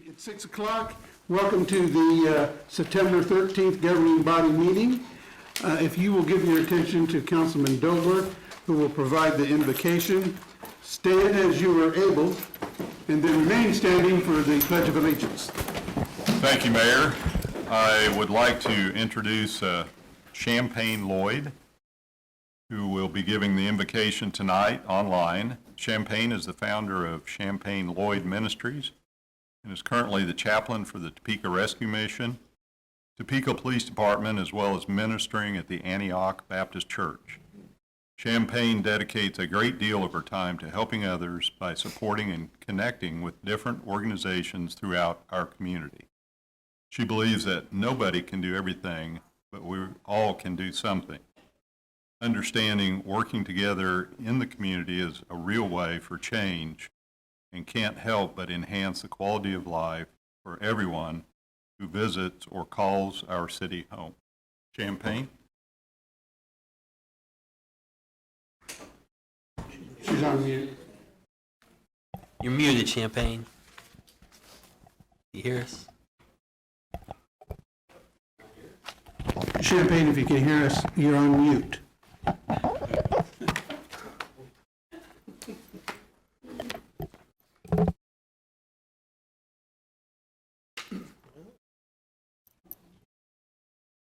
It's 6 o'clock. Welcome to the September 13th governing body meeting. If you will give your attention to Councilman Dobler, who will provide the invocation. Stand as you are able, and then remain standing for the Pledge of Allegiance. Thank you, Mayor. I would like to introduce Champagne Lloyd, who will be giving the invocation tonight online. Champagne is the founder of Champagne Lloyd Ministries and is currently the chaplain for the Topeka Rescue Mission, Topeka Police Department, as well as ministering at the Antioch Baptist Church. Champagne dedicates a great deal of her time to helping others by supporting and connecting with different organizations throughout our community. She believes that nobody can do everything, but we all can do something. Understanding working together in the community is a real way for change and can't help but enhance the quality of life for everyone who visits or calls our city home. Champagne? She's on mute. You're muted, Champagne. You hear us? Champagne, if you can hear us, you're on mute.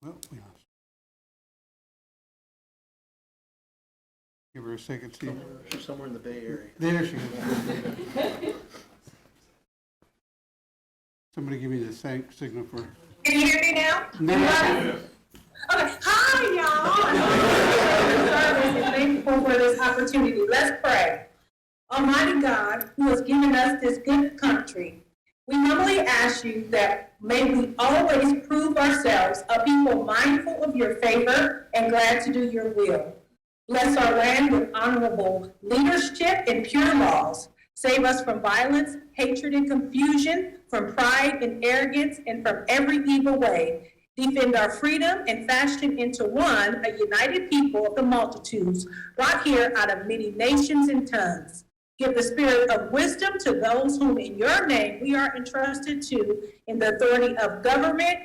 Well, we lost. Give her a second, see. She's somewhere in the Bay Area. There she is. Somebody give me the signal for her. Can you hear me now? No. Okay. Hi, y'all. I'm thankful for this opportunity. Let's pray. Almighty God, who has given us this good country, we humbly ask you that may we always prove ourselves a people mindful of your favor and glad to do your will. Bless our land with honorable leadership and pure laws. Save us from violence, hatred, and confusion, from pride and arrogance, and from every evil way. Defend our freedom and fashion into one, a united people of the multitudes, brought here out of many nations and tongues. Give the spirit of wisdom to those whom in your name we are entrusted to in the authority of government.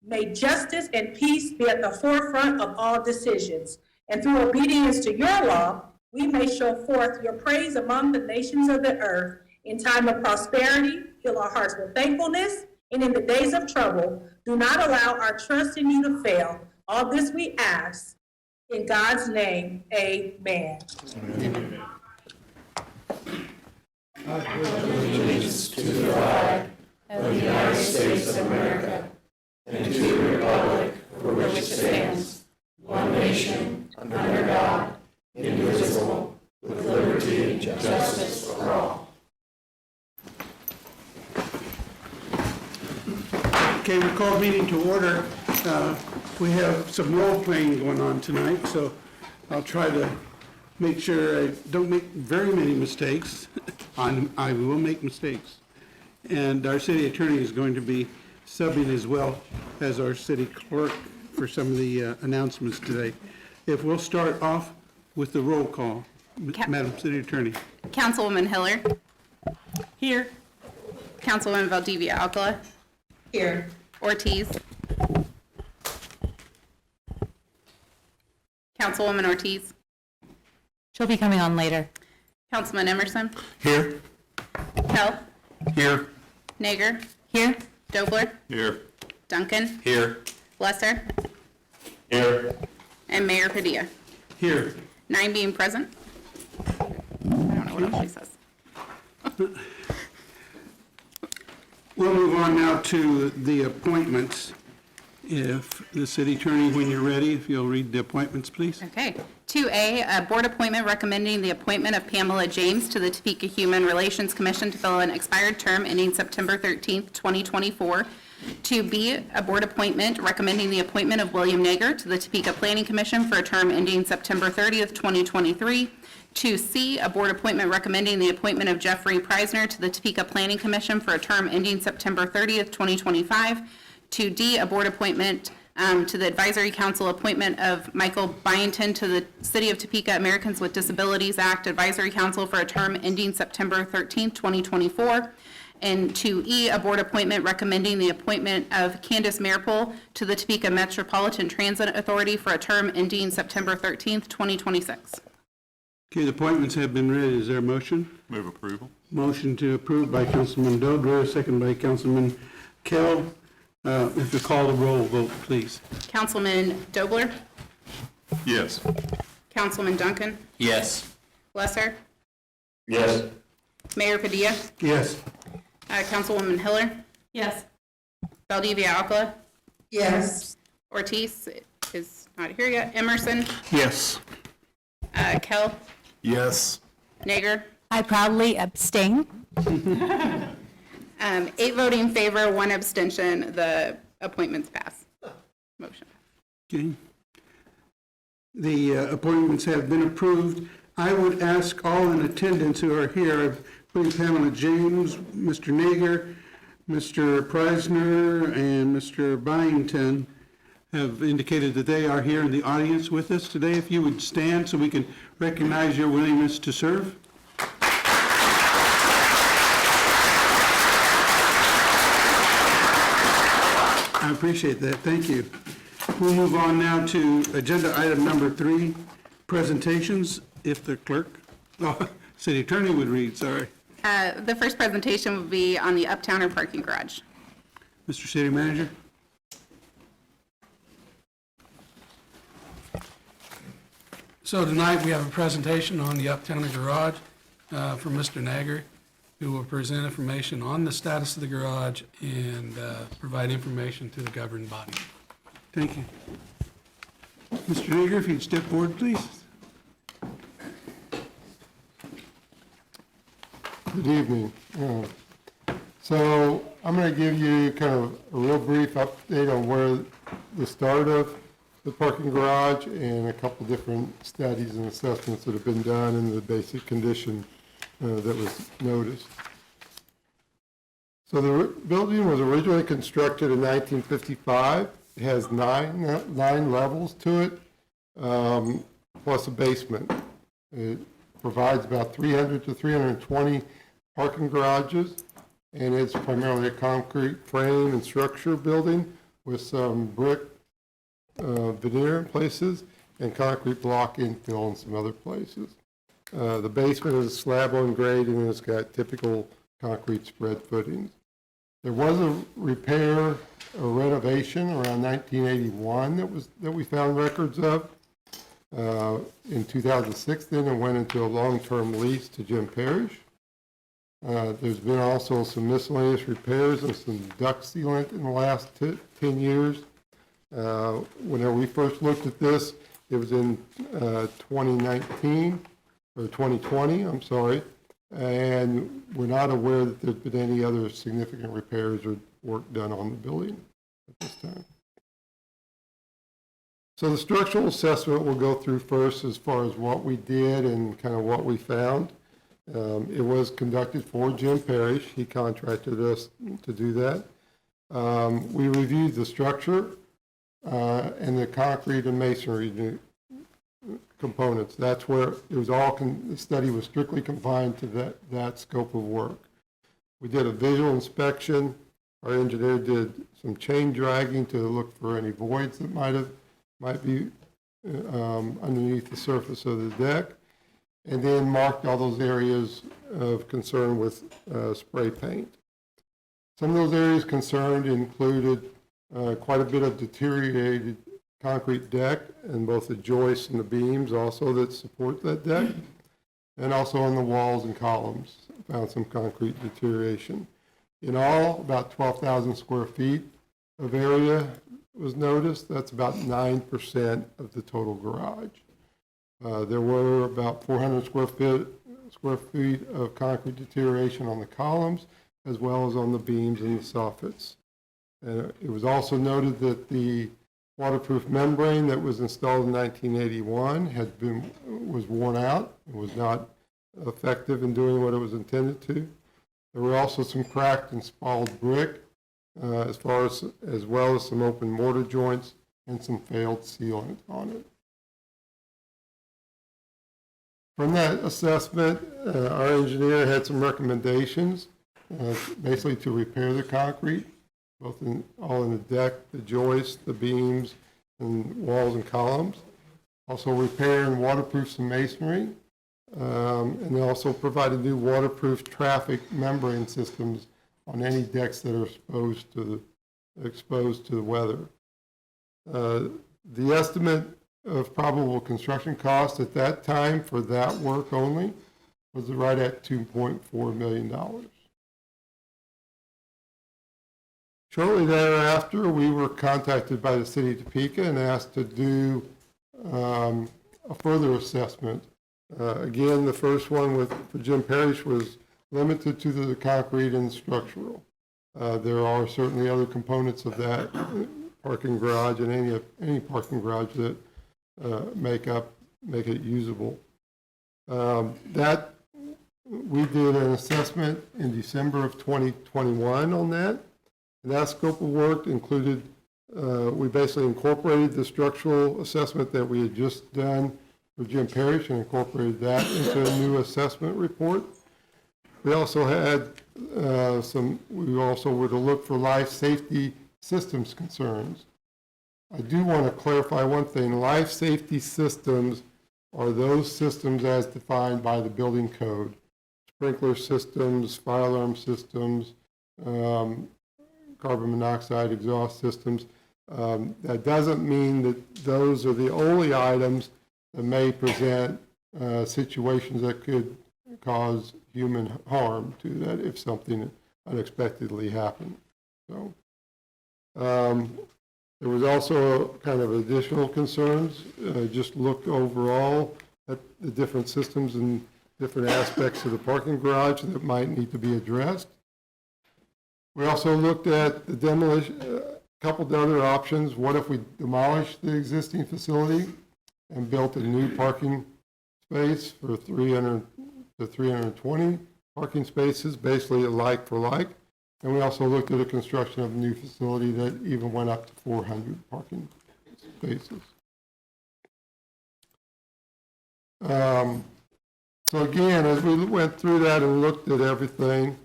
May justice and peace be at the forefront of all decisions. And through obedience to your law, we may show forth your praise among the nations of the earth. In time of prosperity, fill our hearts with thankfulness, and in the days of trouble, do not allow our trust in you to fail. All this we ask in God's name, amen. Amen. Allegiance to the flag of the United States of America and to the republic for which it stands, one nation, under God, indivisible, with liberty and justice for all. Okay, we call meeting to order. We have some role-playing going on tonight, so I'll try to make sure I don't make very many mistakes. I will make mistakes. And our city attorney is going to be subbing as well as our city clerk for some of the announcements today. If we'll start off with the roll call. Madam City Attorney. Councilwoman Hiller. Here. Councilwoman Valdivia Alcala. Here. Ortiz. Councilwoman Ortiz. She'll be coming on later. Councilman Emerson. Here. Kell. Here. Nager. Here. Dobler. Here. Duncan. Here. Lesser. Here. And Mayor Padilla. Here. 9 being present. I don't know what else she says. We'll move on now to the appointments. If the city attorney, when you're ready, if you'll read the appointments, please. Okay. 2A, a board appointment recommending the appointment of Pamela James to the Topeka Human Relations Commission to fill an expired term ending September 13th, 2024. 2B, a board appointment recommending the appointment of William Nager to the Topeka Planning Commission for a term ending September 30th, 2023. 2C, a board appointment recommending the appointment of Jeffrey Preisner to the Topeka Planning Commission for a term ending September 30th, 2025. 2D, a board appointment to the Advisory Council appointment of Michael Byington to the City of Topeka Americans with Disabilities Act Advisory Council for a term ending September 13th, 2024. And 2E, a board appointment recommending the appointment of Candace Marple to the Topeka Metropolitan Transit Authority for a term ending September 13th, 2026. Okay, the appointments have been read. Is there a motion? Move approval. Motion to approve by Councilman Dobler, second by Councilman Kell. If you call the roll, vote, please. Councilman Dobler? Yes. Councilman Duncan? Yes. Lesser? Yes. Mayor Padilla? Yes. Councilwoman Hiller? Yes. Valdivia Alcala? Yes. Ortiz is not here yet. Emerson? Yes. Kell? Yes. Nager? I proudly abstain. 8 voting in favor, 1 abstention. The appointments pass. Motion. Okay. The appointments have been approved. I would ask all in attendance who are here, including Pamela James, Mr. Nager, Mr. Preisner, and Mr. Byington, have indicated that they are here in the audience with us today. If you would stand so we can recognize your willingness to serve. I appreciate that. Thank you. We'll move on now to agenda item number 3, presentations, if the clerk, city attorney would read, sorry. The first presentation will be on the Uptowner parking garage. Mr. City Manager? So tonight, we have a presentation on the Uptowner Garage from Mr. Nager, who will present information on the status of the garage and provide information to the governing body. Thank you. Mr. Nager, if you'd step forward, please. Good evening. So I'm going to give you kind of a real brief update on where the start of the parking garage and a couple different studies and assessments that have been done and the basic condition that was noticed. So the building was originally constructed in 1955. It has nine levels to it, plus a basement. It provides about 300 to 320 parking garages, and it's primarily a concrete frame and structure building with some brick veneer in places and concrete block infill in some other places. The basement is slab on grade and it's got typical concrete spread footings. There was a repair or renovation around 1981 that we found records of. In 2006 then it went into a long-term lease to Jim Parrish. There's been also some miscellaneous repairs and some duct sealant in the last 10 years. Whenever we first looked at this, it was in 2019, or 2020, I'm sorry, and we're not aware that there's been any other significant repairs or work done on the building at this time. So the structural assessment we'll go through first as far as what we did and kind of what we found. It was conducted for Jim Parrish. He contracted us to do that. We reviewed the structure and the concrete and masonry components. That's where it was all, the study was strictly confined to that scope of work. We did a visual inspection. Our engineer did some chain dragging to look for any voids that might be underneath the surface of the deck, and then marked all those areas of concern with spray paint. Some of those areas concerned included quite a bit of deteriorated concrete deck and both the joists and the beams also that support that deck, and also on the walls and columns found some concrete deterioration. In all, about 12,000 square feet of area was noticed. That's about 9% of the total garage. There were about 400 square feet of concrete deterioration on the columns as well as on the beams and the soffits. It was also noted that the waterproof membrane that was installed in 1981 was worn out and was not effective in doing what it was intended to. There were also some cracked and spalled brick, as well as some open mortar joints and some failed sealant on it. From that assessment, our engineer had some recommendations basically to repair the concrete, all in the deck, the joists, the beams, and walls and columns. Also repair and waterproof some masonry, and they also provided new waterproof traffic membrane systems on any decks that are exposed to the weather. The estimate of probable construction costs at that time for that work only was right at $2.4 million. Shortly thereafter, we were contacted by the city of Topeka and asked to do a further assessment. Again, the first one for Jim Parrish was limited to the concrete and structural. There are certainly other components of that parking garage and any parking garage that make it usable. That we did an assessment in December of 2021 on that. And that scope of work included, we basically incorporated the structural assessment that we had just done for Jim Parrish and incorporated that into a new assessment report. We also had we also would look for life safety systems concerns. I do want to clarify one thing. Life safety systems are those systems as defined by the building code. Sprinkler systems, fire alarm systems, carbon monoxide exhaust systems. That doesn't mean that those are the only items that may present situations that could cause human harm to that if something unexpectedly happened. So there was also kind of additional concerns. Just looked overall at the different systems and different aspects of the parking garage that might need to be addressed. We also looked at the demolition, a couple of other options. What if we demolished the existing facility and built a new parking space for 300 to 320 parking spaces, basically a like for like. And we also looked at the construction of a new facility that even went up to 400 parking spaces. So again, as we went through that and looked at everything,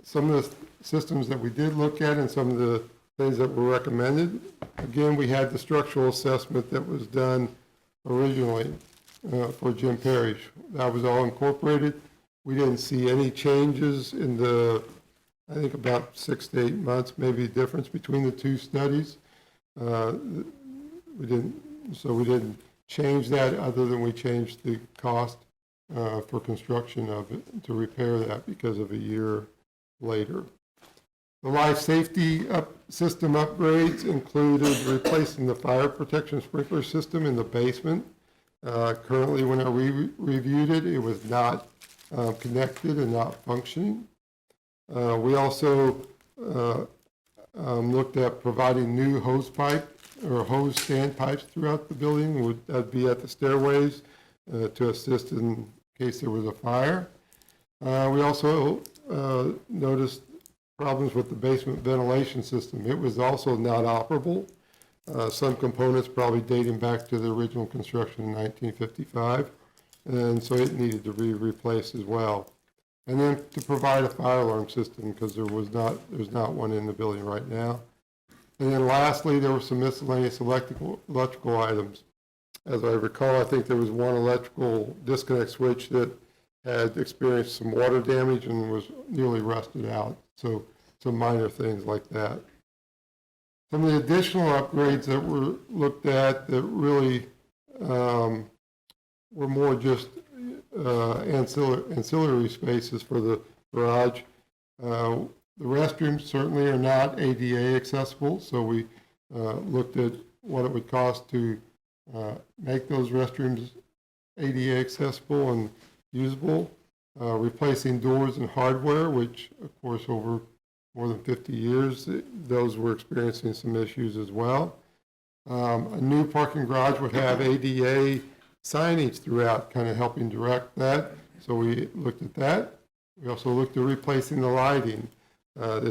some of the systems that we did look at and some of the things that were recommended, again, we had the structural assessment that was done originally for Jim Parrish. That was all incorporated. We didn't see any changes in I think about 6 to 8 months, maybe a difference between the two studies. We didn't change that other than we changed the cost for construction of it to repair that because of a year later. The life safety system upgrades included replacing the fire protection sprinkler system in the basement. Currently, when I reviewed it, it was not connected and not functioning. We also looked at providing new hose pipe or hose standpipes throughout the building. That'd be at the stairways to assist in case there was a fire. We also noticed problems with the basement ventilation system. It was also not operable. Some components probably dating back to the original construction in 1955, and so it needed to be replaced as well. And then to provide a fire alarm system because there's not one in the building right now. And then lastly, there were some miscellaneous electrical items. As I recall, I think there was one electrical disconnect switch that had experienced some water damage and was nearly rusted out. So some minor things like that. Some of the additional upgrades that were looked at that really were more just ancillary spaces for the garage. The restrooms certainly are not ADA accessible, so we looked at what it would cost to make those restrooms ADA accessible and usable. Replacing doors and hardware, which of course over more than 50 years, those were experiencing some issues as well. A new parking garage would have ADA signage throughout, kind of helping direct that. So we looked at that. We also looked at replacing the lighting. The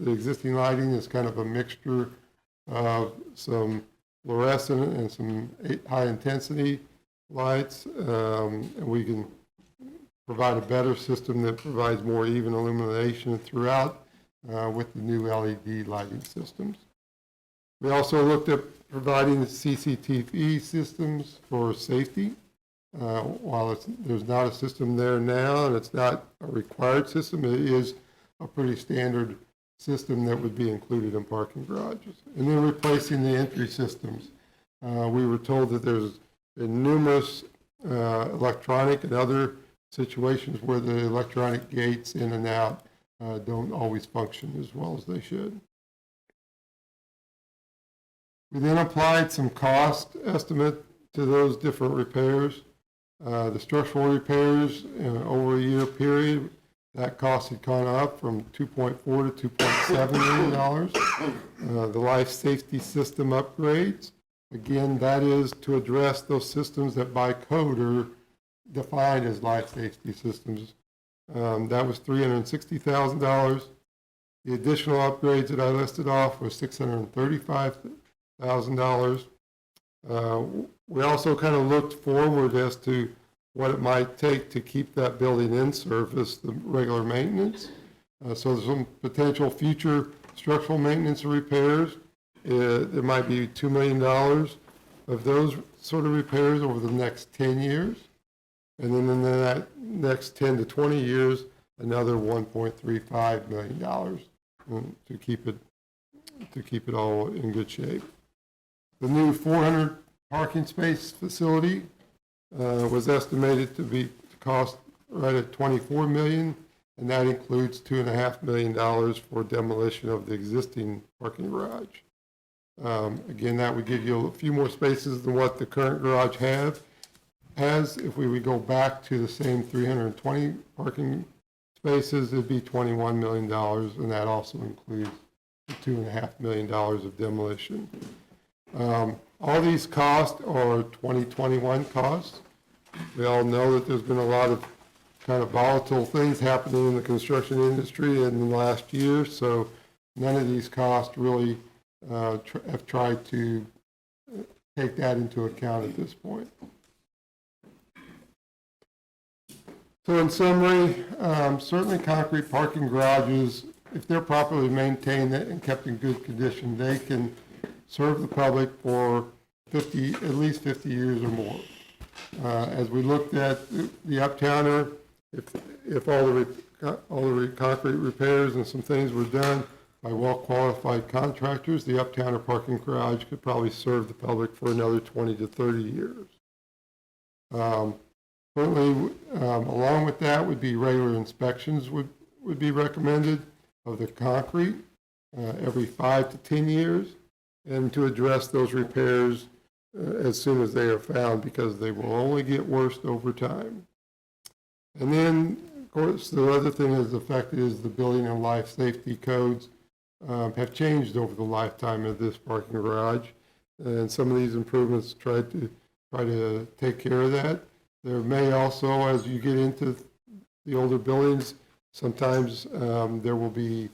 existing lighting is kind of a mixture of some fluorescent and some high intensity lights, and we can provide a better system that provides more even illumination throughout with the new LED lighting systems. We also looked at providing CCTV systems for safety. While there's not a system there now and it's not a required system, it is a pretty standard system that would be included in parking garages. And then replacing the entry systems. We were told that there's been numerous electronic and other situations where the electronic gates in and out don't always function as well as they should. We then applied some cost estimate to those different repairs. The structural repairs over a year period, that cost had gone up from $2.4 to $2.7 million. The life safety system upgrades, again, that is to address those systems that by code are defined as life safety systems. That was $360,000. The additional upgrades that I listed off was $635,000. We also kind of looked forward as to what it might take to keep that building in service, the regular maintenance. So there's some potential future structural maintenance and repairs. There might be $2 million of those sort of repairs over the next 10 years. And then in that next 10 to 20 years, another $1.35 million to keep it all in good shape. The new 400 parking space facility was estimated to cost right at $24 million, and that includes $2.5 million for demolition of the existing parking garage. Again, that would give you a few more spaces than what the current garage has. If we would go back to the same 320 parking spaces, it'd be $21 million, and that also includes the $2.5 million of demolition. All these costs are 2021 costs. We all know that there's been a lot of kind of volatile things happening in the construction industry in the last year, so none of these costs really have tried to take that into account at this point. So in summary, certainly concrete parking garages, if they're properly maintained and kept in good condition, they can serve the public for at least 50 years or more. As we looked at the Uptowner, if all the concrete repairs and some things were done by well-qualified contractors, the Uptowner parking garage could probably serve the public for another 20 to 30 years. Certainly, along with that would be regular inspections would be recommended of the concrete every 5 to 10 years, and to address those repairs as soon as they are found, because they will only get worse over time. And then, of course, the other thing that's affected is the building and life safety codes have changed over the lifetime of this parking garage, and some of these improvements try to take care of that. There may also, as you get into the older buildings, sometimes there will be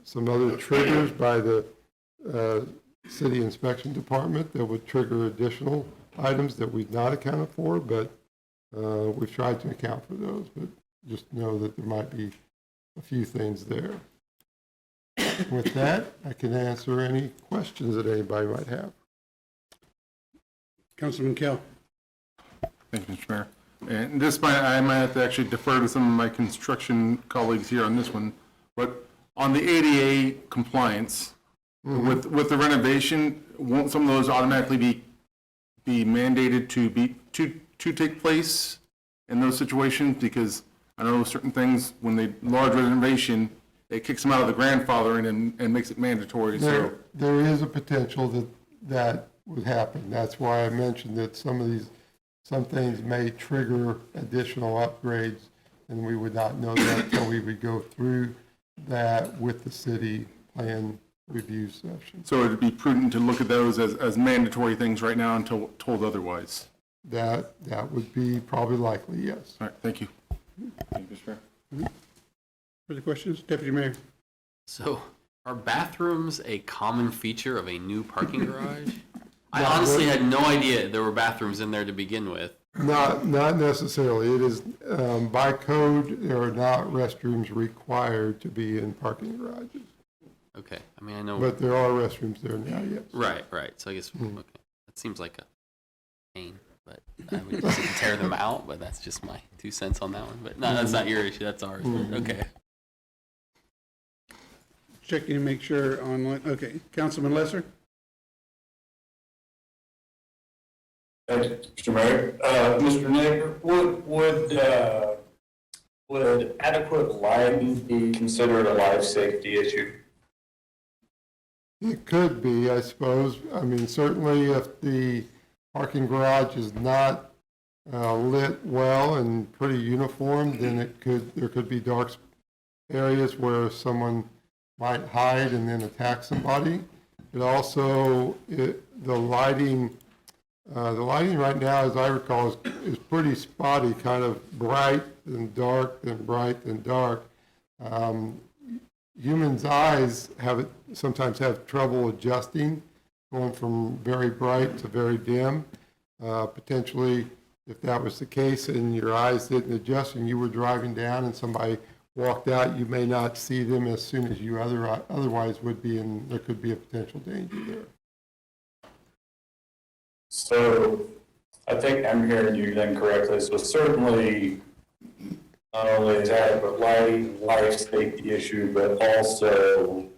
some other triggers by the city inspection department that would trigger additional items that we've not accounted for, but we've tried to account for those, but just know that there might be a few things there. With that, I can answer any questions that anybody might have. Councilman Kell. Thank you, Mr. Mayor. And this I might have to actually defer to some of my construction colleagues here on this one, but on the ADA compliance, with the renovation, won't some of those automatically be mandated to take place in those situations? Because I know certain things, when they large renovation, it kicks them out of the grandfathering and makes it mandatory. So There is a potential that would happen. That's why I mentioned that some things may trigger additional upgrades, and we would not know that until we would go through that with the city plan review session. So it'd be prudent to look at those as mandatory things right now until told otherwise. That would be probably likely, yes. All right, thank you. Thank you, Mr. Mayor. Further questions? Deputy Mayor. So are bathrooms a common feature of a new parking garage? I honestly had no idea there were bathrooms in there to begin with. Not necessarily. It is, by code, there are not restrooms required to be in parking garages. Okay, I mean, I know, But there are restrooms there now, yes. right, so I guess, okay, that seems like a pain, but I would just tear them out, but that's just my 2 cents on that one, but no, that's not your issue, that's ours, but okay. Checking to make sure online, okay. Councilman Lesser? Thank you, Mr. Mayor. Mr. Nagger, would adequate lighting be considered a life safety issue? It could be, I suppose. I mean, certainly if the parking garage is not lit well and pretty uniform, then there could be dark areas where someone might hide and then attack somebody. But also, the lighting right now, as I recall, is pretty spotty, kind of bright and dark, then bright and dark. Humans' eyes sometimes have trouble adjusting, going from very bright to very dim. Potentially, if that was the case and your eyes didn't adjust and you were driving down and somebody walked out, you may not see them as soon as you otherwise would be, and there could be a potential danger there. So I think I'm hearing you then correctly. So certainly not only is adequate lighting life safety issue, but also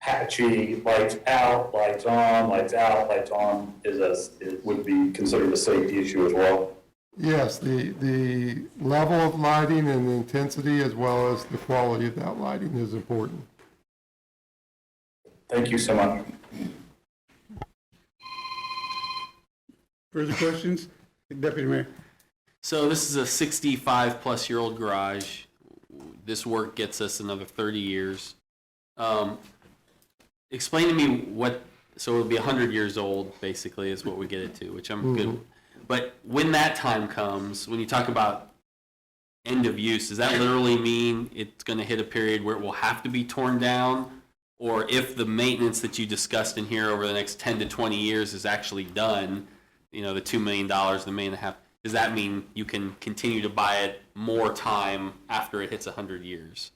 patchy lights out, lights on, lights out, lights on it would be considered a safety issue as well. Yes, the level of lighting and the intensity as well as the quality of that lighting is important. Thank you so much. Further questions? Deputy Mayor? So this is a 65-plus-year-old garage. This work gets us another 30 years. Explain to me so it'll be 100 years old, basically, is what we get it to, which I'm good with. But when that time comes, when you talk about end of use, does that literally mean it's going to hit a period where it will have to be torn down? Or if the maintenance that you discussed in here over the next 10 to 20 years is actually done, the $2 million, the $1.5 million, does that mean you can continue to buy it more time after it hits 100 years?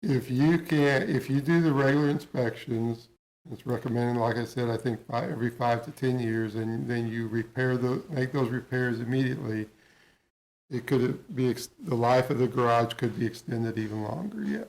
If you do the regular inspections, it's recommended, like I said, I think every 5 to 10 years, and then you make those repairs immediately, it could be, the life of the garage could be extended even longer, yes.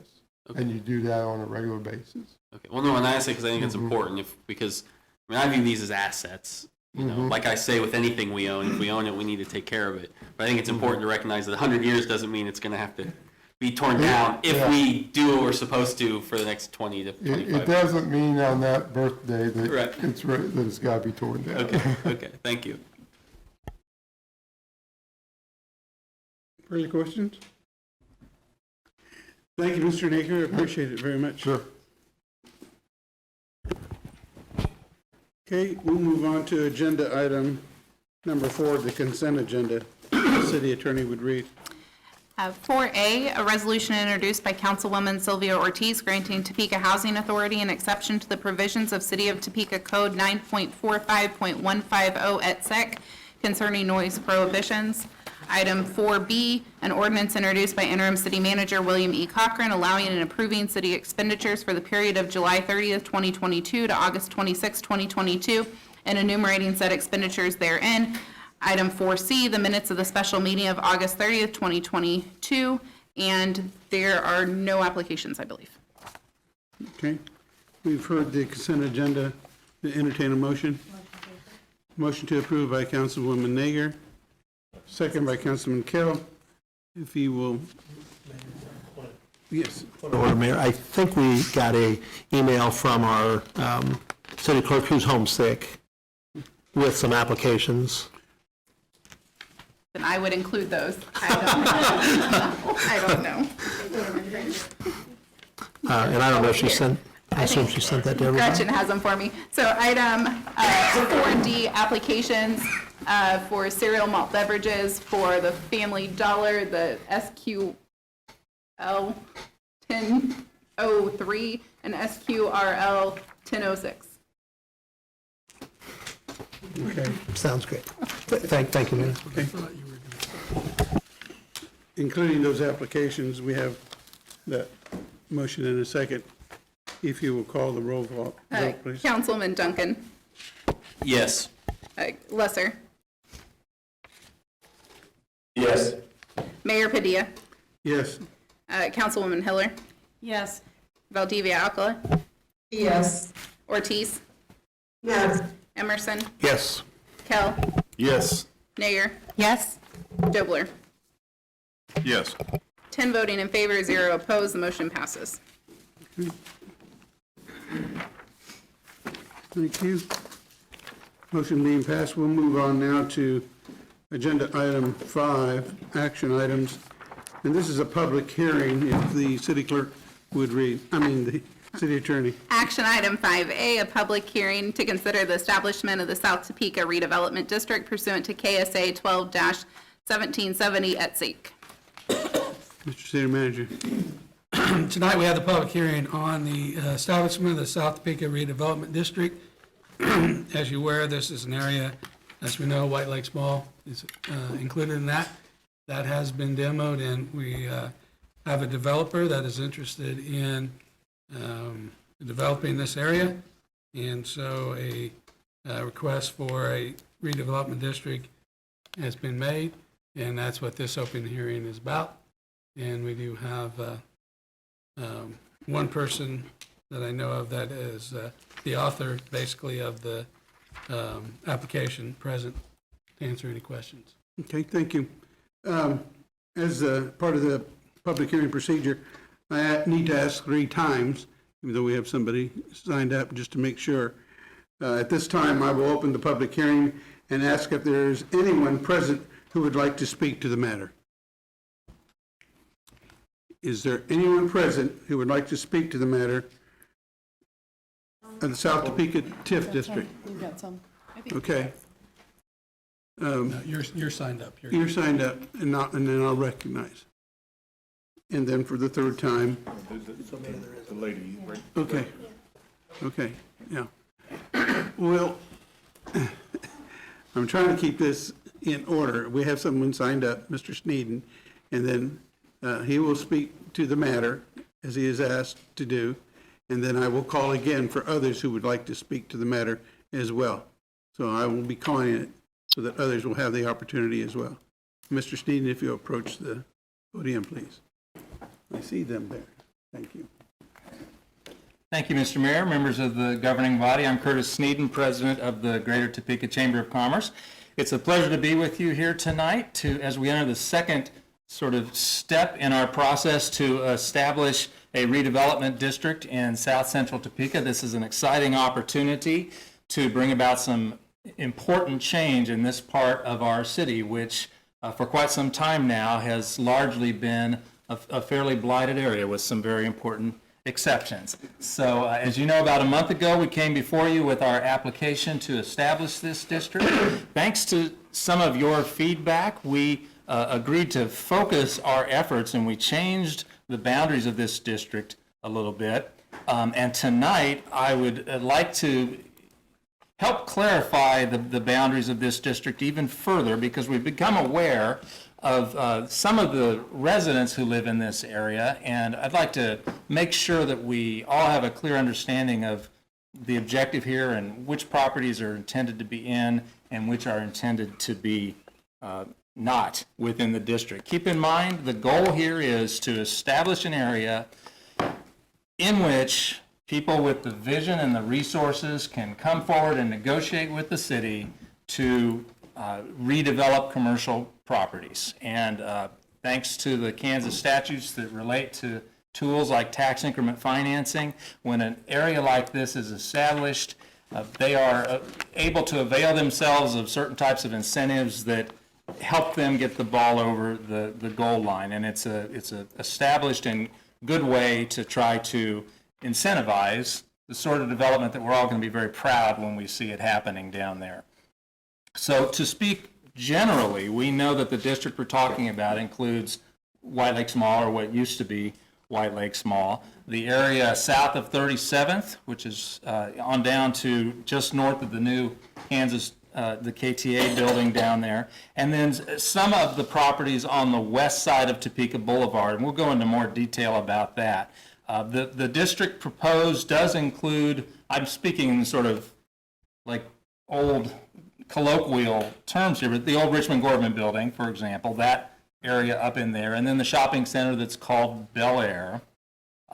Okay. And you do that on a regular basis. Okay. Well, no, and I say because I think it's important because I view these as assets. Like I say with anything we own, if we own it, we need to take care of it. But I think it's important to recognize that 100 years doesn't mean it's going to have to be torn down if we do what we're supposed to for the next 20 to 25 years. It doesn't mean on that birthday that right. that it's got to be torn down. Okay, thank you. Further questions? Thank you, Mr. Naker. I appreciate it very much. Sure. Okay, we'll move on to agenda item number 4, the consent agenda. The city attorney would read. 4A, a resolution introduced by Councilwoman Sylvia Ortiz granting Topeka Housing Authority an exception to the provisions of City of Topeka Code 9.45.150 et sec concerning noise prohibitions. Item 4B, an ordinance introduced by Interim City Manager William E. Cochran allowing and approving city expenditures for the period of July 30th, 2022 to August 26, 2022, and enumerating said expenditures therein. Item 4C, the minutes of the special meeting of August 30th, 2022, and there are no applications, I believe. Okay, we've heard the consent agenda. Entertain a motion. Motion to approve by Councilwoman Nager, second by Councilman Kell. If he will, yes. Order, Mayor. I think we got a email from our city clerk who's homesick with some applications. Then I would include those. I don't know. And I don't know if she sent, I assume she sent that to everybody. Gretchen has them for me. So item 4D, applications for cereal malt beverages for the Family Dollar, the SQL 1003 and SQRL 1006. Okay. Sounds great. Thank you, Mayor. Including those applications, we have that motion in a second. If you will call the roll call, vote, please. Councilman Duncan. Yes. Lesser. Yes. Mayor Padilla. Yes. Councilwoman Hiller. Yes. Valdivia Alcala. Yes. Ortiz. Yes. Emerson. Yes. Kell. Yes. Nayer. Yes. Dobler. Yes. 10 voting in favor, 0 opposed, the motion passes. Thank you. Motion being passed, we'll move on now to agenda item 5, action items. And this is a public hearing, if the city clerk would read, the city attorney. Action item 5A, a public hearing to consider the establishment of the South Topeka redevelopment district pursuant to KSA 12-1770 et seq. Mr. City Manager. Tonight, we have the public hearing on the establishment of the South Topeka redevelopment district. As you're aware, this is an area, as we know, White Lakes Mall is included in that. That has been demoed, and we have a developer that is interested in developing this area. And so a request for a redevelopment district has been made, and that's what this open hearing is about. And we do have one person that I know of that is the author, basically, of the application present to answer any questions. Okay, thank you. As part of the public hearing procedure, I need to ask 3 times, even though we have somebody signed up, just to make sure. At this time, I will open the public hearing and ask if there's anyone present who would like to speak to the matter. Is there anyone present who would like to speak to the matter of the South Topeka TIF district? We've got some. Okay. No, you're signed up. You're signed up, and then I'll recognize. And then for the 3rd time. The lady, right? Okay. Okay, yeah. Well, I'm trying to keep this in order. We have someone signed up, Mr. Sneeden, and then he will speak to the matter as he is asked to do, and then I will call again for others who would like to speak to the matter as well. So I will be calling it so that others will have the opportunity as well. Mr. Sneeden, if you approach the podium, please. I see them there. Thank you. Thank you, Mr. Mayor, members of the governing body. I'm Curtis Sneeden, president of the Greater Topeka Chamber of Commerce. It's a pleasure to be with you here tonight as we enter the second sort of step in our process to establish a redevelopment district in South Central Topeka. This is an exciting opportunity to bring about some important change in this part of our city, which for quite some time now has largely been a fairly blighted area with some very important exceptions. So as you know, about a month ago, we came before you with our application to establish this district. Thanks to some of your feedback, we agreed to focus our efforts, and we changed the boundaries of this district a little bit. And tonight, I would like to help clarify the boundaries of this district even further, because we've become aware of some of the residents who live in this area, and I'd like to make sure that we all have a clear understanding of the objective here and which properties are intended to be in and which are intended to be not within the district. Keep in mind, the goal here is to establish an area in which people with the vision and the resources can come forward and negotiate with the city to redevelop commercial properties. And thanks to the Kansas statutes that relate to tools like tax increment financing, when an area like this is established, they are able to avail themselves of certain types of incentives that help them get the ball over the goal line. And it's a established and good way to try to incentivize the sort of development that we're all going to be very proud when we see it happening down there. So to speak generally, we know that the district we're talking about includes White Lakes Mall, or what used to be White Lakes Mall, the area south of 37th, which is on down to just north of the new Kansas the KTA building down there, and then some of the properties on the west side of Topeka Boulevard, and we'll go into more detail about that. The district proposed does include, I'm speaking in sort of like old colloquial terms here, but the old Richmond Gorman building, for example, that area up in there, and then the shopping center that's called Bel Air,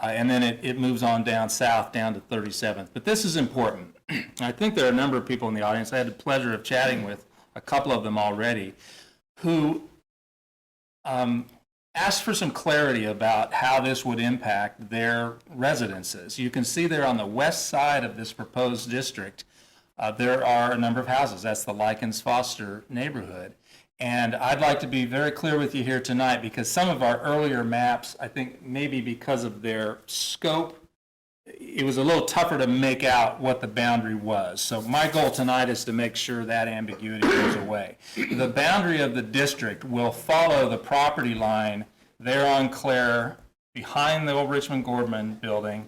and then it moves on down south, down to 37th. But this is important. I think there are a number of people in the audience, I had the pleasure of chatting with a couple of them already, who asked for some clarity about how this would impact their residences. You can see there on the west side of this proposed district, there are a number of houses. That's the Likens Foster neighborhood. And I'd like to be very clear with you here tonight, because some of our earlier maps, I think maybe because of their scope, it was a little tougher to make out what the boundary was. So my goal tonight is to make sure that ambiguity goes away. The boundary of the district will follow the property line there on Clare, behind the old Richmond Gorman building.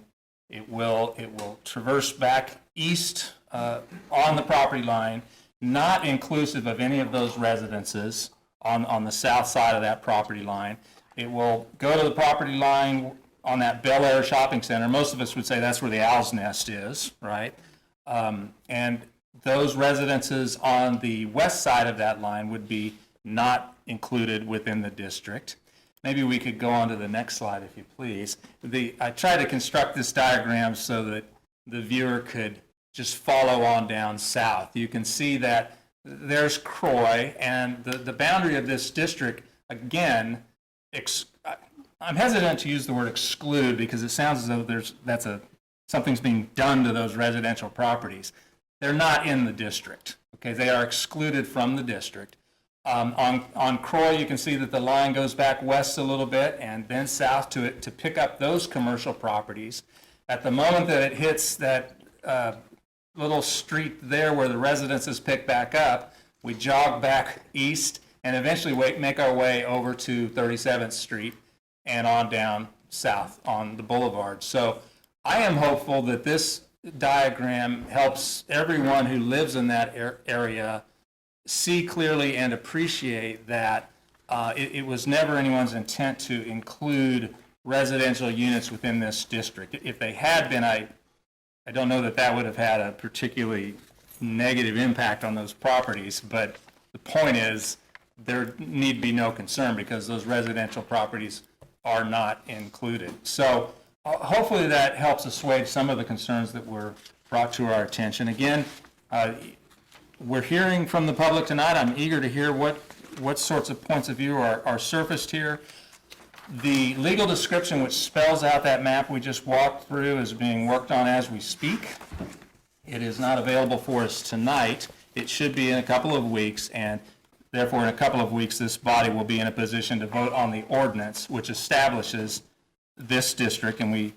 It will traverse back east on the property line, not inclusive of any of those residences on the south side of that property line. It will go to the property line on that Bel Air shopping center. Most of us would say that's where the Owl's Nest is, right? And those residences on the west side of that line would be not included within the district. Maybe we could go on to the next slide, if you please. I tried to construct this diagram so that the viewer could just follow on down south. You can see that there's Croy, and the boundary of this district, again, I'm hesitant to use the word exclude because it sounds as though something's being done to those residential properties. They're not in the district, okay? They are excluded from the district. On Croy, you can see that the line goes back west a little bit and then south to pick up those commercial properties. At the moment that it hits that little street there where the residences pick back up, we jog back east and eventually make our way over to 37th Street and on down south on the boulevard. So I am hopeful that this diagram helps everyone who lives in that area see clearly and appreciate that it was never anyone's intent to include residential units within this district. If they had been, I don't know that would have had a particularly negative impact on those properties, but the point is there need be no concern because those residential properties are not included. So hopefully that helps assuage some of the concerns that were brought to our attention. Again, we're hearing from the public tonight. I'm eager to hear what sorts of points of view are surfaced here. The legal description which spells out that map we just walked through is being worked on as we speak. It is not available for us tonight. It should be in a couple of weeks, and therefore in a couple of weeks this body will be in a position to vote on the ordinance which establishes this district, and we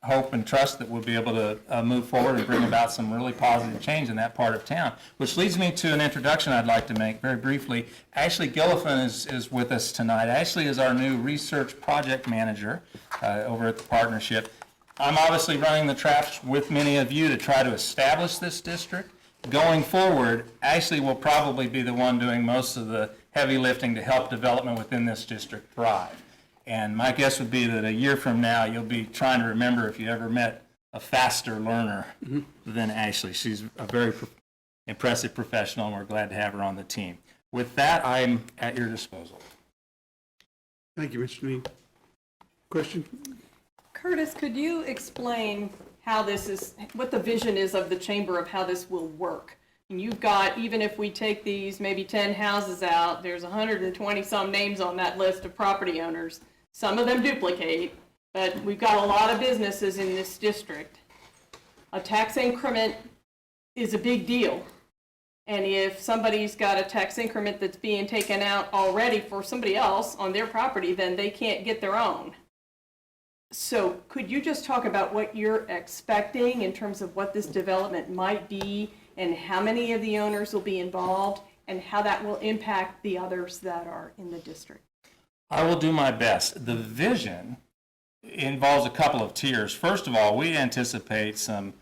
hope and trust that we'll be able to move forward and bring about some really positive change in that part of town. Which leads me to an introduction I'd like to make very briefly. Ashley Gillifen is with us tonight. Ashley is our new research project manager over at the partnership. I'm obviously running the traps with many of you to try to establish this district. Going forward, Ashley will probably be the one doing most of the heavy lifting to help development within this district thrive. And my guess would be that a year from now, you'll be trying to remember if you ever met a faster learner than Ashley. She's a very impressive professional, and we're glad to have her on the team. With that, I'm at your disposal. Thank you, Mr. Need. Question? Curtis, could you explain how this is, what the vision is of the chamber of how this will work? And you've got, even if we take these maybe 10 houses out, there's 120 some names on that list of property owners. Some of them duplicate, but we've got a lot of businesses in this district. A tax increment is a big deal. And if somebody's got a tax increment that's being taken out already for somebody else on their property, then they can't get their own. So could you just talk about what you're expecting in terms of what this development might be and how many of the owners will be involved and how that will impact the others that are in the district? I will do my best. The vision involves a couple of tiers. First of all, we anticipate some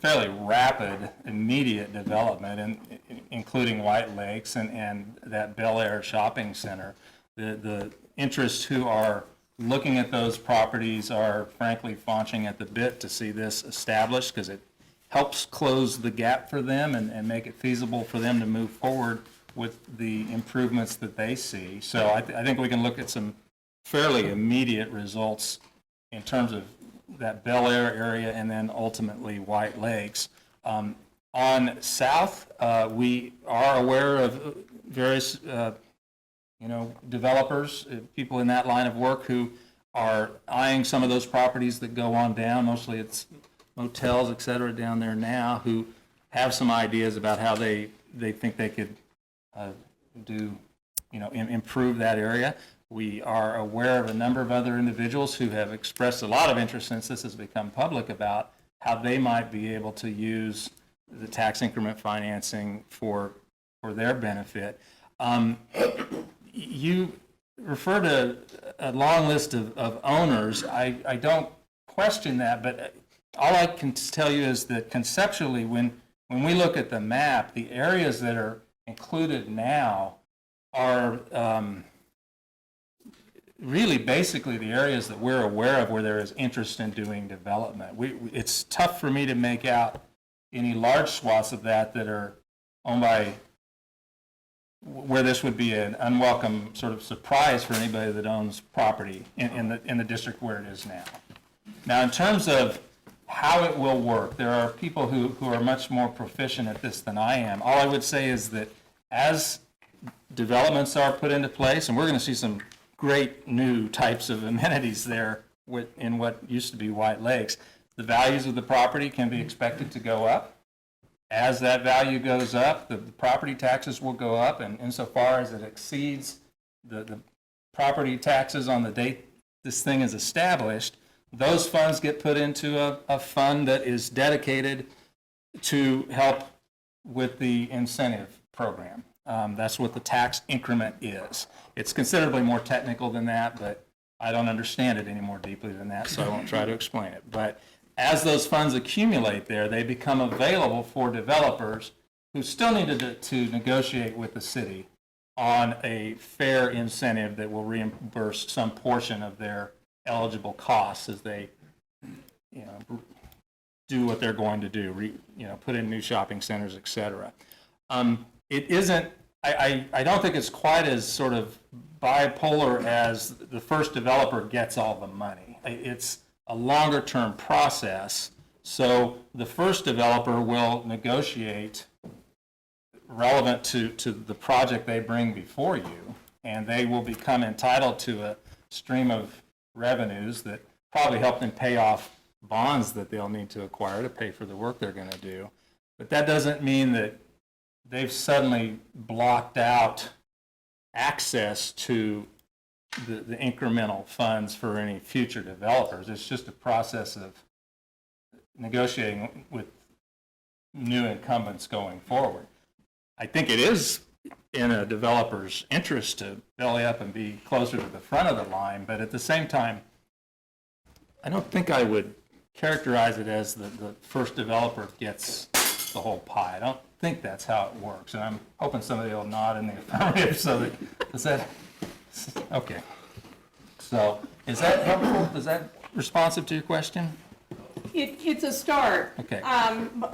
fairly rapid, immediate development, including White Lakes and that Bel Air shopping center. The interests who are looking at those properties are frankly faunching at the bit to see this established, because it helps close the gap for them and make it feasible for them to move forward with the improvements that they see. So I think we can look at some fairly immediate results in terms of that Bel Air area and then ultimately White Lakes. On South, we are aware of various developers, people in that line of work who are eyeing some of those properties that go on down. Mostly it's motels, et cetera, down there now, who have some ideas about how they think they could improve that area. We are aware of a number of other individuals who have expressed a lot of interest since this has become public about how they might be able to use the tax increment financing for their benefit. You refer to a long list of owners. I don't question that, but all I can tell you is that conceptually, when we look at the map, the areas that are included now are really basically the areas that we're aware of where there is interest in doing development. It's tough for me to make out any large swaths of that are owned by, where this would be an unwelcome sort of surprise for anybody that owns property in the district where it is now. Now, in terms of how it will work, there are people who are much more proficient at this than I am. All I would say is that as developments are put into place, and we're going to see some great new types of amenities there in what used to be White Lakes, the values of the property can be expected to go up. As that value goes up, the property taxes will go up, and insofar as it exceeds the property taxes on the date this thing is established, those funds get put into a fund that is dedicated to help with the incentive program. That's what the tax increment is. It's considerably more technical than that, but I don't understand it any more deeply than that, so I won't try to explain it. But as those funds accumulate there, they become available for developers who still need to negotiate with the city on a fair incentive that will reimburse some portion of their eligible costs as they do what they're going to do, put in new shopping centers, et cetera. It isn't, I don't think it's quite as sort of bipolar as the first developer gets all the money. It's a longer term process. So the first developer will negotiate relevant to the project they bring before you, and they will become entitled to a stream of revenues that probably help them pay off bonds that they'll need to acquire to pay for the work they're going to do. But that doesn't mean that they've suddenly blocked out access to the incremental funds for any future developers. It's just a process of negotiating with new incumbents going forward. I think it is in a developer's interest to belly up and be closer to the front of the line, but at the same time, I don't think I would characterize it as the first developer gets the whole pie. I don't think that's how it works, and I'm hoping somebody will nod in the affirmative so that, is that, okay. So, is that helpful? Is that responsive to your question? It's a start. Okay.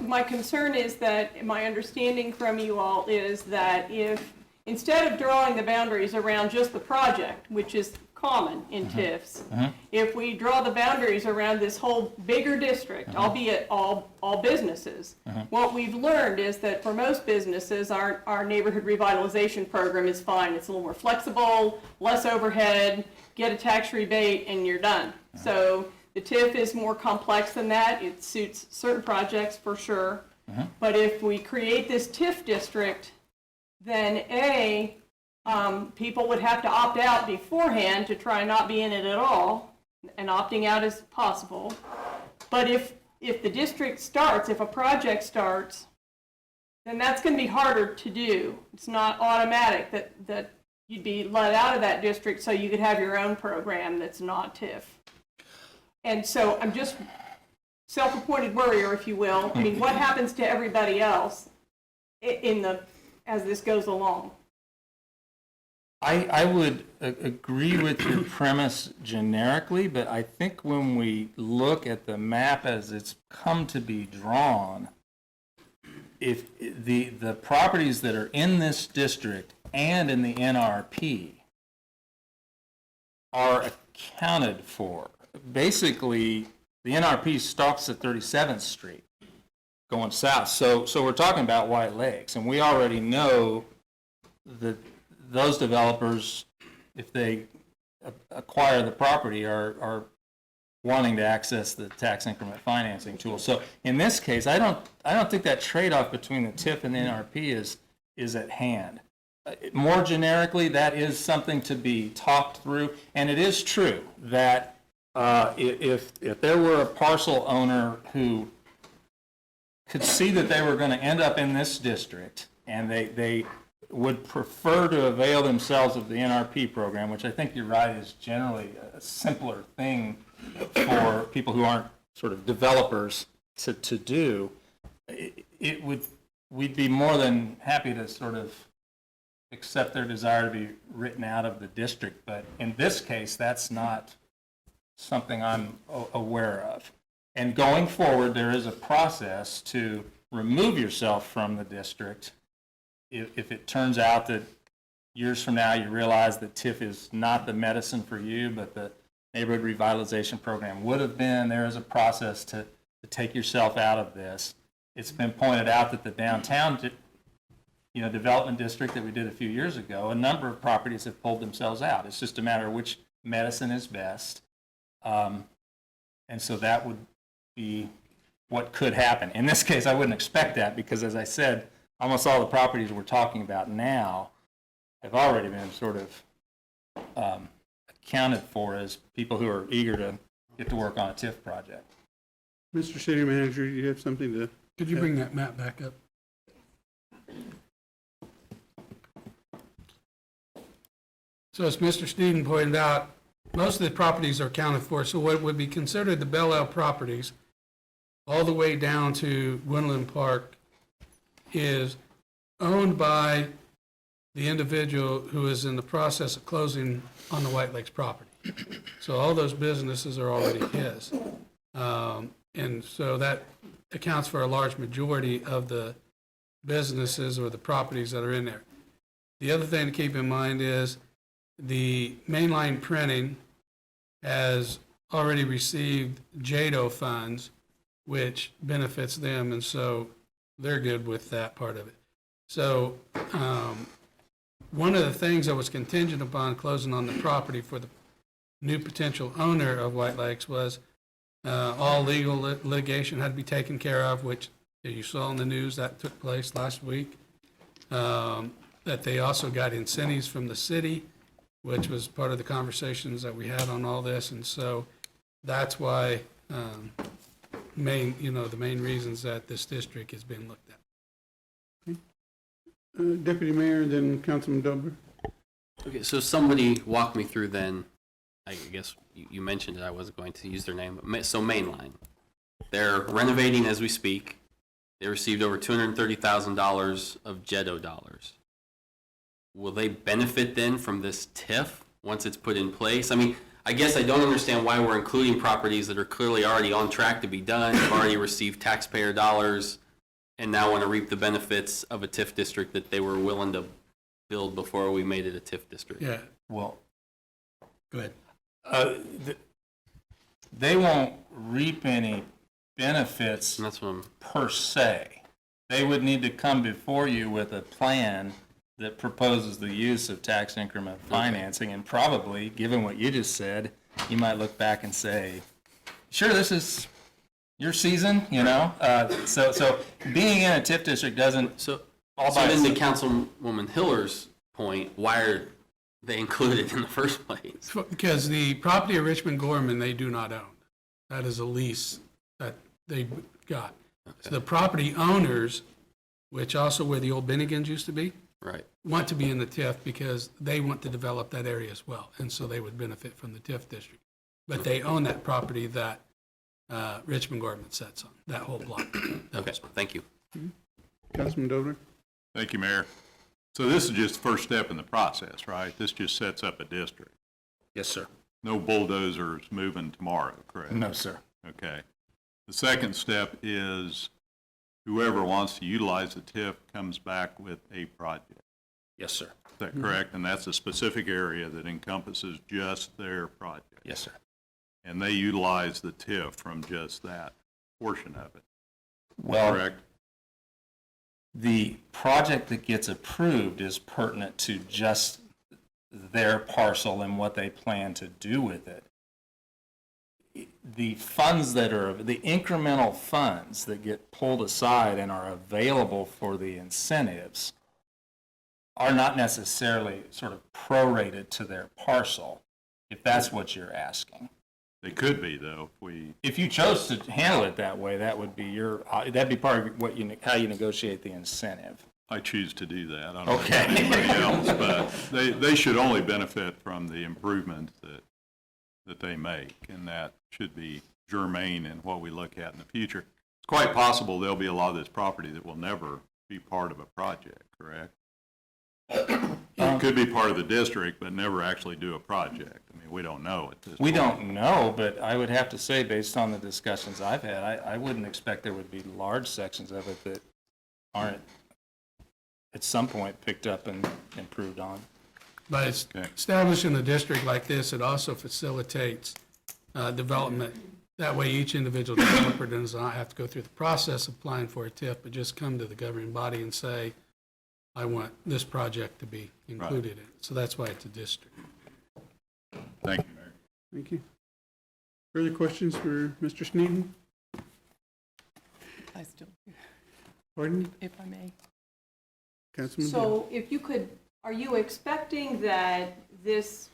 My concern is that, my understanding from you all is that if, instead of drawing the boundaries around just the project, which is common in TIFs, if we draw the boundaries around this whole bigger district, albeit all businesses, what we've learned is that for most businesses, our neighborhood revitalization program is fine. It's a little more flexible, less overhead, get a tax rebate, and you're done. So the TIF is more complex than that. It suits certain projects for sure. But if we create this TIF district, then people would have to opt out beforehand to try not be in it at all, and opting out is possible. But if the district starts, if a project starts, then that's going to be harder to do. It's not automatic that you'd be let out of that district so you could have your own program that's not TIF. And so I'm just self-appointed worrier, if you will. I mean, what happens to everybody else as this goes along? I would agree with your premise generically, but I think when we look at the map as it's come to be drawn, if the properties that are in this district and in the NRP are accounted for, basically the NRP stops at 37th Street going south. So we're talking about White Lakes, and we already know that those developers, if they acquire the property, are wanting to access the tax increment financing tool. So in this case, I don't think that trade-off between the TIF and the NRP is at hand. More generically, that is something to be talked through, and it is true that if there were a parcel owner who could see that they were going to end up in this district and they would prefer to avail themselves of the NRP program, which I think you're right is generally a simpler thing for people who aren't sort of developers to do, we'd be more than happy to sort of accept their desire to be written out of the district. But in this case, that's not something I'm aware of. And going forward, there is a process to remove yourself from the district if it turns out that years from now you realize that TIF is not the medicine for you, but the neighborhood revitalization program would have been. There is a process to take yourself out of this. It's been pointed out that the downtown development district that we did a few years ago, a number of properties have pulled themselves out. It's just a matter of which medicine is best. And so that would be what could happen. In this case, I wouldn't expect that because, as I said, almost all the properties we're talking about now have already been sort of accounted for as people who are eager to get to work on a TIF project. Mr. City Manager, you have something to? Could you bring that map back up? So as Mr. Sneeden pointed out, most of the properties are accounted for. So what would be considered the Belle Isle properties, all the way down to Gwendolyn Park, is owned by the individual who is in the process of closing on the White Lakes property. So all those businesses are already his. And so that accounts for a large majority of the businesses or the properties that are in there. The other thing to keep in mind is the mainline printing has already received JADO funds, which benefits them, and so they're good with that part of it. So one of the things that was contingent upon closing on the property for the new potential owner of White Lakes was all legal litigation had to be taken care of, which you saw in the news that took place last week. That they also got incentives from the city, which was part of the conversations that we had on all this, and so that's why the main reasons that this district is being looked at. Deputy Mayor, and then Councilman Dober. Okay, so somebody walk me through then, I guess you mentioned it, I wasn't going to use their name, but so Mainline. They're renovating as we speak. They received over $230,000 of JEDO dollars. Will they benefit then from this TIF once it's put in place? I mean, I guess I don't understand why we're including properties that are clearly already on track to be done, have already received taxpayer dollars, and now want to reap the benefits of a TIF district that they were willing to build before we made it a TIF district. Yeah, Well, go ahead. they won't reap any benefits And that's what I'm, per se. They would need to come before you with a plan that proposes the use of tax increment financing, and probably, given what you just said, you might look back and say, sure, this is your season, So being in a TIF district doesn't so all by then to itself. Councilwoman Hiller's point, why are they included in the first place? Because the property of Richmond Gorman, they do not own. That is a lease that they got. So the property owners, which also where the old Bennigan's used to be, Right. want to be in the TIF because they want to develop that area as well, and so they would benefit from the TIF district. But they own that property that Richmond Gordon sets on, that whole block. Okay, thank you. Councilman Dobler? Thank you, Mayor. So this is just the first step in the process, right? This just sets up a district. Yes, sir. No bulldozers moving tomorrow, correct? No, sir. Okay. The second step is whoever wants to utilize the TIF comes back with a project. Yes, sir. Is that correct? And that's a specific area that encompasses just their project. Yes, sir. And they utilize the TIF from just that portion of it, Well, correct? the project that gets approved is pertinent to just their parcel and what they plan to do with it. The funds that are, the incremental funds that get pulled aside and are available for the incentives are not necessarily sort of prorated to their parcel, if that's what you're asking. They could be, though, if we, If you chose to handle it that way, that would be your, that'd be part of what you, how you negotiate the incentive. I choose to do that. I don't know Okay. about anybody else, but they should only benefit from the improvements that they make, and that should be germane in what we look at in the future. It's quite possible there'll be a lot of this property that will never be part of a project, correct? It could be part of the district, but never actually do a project. I mean, we don't know at this point. We don't know, but I would have to say, based on the discussions I've had, I wouldn't expect there would be large sections of it that aren't at some point picked up and improved on. But it's Okay. establishing a district like this, it also facilitates development. That way, each individual developer does not have to go through the process of applying for a TIF, but just come to the governing body and say, I want this project to be included in it. So that's why it's a district. Thank you, Mayor. Thank you. Further questions for Mr. Sneeden? I still, Pardon? if I may. Councilman? So if you could, are you expecting that this,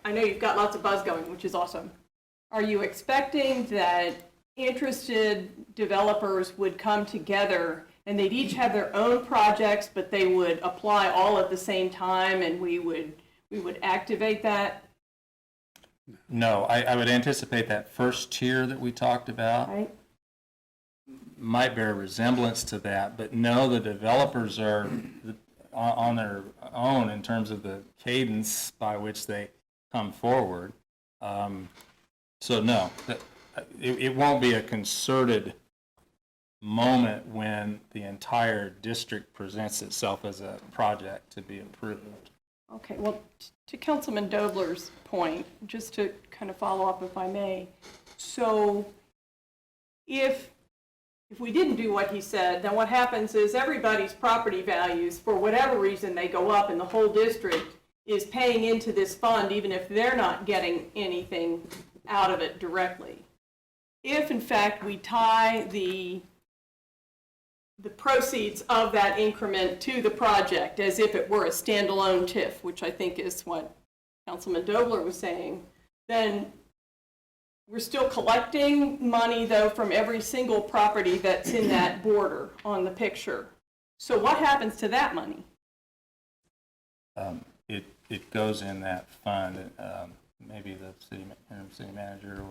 I know you've got lots of buzz going, which is awesome. Are you expecting that interested developers would come together and they'd each have their own projects, but they would apply all at the same time and we would activate that? No, I would anticipate that first tier that we talked about Right? might bear resemblance to that, but no, the developers are on their own in terms of the cadence by which they come forward. So no, it won't be a concerted moment when the entire district presents itself as a project to be approved. Okay, well, to Councilman Dobler's point, just to kind of follow up if I may. So if we didn't do what he said, then what happens is everybody's property values, for whatever reason, they go up and the whole district is paying into this fund even if they're not getting anything out of it directly. If in fact we tie the proceeds of that increment to the project as if it were a standalone TIF, which I think is what Councilman Dobler was saying, then we're still collecting money, though, from every single property that's in that border on the picture. So what happens to that money? It goes in that fund. Maybe the city manager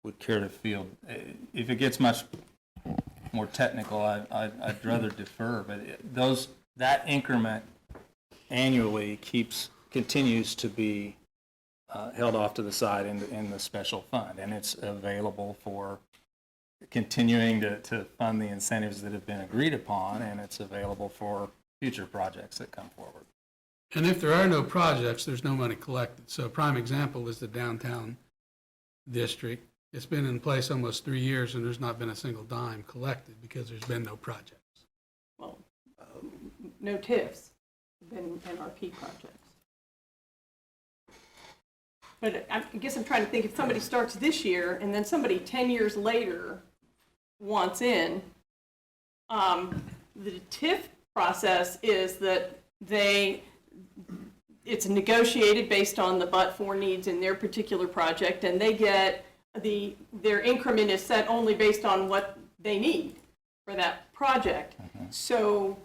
would care to field. If it gets much more technical, I'd rather defer. But that increment annually continues to be held off to the side in the special fund, and it's available for continuing to fund the incentives that have been agreed upon, and it's available for future projects that come forward. And if there are no projects, there's no money collected. So a prime example is the downtown district. It's been in place almost 3 years, and there's not been a single dime collected because there's been no projects. Well, no TIFs, been NRP projects. But I guess I'm trying to think, if somebody starts this year and then somebody 10 years later wants in, the TIF process is that it's negotiated based on the but-for needs in their particular project, and they get their increment is set only based on what they need for that project. Mm-hmm. So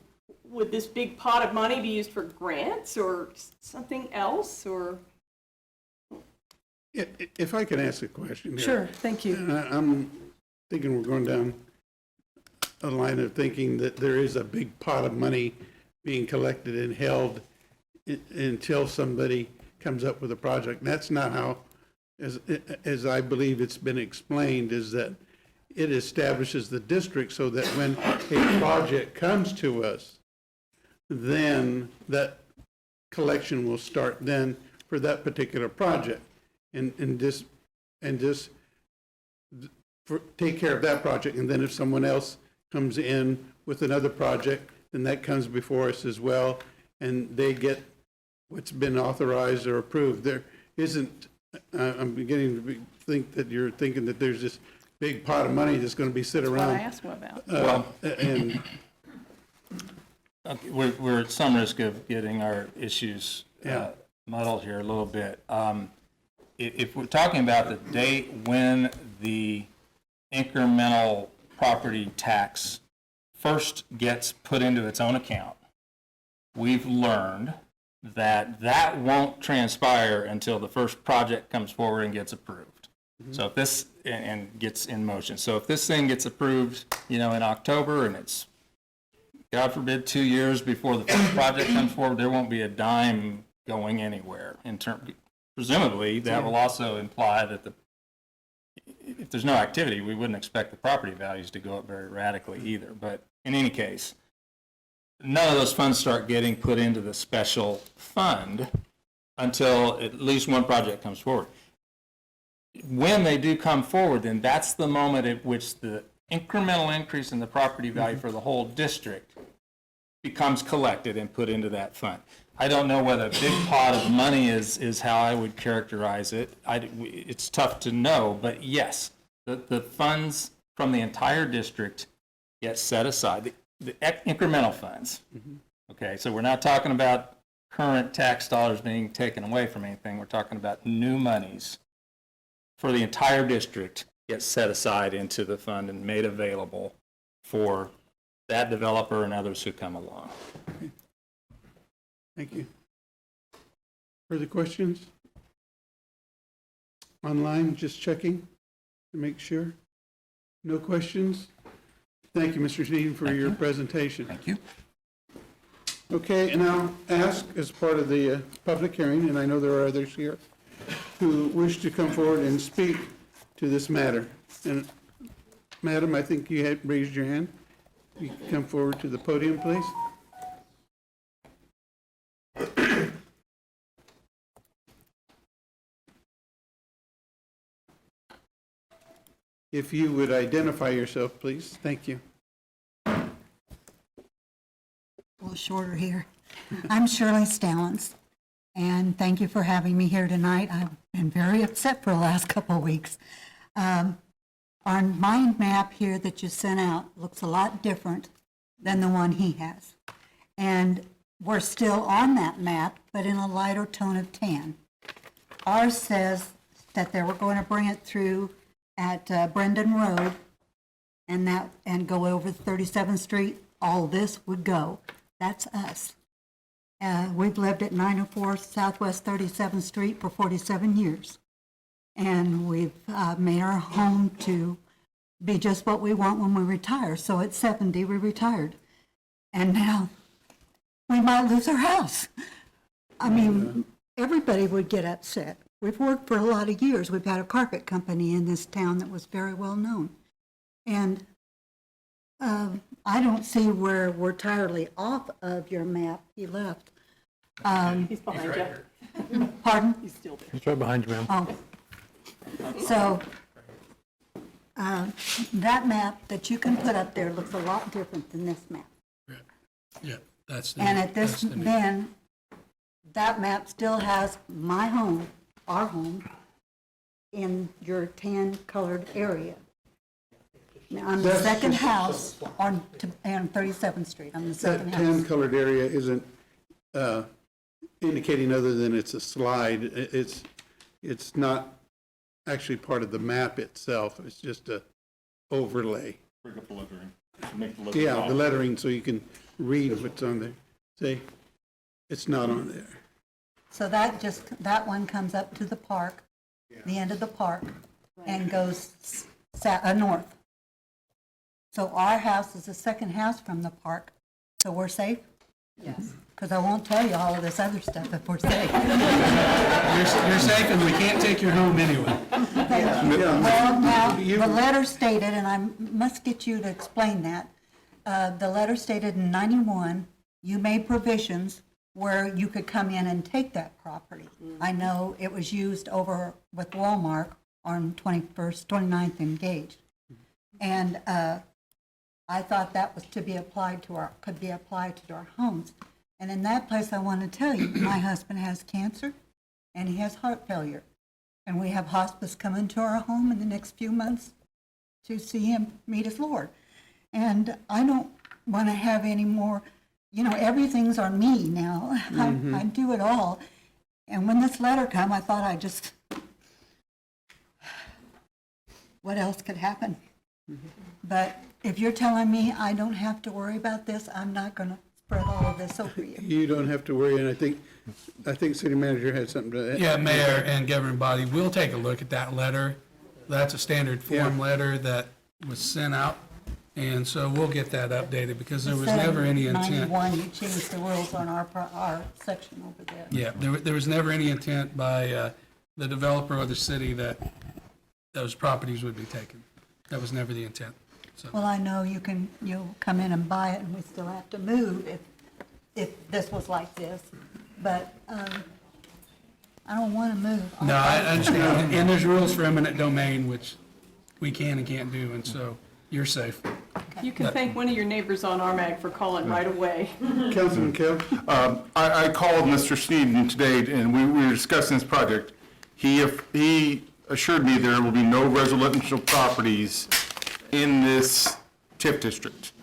would this big pot of money be used for grants or something else, or? If I can ask a question here. Sure, thank you. I'm thinking we're going down a line of thinking that there is a big pot of money being collected and held until somebody comes up with a project. And that's not how, as I believe it's been explained, is that it establishes the district so that when a project comes to us, then that collection will start then for that particular project. And just take care of that project. And then if someone else comes in with another project, then that comes before us as well, and they get what's been authorized or approved. There isn't, I'm beginning to think that you're thinking that there's this big pot of money that's going to be sit What around. I asked him about. And Okay, we're at some risk of getting our issues muddled here a little bit. If we're talking about the date when the incremental property tax first gets put into its own account, we've learned that that won't transpire until the first project comes forward and gets approved. So if this, and gets in motion. So if this thing gets approved, in October, and it's, God forbid, 2 years before the first project comes forward, there won't be a dime going anywhere in terms. Presumably, that will also imply that if there's no activity, we wouldn't expect the property values to go up very radically either. But in any case, none of those funds start getting put into the special fund until at least one project comes forward. When they do come forward, then that's the moment at which the incremental increase in the property value for the whole district becomes collected and put into that fund. I don't know whether a big pot of money is how I would characterize it. It's tough to know, but yes, the funds from the entire district get set aside, the incremental funds. Okay, so we're not talking about current tax dollars being taken away from anything. We're talking about new monies for the entire district get set aside into the fund and made available for that developer and others who come along. thank you. Further questions? Online, just checking to make sure. No questions? Thank you, Mr. Sneeden, for your presentation. Thank you. Okay, and I'll ask as part of the public hearing, and I know there are others here, who wish to come forward and speak to this matter. And Madam, I think you had raised your hand. You can come forward to the podium, please. If you would identify yourself, please. Thank you. A little shorter here. I'm Shirley Stallings, and thank you for having me here tonight. I've been very upset for the last couple of weeks. Our mind map here that you sent out looks a lot different than the one he has. And we're still on that map, but in a lighter tone of tan. Ours says that they were going to bring it through at Brendan Road and go over 37th Street. All this would go. That's us. We've lived at 904 Southwest 37th Street for 47 years. And we've made our home to be just what we want when we retire. So at 70, we retired. And now we might lose our house. I mean, everybody would get upset. We've worked for a lot of years. We've had a carpet company in this town that was very well known. And I don't see where we're entirely off of your map. He left. He's behind you. Pardon? He's still there. It's right behind you, ma'am. Oh. So, that map that you can put up there looks a lot different than this map. Yeah, that's the. And at this, that's the- then, that map still has my home, our home, in your tan-colored area. Now, on the That's second just- on 37th Street, on the That second house. tan-colored area isn't indicating other than it's a slide. It's not actually part of the map itself. It's just a overlay. Bring up the lettering. Make the lettering Yeah, the off. lettering, so you can read what's on there. See, it's not on there. So that one comes up to the park, the end of the park, and goes north. So our house is the second house from the park, so we're safe? Yes. Because I won't tell you all of this other stuff if we're safe. You're safe, and we can't take your home anyway. Well, now, the letter stated, and I must get you to explain that. The letter stated in 91, you made provisions where you could come in and take that property. I know it was used over with Walmart on 29th and Gage. And I thought that was to be applied to could be applied to our homes. And in that place, I want to tell you, my husband has cancer and he has heart failure. And we have hospice coming to our home in the next few months to see him meet his Lord. And I don't want to have any more, everything's on me now. I do it all. And when this letter came, I thought what else could happen? But if you're telling me I don't have to worry about this, I'm not going to spread all of this over you. You don't have to worry, and I think city manager had something to add. Yeah, mayor and governing body, we'll take a look at that letter. That's a standard form letter that was sent out, and so we'll get that updated, because there was never any intent. 91, you changed the rules on our section over there. Yeah, there was never any intent by the developer or the city that those properties would be taken. That was never the intent. So. Well, I know you'll come in and buy it, and we still have to move if this was like this, but I don't want to move. No, I understand, and there's rules for eminent domain, which we can and can't do, and so you're safe. You can thank one of your neighbors on RMAG for calling right away. Councilman Kell? I called Mr. Sneeden today, and we were discussing this project. He assured me there will be no residential properties in this TIF district.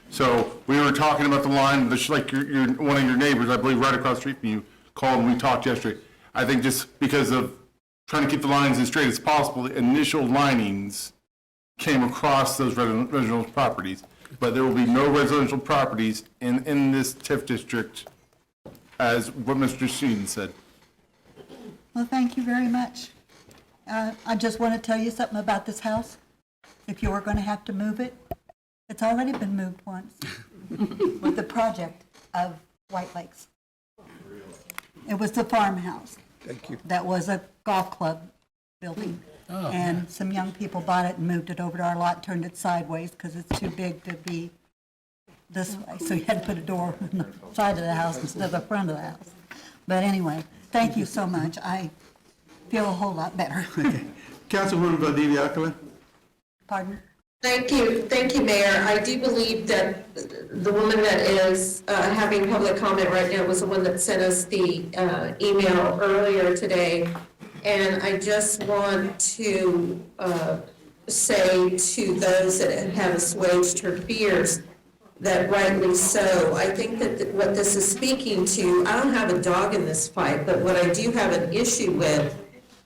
So we were talking about the line, just like one of your neighbors, I believe right across the street from you, called and we talked yesterday. I think just because of trying to keep the lines as straight as possible, the initial linings came across those residential properties. But there will be no residential properties in this TIF district, as what Mr. Sneeden said. Well, thank you very much. I just want to tell you something about this house. If you were going to have to move it, it's already been moved once with the project of White Lakes. It was the farmhouse. Thank you. That was a golf club building. And some young people bought it and moved it over to our lot, turned it sideways because it's too big to be this way. So you had to put a door on the side of the house instead of the front of the house. But anyway, thank you so much. I feel a whole lot better. Councilwoman Valdivia Alcala? Pardon? Thank you, Mayor. I do believe that the woman that is having public comment right now was the one that sent us the email earlier today. And I just want to say to those that have assuaged her fears that rightly so. I think that what this is speaking to, I don't have a dog in this fight, but what I do have an issue with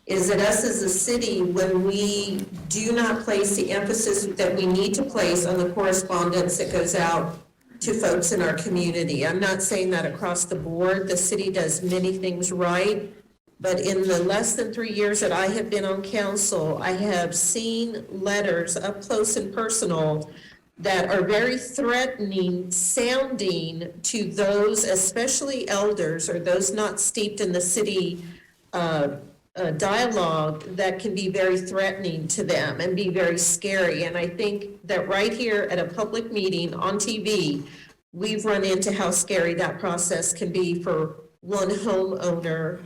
is that us as a city, when we do not place the emphasis that we need to place on the correspondence that goes out to folks in our community. I'm not saying that across the board. The city does many things right, but in the less than 3 years that I have been on council, I have seen letters up close and personal that are very threatening sounding to those, especially elders or those not steeped in the city dialogue, that can be very threatening to them and be very scary. And I think that right here at a public meeting on TV, we've run into how scary that process can be for one homeowner,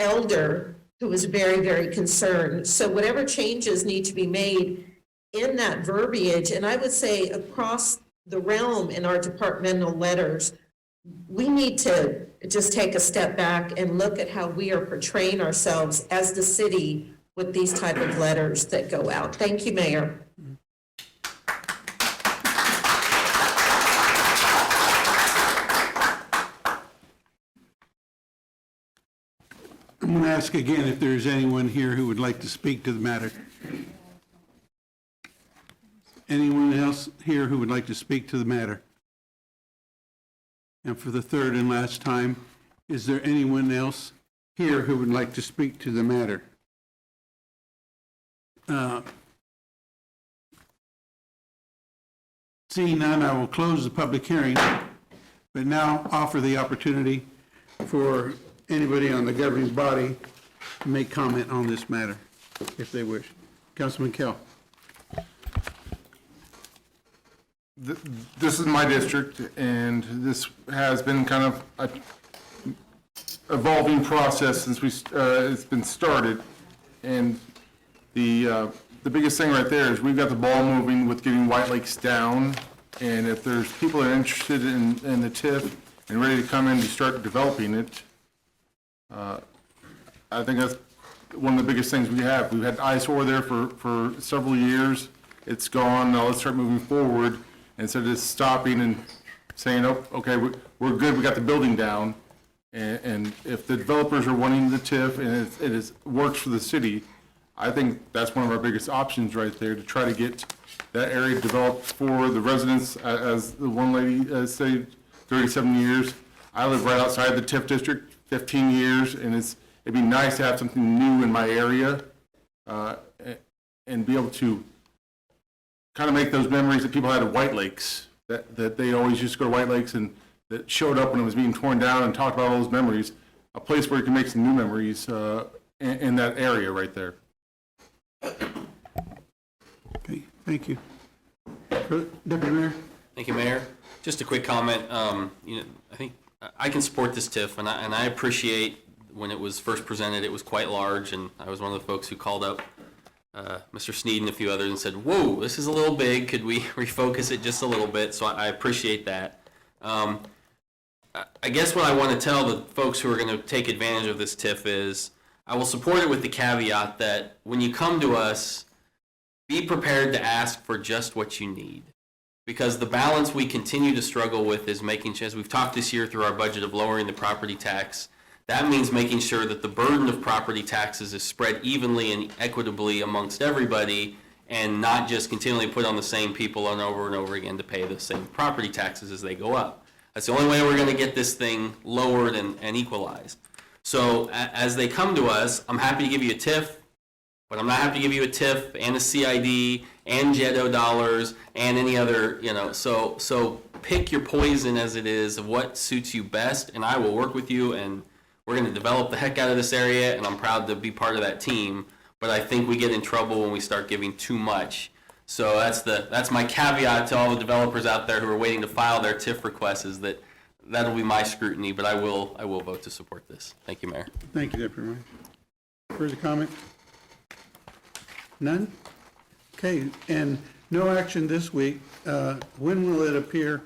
elder, who is very, very concerned. So whatever changes need to be made in that verbiage, and I would say across the realm in our departmental letters, we need to just take a step back and look at how we are portraying ourselves as the city with these type of letters that go out. Thank you, Mayor. I'm going to ask again if there's anyone here who would like to speak to the matter. Anyone else here who would like to speak to the matter? And for the third and last time, is there anyone else here who would like to speak to the matter? Seeing none, I will close the public hearing, but now offer the opportunity for anybody on the governing body to make comment on this matter, if they wish. Councilman Kell. This is my district, and this has been kind of a evolving process since it's been started. And the biggest thing right there is we've got the ball moving with getting White Lakes down. And if there's people that are interested in the TIF and ready to come in to start developing it, I think that's one of the biggest things we have. We've had eyesore there for several years. It's gone. Now let's start moving forward instead of just stopping and saying, oh, okay, we're good. We got the building down. And if the developers are wanting the TIF and it works for the city, I think that's one of our biggest options right there, to try to get that area developed for the residents. As the one lady said, 37 years. I live right outside the TIF district, 15 years, and it'd be nice to have something new in my area and be able to kind of make those memories that people had at White Lakes, that they always used to go to White Lakes and that showed up when it was being torn down, and talked about all those memories, a place where you can make some new memories in that area right there. Okay, thank you. Deputy Mayor? Thank you, Mayor. Just a quick comment. I think I can support this TIF, and I appreciate when it was first presented, it was quite large, and I was one of the folks who called up Mr. Sneed and a few others and said, whoa, this is a little big. Could we refocus it just a little bit? So I appreciate that. I guess what I want to tell the folks who are going to take advantage of this TIF is I will support it with the caveat that when you come to us, be prepared to ask for just what you need. Because the balance we continue to struggle with is making sure, as we've talked this year through our budget of lowering the property tax, that means making sure that the burden of property taxes is spread evenly and equitably amongst everybody, and not just continually put on the same people and over again to pay the same property taxes as they go up. That's the only way we're going to get this thing lowered and equalized. So as they come to us, I'm happy to give you a TIF, but I'm not happy to give you a TIF and a CID and JEDO dollars and any other, so pick your poison as it is of what suits you best, and I will work with you, and we're going to develop the heck out of this area, and I'm proud to be part of that team. But I think we get in trouble when we start giving too much. So that's my caveat to all the developers out there who are waiting to file their TIF requests, is that'll be my scrutiny, but I will vote to support this. Thank you, Mayor. Thank you, Deputy Mayor. Further comment? None? Okay, and no action this week. When will it appear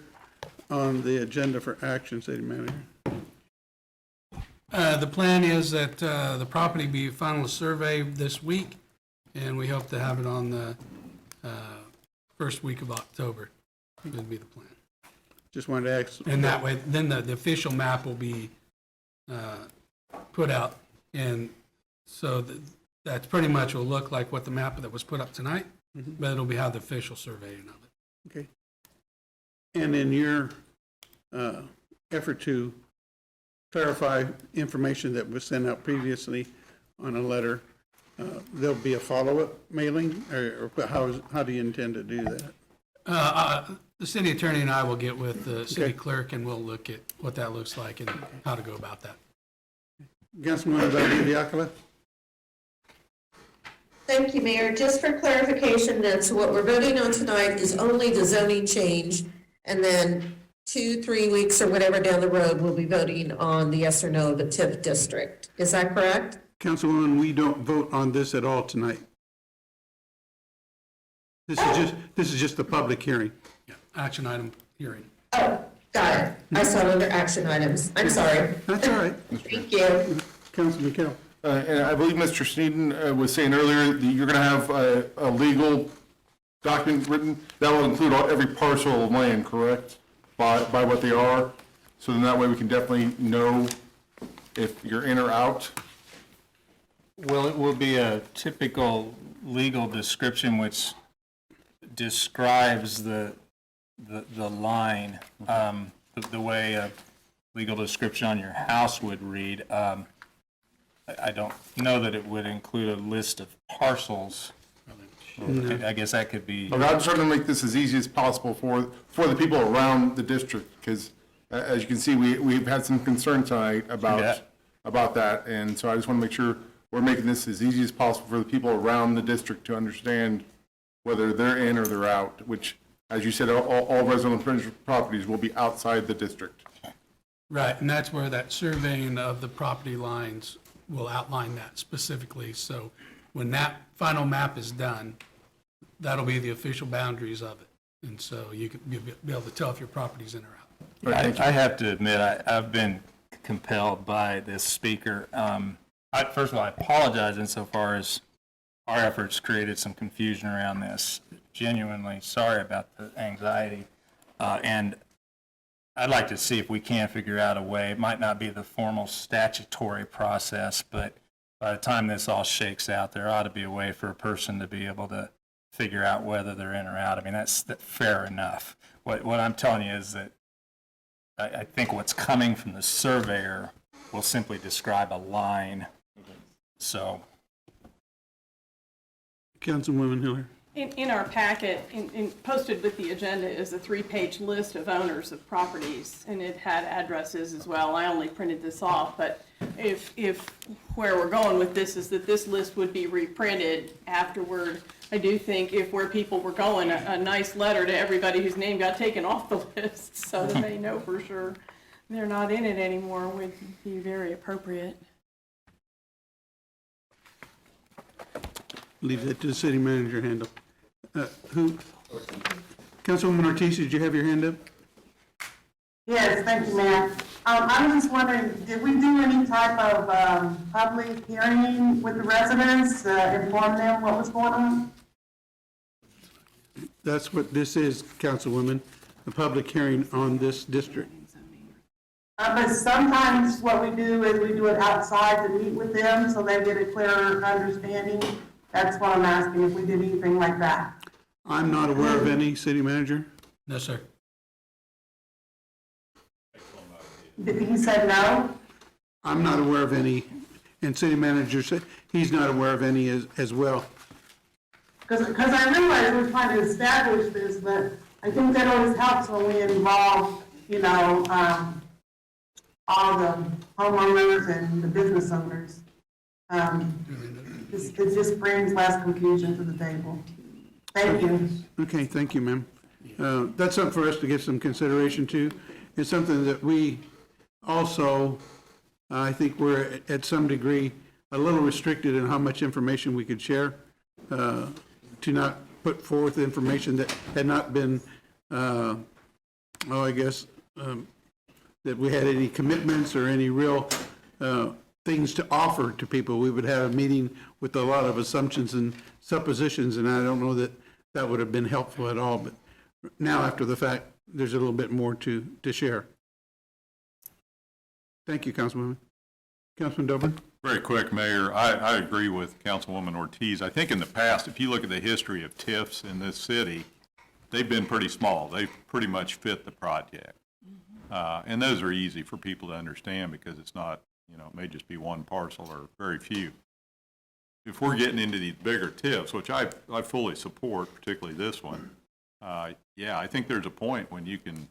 on the agenda for action, City Manager? The plan is that the property be final survey this week, and we hope to have it on the first week of October. Would be the plan. Just wanted to ask. And that way, then the official map will be put out, and so that's pretty much will look like what the map that was put up tonight, but it'll be how the official surveying of it. Okay. And in your effort to clarify information that was sent out previously on a letter, there'll be a follow-up mailing, or how do you intend to do that? The city attorney and I will get with the city clerk, and we'll look at what that looks like and how to go about that. Councilwoman Diakala? Thank you, Mayor. Just for clarification then, so what we're voting on tonight is only the zoning change, and then 2-3 weeks or whatever down the road, we'll be voting on the yes or no of the TIF district. Is that correct? Councilwoman, we don't vote on this at all tonight. This is just the public hearing. Yeah, action item hearing. Oh, got it. I saw it under action items. I'm sorry. That's all right. Thank you. Councilman Kell. And I believe Mr. Sneeden was saying earlier that you're going to have a legal document written that will include every parcel of land, correct? By what they are, so then that way we can definitely know if you're in or out. Well, it will be a typical legal description which describes the line, the way a legal description on your house would read. I don't know that it would include a list of parcels. I guess that could be. Okay, I'm trying to make this as easy as possible for the people around the district, because as you can see, we've had some concern tonight about that, and so I just want to make sure we're making this as easy as possible for the people around the district to understand whether they're in or they're out, which, as you said, all residential properties will be outside the district. Right, and that's where that surveying of the property lines will outline that specifically. So when that final map is done, that'll be the official boundaries of it. And so you'll be able to tell if your property's in or out. I have to admit, I've been compelled by this speaker. First of all, I apologize insofar as our efforts created some confusion around this. Genuinely sorry about the anxiety. And I'd like to see if we can figure out a way. It might not be the formal statutory process, but by the time this all shakes out, there ought to be a way for a person to be able to figure out whether they're in or out. I mean, that's fair enough. What I'm telling you is that I think what's coming from the surveyor will simply describe a line. So. Councilwoman Hiller. In our packet, posted with the agenda is a 3-page list of owners of properties, and it had addresses as well. I only printed this off, but if where we're going with this is that this list would be reprinted afterward, I do think if where people were going, a nice letter to everybody whose name got taken off the list so that they know for sure they're not in it anymore would be very appropriate. Leave that to the city manager to handle. Who? Councilwoman Ortiz, did you have your hand up? Yes, thank you, Mayor. I was just wondering, did we do any type of public hearing with the residents, inform them what was going on? That's what this is, Councilwoman, a public hearing on this district. But sometimes what we do is we do it outside to meet with them so they get a clearer understanding. That's what I'm asking, if we did anything like that. I'm not aware of any, city manager. No, sir. He said no? I'm not aware of any, and city manager said he's not aware of any as well. Because I realize we're trying to establish this, but I think that always helps when we involve, all the homeowners and the business owners. It just brings less confusion to the table. Thank you. Okay, thank you, ma'am. That's something for us to give some consideration to. It's something that we also, I think we're at some degree a little restricted in how much information we could share, to not put forth information that had not been, that we had any commitments or any real things to offer to people. We would have a meeting with a lot of assumptions and suppositions, and I don't know that that would have been helpful at all. But now, after the fact, there's a little bit more to share. Thank you, Councilwoman. Councilman Dobrin? Very quick, Mayor. I agree with Councilwoman Ortiz. I think in the past, if you look at the history of TIFs in this city, they've been pretty small. They pretty much fit the project. And those are easy for people to understand because it's not, it may just be one parcel or very few. If we're getting into these bigger TIFs, which I fully support, particularly this one, I think there's a point when you can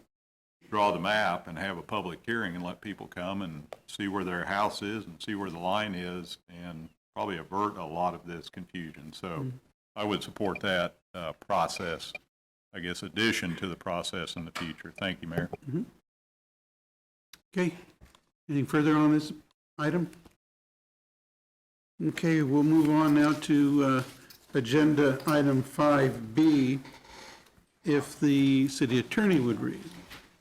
draw the map and have a public hearing and let people come and see where their house is and see where the line is and probably avert a lot of this confusion. So I would support that process, addition to the process in the future. Thank you, Mayor. Okay. Anything further on this item? Okay, we'll move on now to agenda item 5B, if the city attorney would read.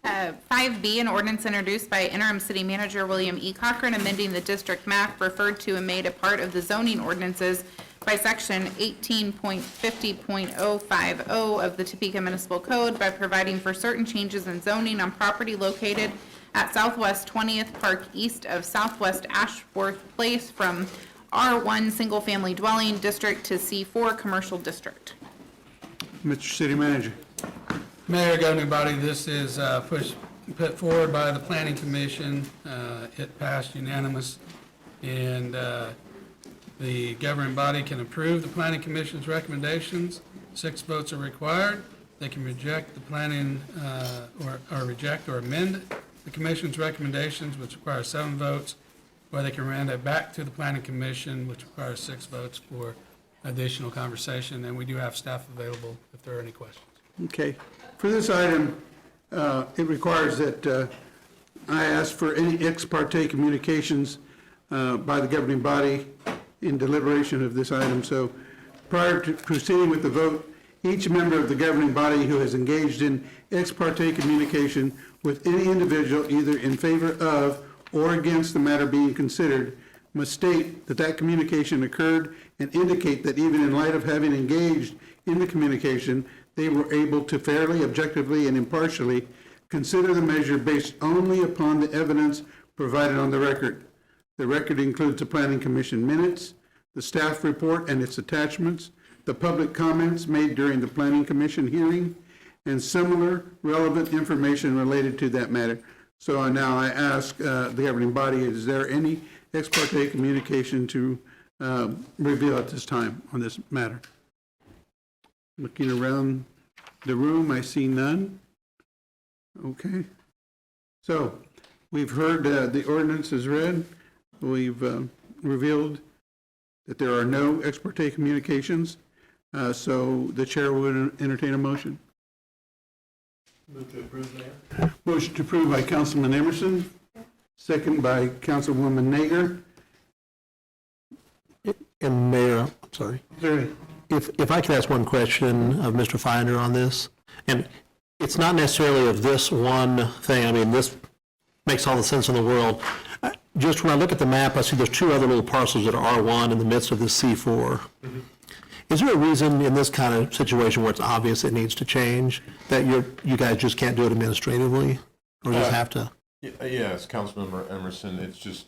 5B, an ordinance introduced by interim city manager William E. Cochran amending the district map referred to and made a part of the zoning ordinances by section 18.50.050 of the Topeka Municipal Code by providing for certain changes in zoning on property located at Southwest 20th Park east of Southwest Ashworth Place from R1 Single Family Dwelling District to C4 Commercial District. Mr. City Manager. Mayor, governing body, this is put forward by the Planning Commission. It passed unanimous, and The governing body can approve the planning commission's recommendations. 6 votes are required. They can reject the planning, or reject or amend the commission's recommendations, which requires 7 votes, or they can remand it back to the planning commission, which requires 6 votes for additional conversation. And we do have staff available if there are any questions. Okay. For this item, it requires that I ask for any ex parte communications by the governing body in deliberation of this item. So prior to proceeding with the vote, each member of the governing body who has engaged in ex parte communication with any individual either in favor of or against the matter being considered must state that that communication occurred and indicate that even in light of having engaged in the communication, they were able to fairly, objectively, and impartially consider the measure based only upon the evidence provided on the record. The record includes the Planning Commission minutes, the staff report and its attachments, the public comments made during the Planning Commission hearing, and similar relevant information related to that matter. So now I ask the governing body, is there any ex parte communication to reveal at this time on this matter? Looking around the room, I see none. Okay. So we've heard the ordinance is read. We've revealed that there are no ex parte communications. So the chair would entertain a motion. Move to approve, Mayor. Motion to approve by Councilman Emerson, second by Councilwoman Nager. And Mayor, I'm sorry. Sorry. If I could ask one question of Mr. Finder on this, and it's not necessarily of this one thing, I mean, this makes all the sense in the world. Just when I look at the map, I see there's 2 other little parcels that are R1 in the midst of this C4. Mm-hmm. Is there a reason in this kind of situation where it's obvious it needs to change, that you guys just can't do it administratively, or just have to? Yes, Councilmember Emerson, it's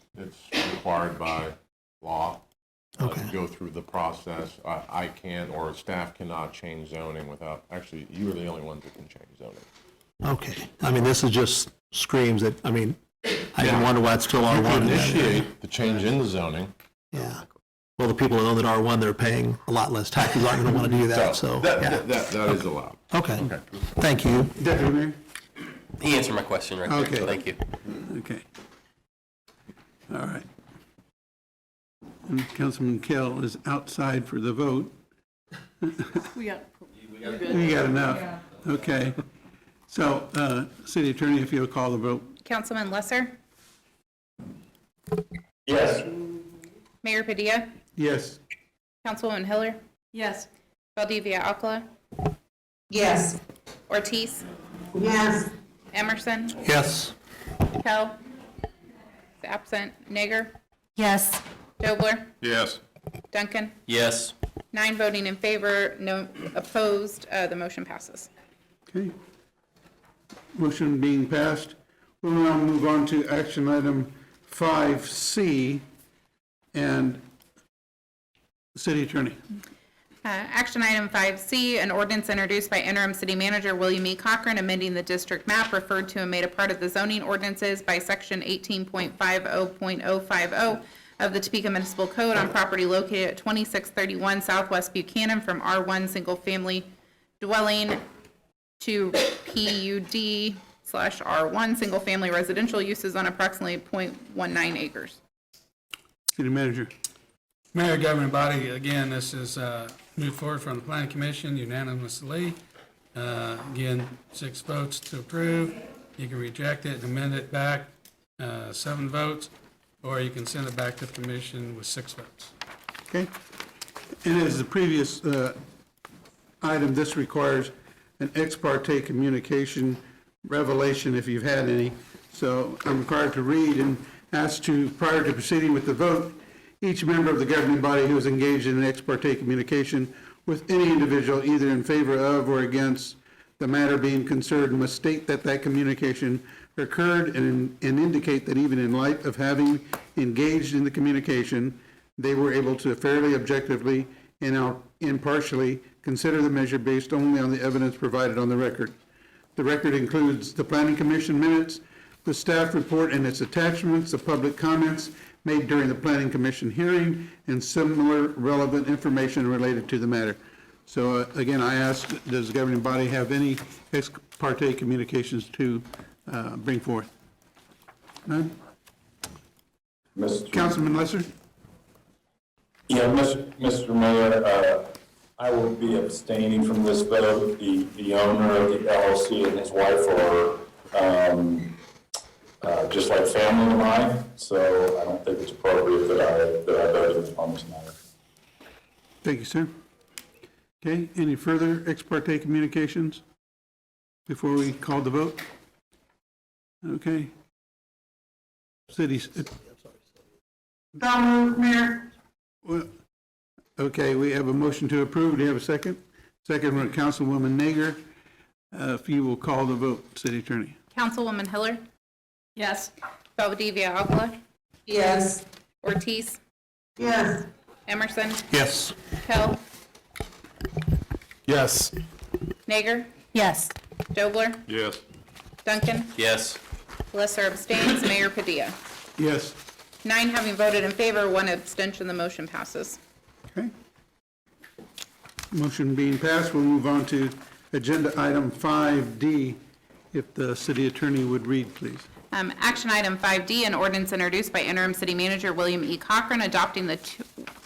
required by law. To go through the process. I can't, or staff cannot change zoning without, actually, you are the only ones that can change zoning. Okay. I mean, this is just screams that, I mean, I can wonder why it's still R1. You can initiate the change in the zoning. Yeah. Well, the people who own that R1, they're paying a lot less taxes, aren't going to want to do that, so. That is allowed. Okay. Thank you. Deputy Mayor? He answered my question right there, so thank you. Okay. All right. And Councilman Kell is outside for the vote. We got enough. Okay. So, City Attorney, if you'll call the vote. Councilman Lesser? Yes. Mayor Padilla? Yes. Councilwoman Hiller? Yes. Valdivia Alcala? Yes. Ortiz? Yes. Emerson? Yes. Kell? Absent. Nager? Yes. Dobler? Yes. Duncan? Yes. 9 voting in favor, no opposed. The motion passes. Okay. Motion being passed. We'll now move on to action item 5C and City Attorney. Action item 5C, an ordinance introduced by interim city manager William E. Cochran amending the district map referred to and made a part of the zoning ordinances by section 18.50.050 of the Topeka Municipal Code on property located at 2631 Southwest Buchanan from R1 Single Family Dwelling to PUD/R1 Single Family Residential Uses on approximately 0.19 acres. City Manager. Mayor, governing body, again, this is moved forward from the Planning Commission unanimously. Again, 6 votes to approve. You can reject it and amend it back, 7 votes, or you can send it back to the commission with 6 votes. Okay. And as the previous item, this requires an ex parte communication revelation if you've had any. So I'm required to read and ask to, prior to proceeding with the vote, each member of the governing body who is engaged in an ex parte communication with any individual either in favor of or against the matter being concerned must state that that communication occurred and indicate that even in light of having engaged in the communication, they were able to fairly, objectively, and impartially consider the measure based only on the evidence provided on the record. The record includes the Planning Commission minutes, the staff report and its attachments, the public comments made during the planning commission hearing, and similar relevant information related to the matter. So again, I ask, does the governing body have any ex parte communications to bring forth? None? Councilman Lesser? Yeah, Mr. Mayor, I will be abstaining from this vote. The owner of the LLC and his wife are just like family of mine, so I don't think it's appropriate that I voted on this matter. Thank you, sir. Okay, any further ex parte communications before we call the vote? Okay. Cities. Mayor. Well, okay, we have a motion to approve. Do you have a second? Second from Councilwoman Nager. If you will call the vote, City Attorney. Councilwoman Hiller? Yes. Valdivia Alcala? Yes. Ortiz? Yes. Emerson? Yes. Kell? Yes. Nager? Yes. Dobler? Yes. Duncan? Yes. Lesser abstains. Mayor Padilla? Yes. 9 having voted in favor, 1 abstention, the motion passes. Okay. Motion being passed, we'll move on to agenda item 5D. If the city attorney would read, please. Action item 5D, an ordinance introduced by interim city manager William E. Cochran adopting the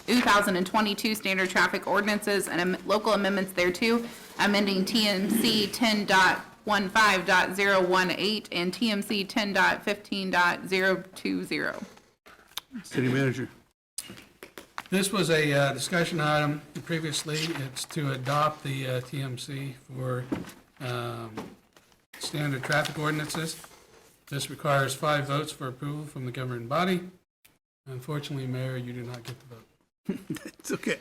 2022 standard traffic ordinances and local amendments thereto, amending TMC 10.15.018 and TMC 10.15.020. City manager. This was a discussion item previously. It's to adopt the TMC for standard traffic ordinances. This requires 5 votes for approval from the governing body. Unfortunately, Mayor, you do not get the vote. It's okay.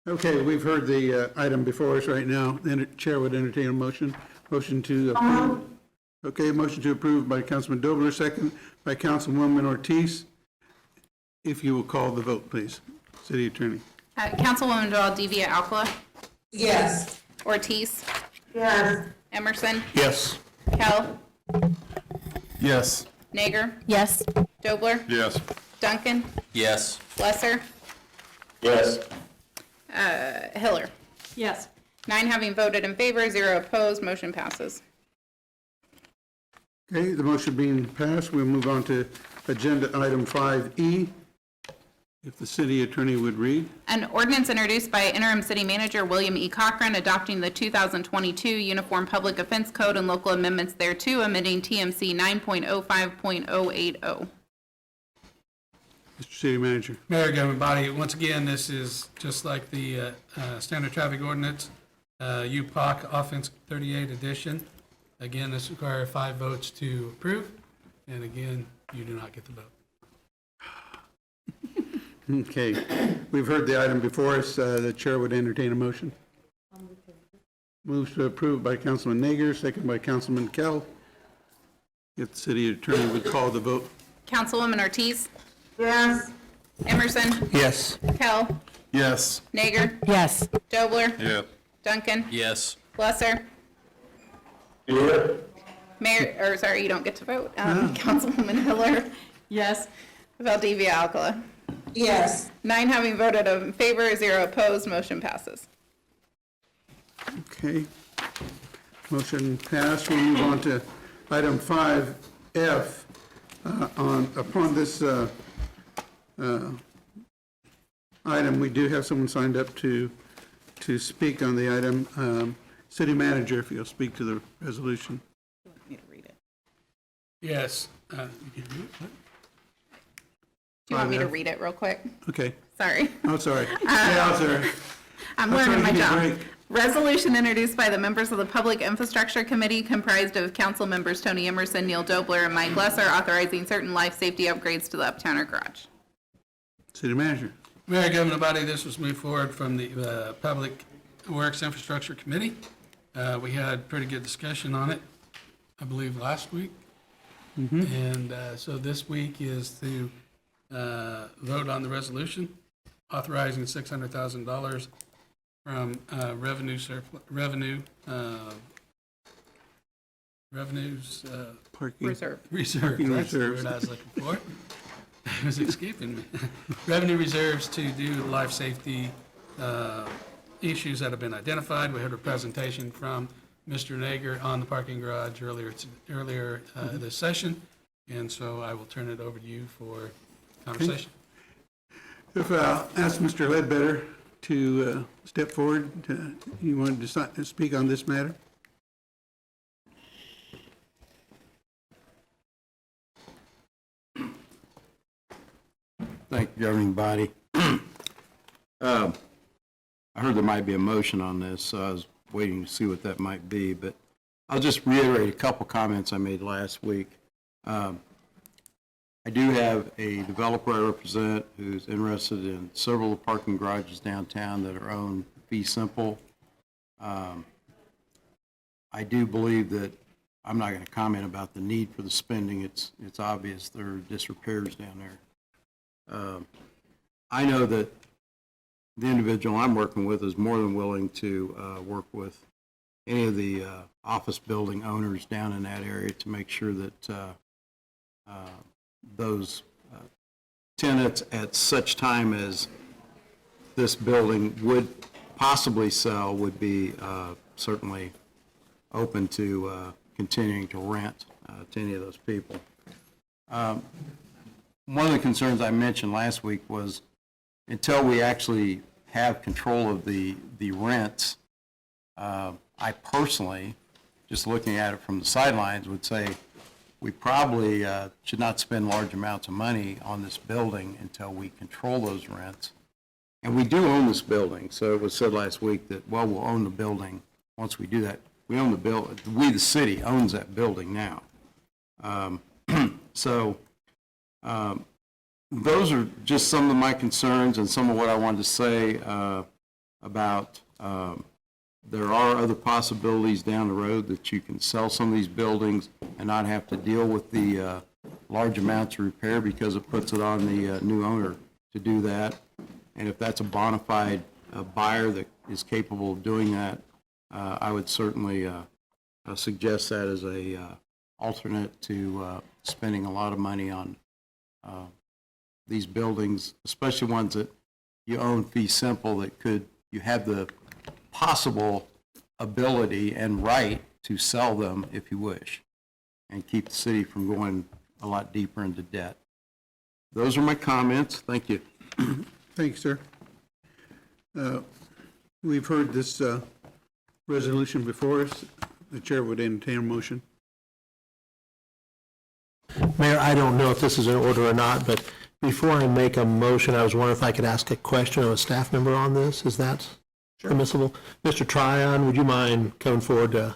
Okay, we've heard the item before us right now. The chair would entertain a motion. Motion to approve. Okay, motion to approve by Councilman Dobler, second by Councilwoman Ortiz. If you will call the vote, please. City Attorney. Councilwoman Valdivia Alcala? Yes. Ortiz? Yes. Emerson? Yes. Kell? Yes. Nager? Yes. Dobler? Yes. Duncan? Yes. Lesser? Yes. Hiller? Yes. 9 having voted in favor, 0 opposed, motion passes. Okay, the motion being passed, we'll move on to agenda item 5E. If the city attorney would read. An ordinance introduced by interim city manager William E. Cochran adopting the 2022 Uniform Public Offense Code and local amendments thereto, amending TMC 9.05.080. Mr. City Manager. Mayor, governing body, once again, this is just like the standard traffic ordinance, UPOC Offense 38 edition. Again, this requires 5 votes to approve, and again, you do not get the vote. Okay, we've heard the item before us. The chair would entertain a motion. Moves to approve by Councilman Nager, second by Councilman Kell. If the city attorney would call the vote. Councilwoman Ortiz? Yes. Emerson? Yes. Kell? Yes. Nager? Yes. Dobler? Yes. Duncan? Yes. Lesser? Here. Mayor, or sorry, you don't get to vote. Councilwoman Hiller? Yes. Valdivia Alcala? Yes. 9 having voted in favor, 0 opposed, motion passes. Okay. Motion passed. We'll move on to item 5F. Upon this item, we do have someone signed up to speak on the item. City Manager, if you'll speak to the resolution. You want me to read it? Yes. You can read it. Do you want me to read it real quick? Okay. Sorry. Oh, sorry. Yeah, I'm sorry. I'm I'll try learning to my give you a job. break. Resolution introduced by the members of the Public Infrastructure Committee comprised of council members Tony Emerson, Neil Dobler, and Mike Lesser authorizing certain life safety upgrades to the Uptowner Garage. City Manager. Mayor, governing body, this was moved forward from the Public Works Infrastructure Committee. We had pretty good discussion on it, I believe, last week. And so this week is to vote on the resolution authorizing $600,000 from revenue revenues, Parking. Reserve. reserves, that's the reserves. word I was looking for. It was escaping me. Revenue reserves to do life safety issues that have been identified. We had a presentation from Mr. Nager on the parking garage earlier this session, and so I will turn it over to you for conversation. If I ask Mr. Ledbetter to step forward, you wanted to speak on this matter? Thank you, governing body. I heard there might be a motion on this, so I was waiting to see what that might be, but I'll just reiterate a couple comments I made last week. I do have a developer I represent who's interested in several parking garages downtown that are owned fee simple. I do believe that, I'm not going to comment about the need for the spending. It's obvious there are disrepairs down there. I know that the individual I'm working with is more than willing to work with any of the office building owners down in that area to make sure that those tenants at such time as this building would possibly sell would be certainly open to continuing to rent to any of those people. One of the concerns I mentioned last week was until we actually have control of the rents, I personally, just looking at it from the sidelines, would say we probably should not spend large amounts of money on this building until we control those rents. And we do own this building, so it was said last week that, well, we'll own the building once we do that. We own the building, we, the city, owns that building now. Those are just some of my concerns and some of what I wanted to say about there are other possibilities down the road that you can sell some of these buildings and not have to deal with the large amounts of repair because it puts it on the new owner to do that. And if that's a bona fide buyer that is capable of doing that, I would certainly suggest that as a alternate to spending a lot of money on these buildings, especially ones that you own fee simple that you have the possible ability and right to sell them if you wish and keep the city from going a lot deeper into debt. Those are my comments. Thank you. Thanks, sir. We've heard this resolution before us. The chair would entertain a motion. Mayor, I don't know if this is in order or not, but before I make a motion, I was wondering if I could ask a question of a staff member on this. Is that permissible? Mr. Tryon, would you mind coming forward? And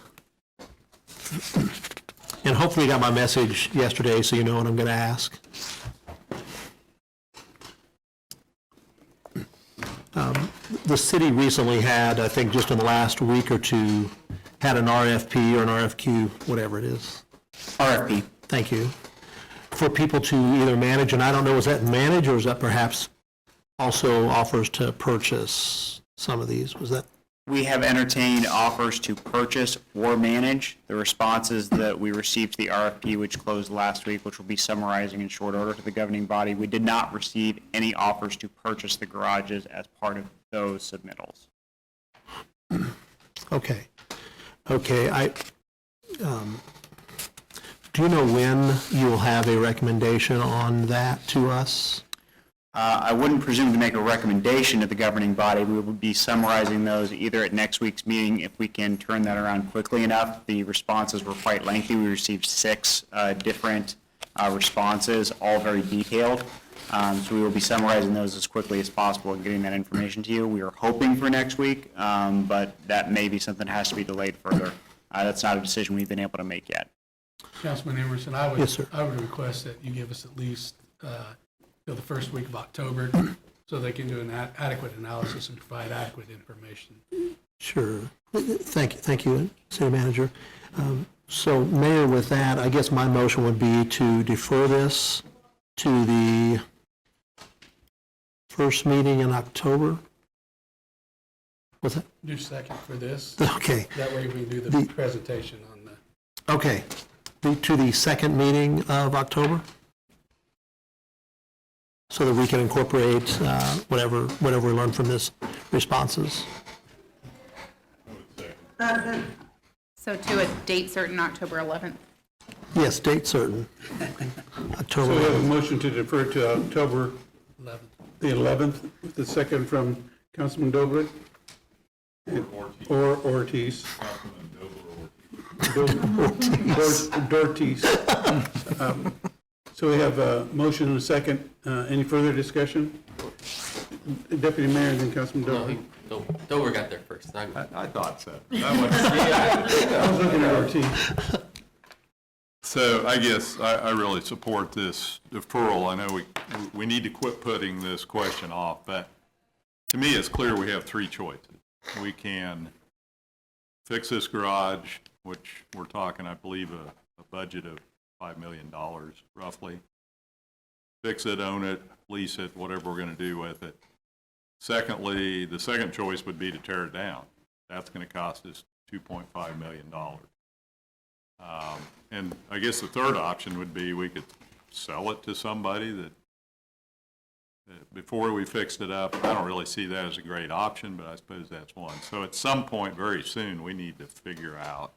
hopefully you got my message yesterday, so you know what I'm going to ask. The city recently had, I think just in the last week or two, had an RFP or an RFQ, whatever it is. RFP. Thank you. For people to either manage, and I don't know, is that manage or is that perhaps also offers to purchase some of these? Was that? We have entertained offers to purchase or manage. The responses that we received to the RFP, which closed last week, which we'll be summarizing in short order to the governing body, we did not receive any offers to purchase the garages as part of those submittals. Okay. Okay. Do you know when you will have a recommendation on that to us? I wouldn't presume to make a recommendation to the governing body. We will be summarizing those either at next week's meeting if we can turn that around quickly enough. The responses were quite lengthy. We received 6 different responses, all very detailed. So we will be summarizing those as quickly as possible and getting that information to you. We are hoping for next week, but that may be something that has to be delayed further. That's not a decision we've been able to make yet. Councilman Emerson, I would, Yes, sir. I would request that you give us at least till the first week of October so they can do an adequate analysis and provide adequate information. Sure. Thank you, City Manager. So, Mayor, with that, I guess my motion would be to defer this to the first meeting in October. What's that? Do second for this. Okay. That way we can do the presentation on the Okay, to the second meeting of October? So that we can incorporate whatever we learn from this responses. So to a date certain, October 11th. Yes, date certain. October So we have a 11th. motion to defer to October 11th. the 11th, with the second from Councilman Dobler. Or Ortiz. Dortiz. So we have a motion and a second. Any further discussion? Deputy Mayor and then Councilman Dobler. Dover got there first. I thought so. I was looking at Ortiz. So I guess I really support this deferral. I know we need to quit putting this question off, but to me, it's clear we have three choices. We can fix this garage, which we're talking, I believe, a budget of $5 million roughly. Fix it, own it, lease it, whatever we're going to do with it. Secondly, the second choice would be to tear it down. That's going to cost us $2.5 million. And I guess the third option would be we could sell it to somebody that before we fixed it up. I don't really see that as a great option, but I suppose that's one. So at some point very soon, we need to figure out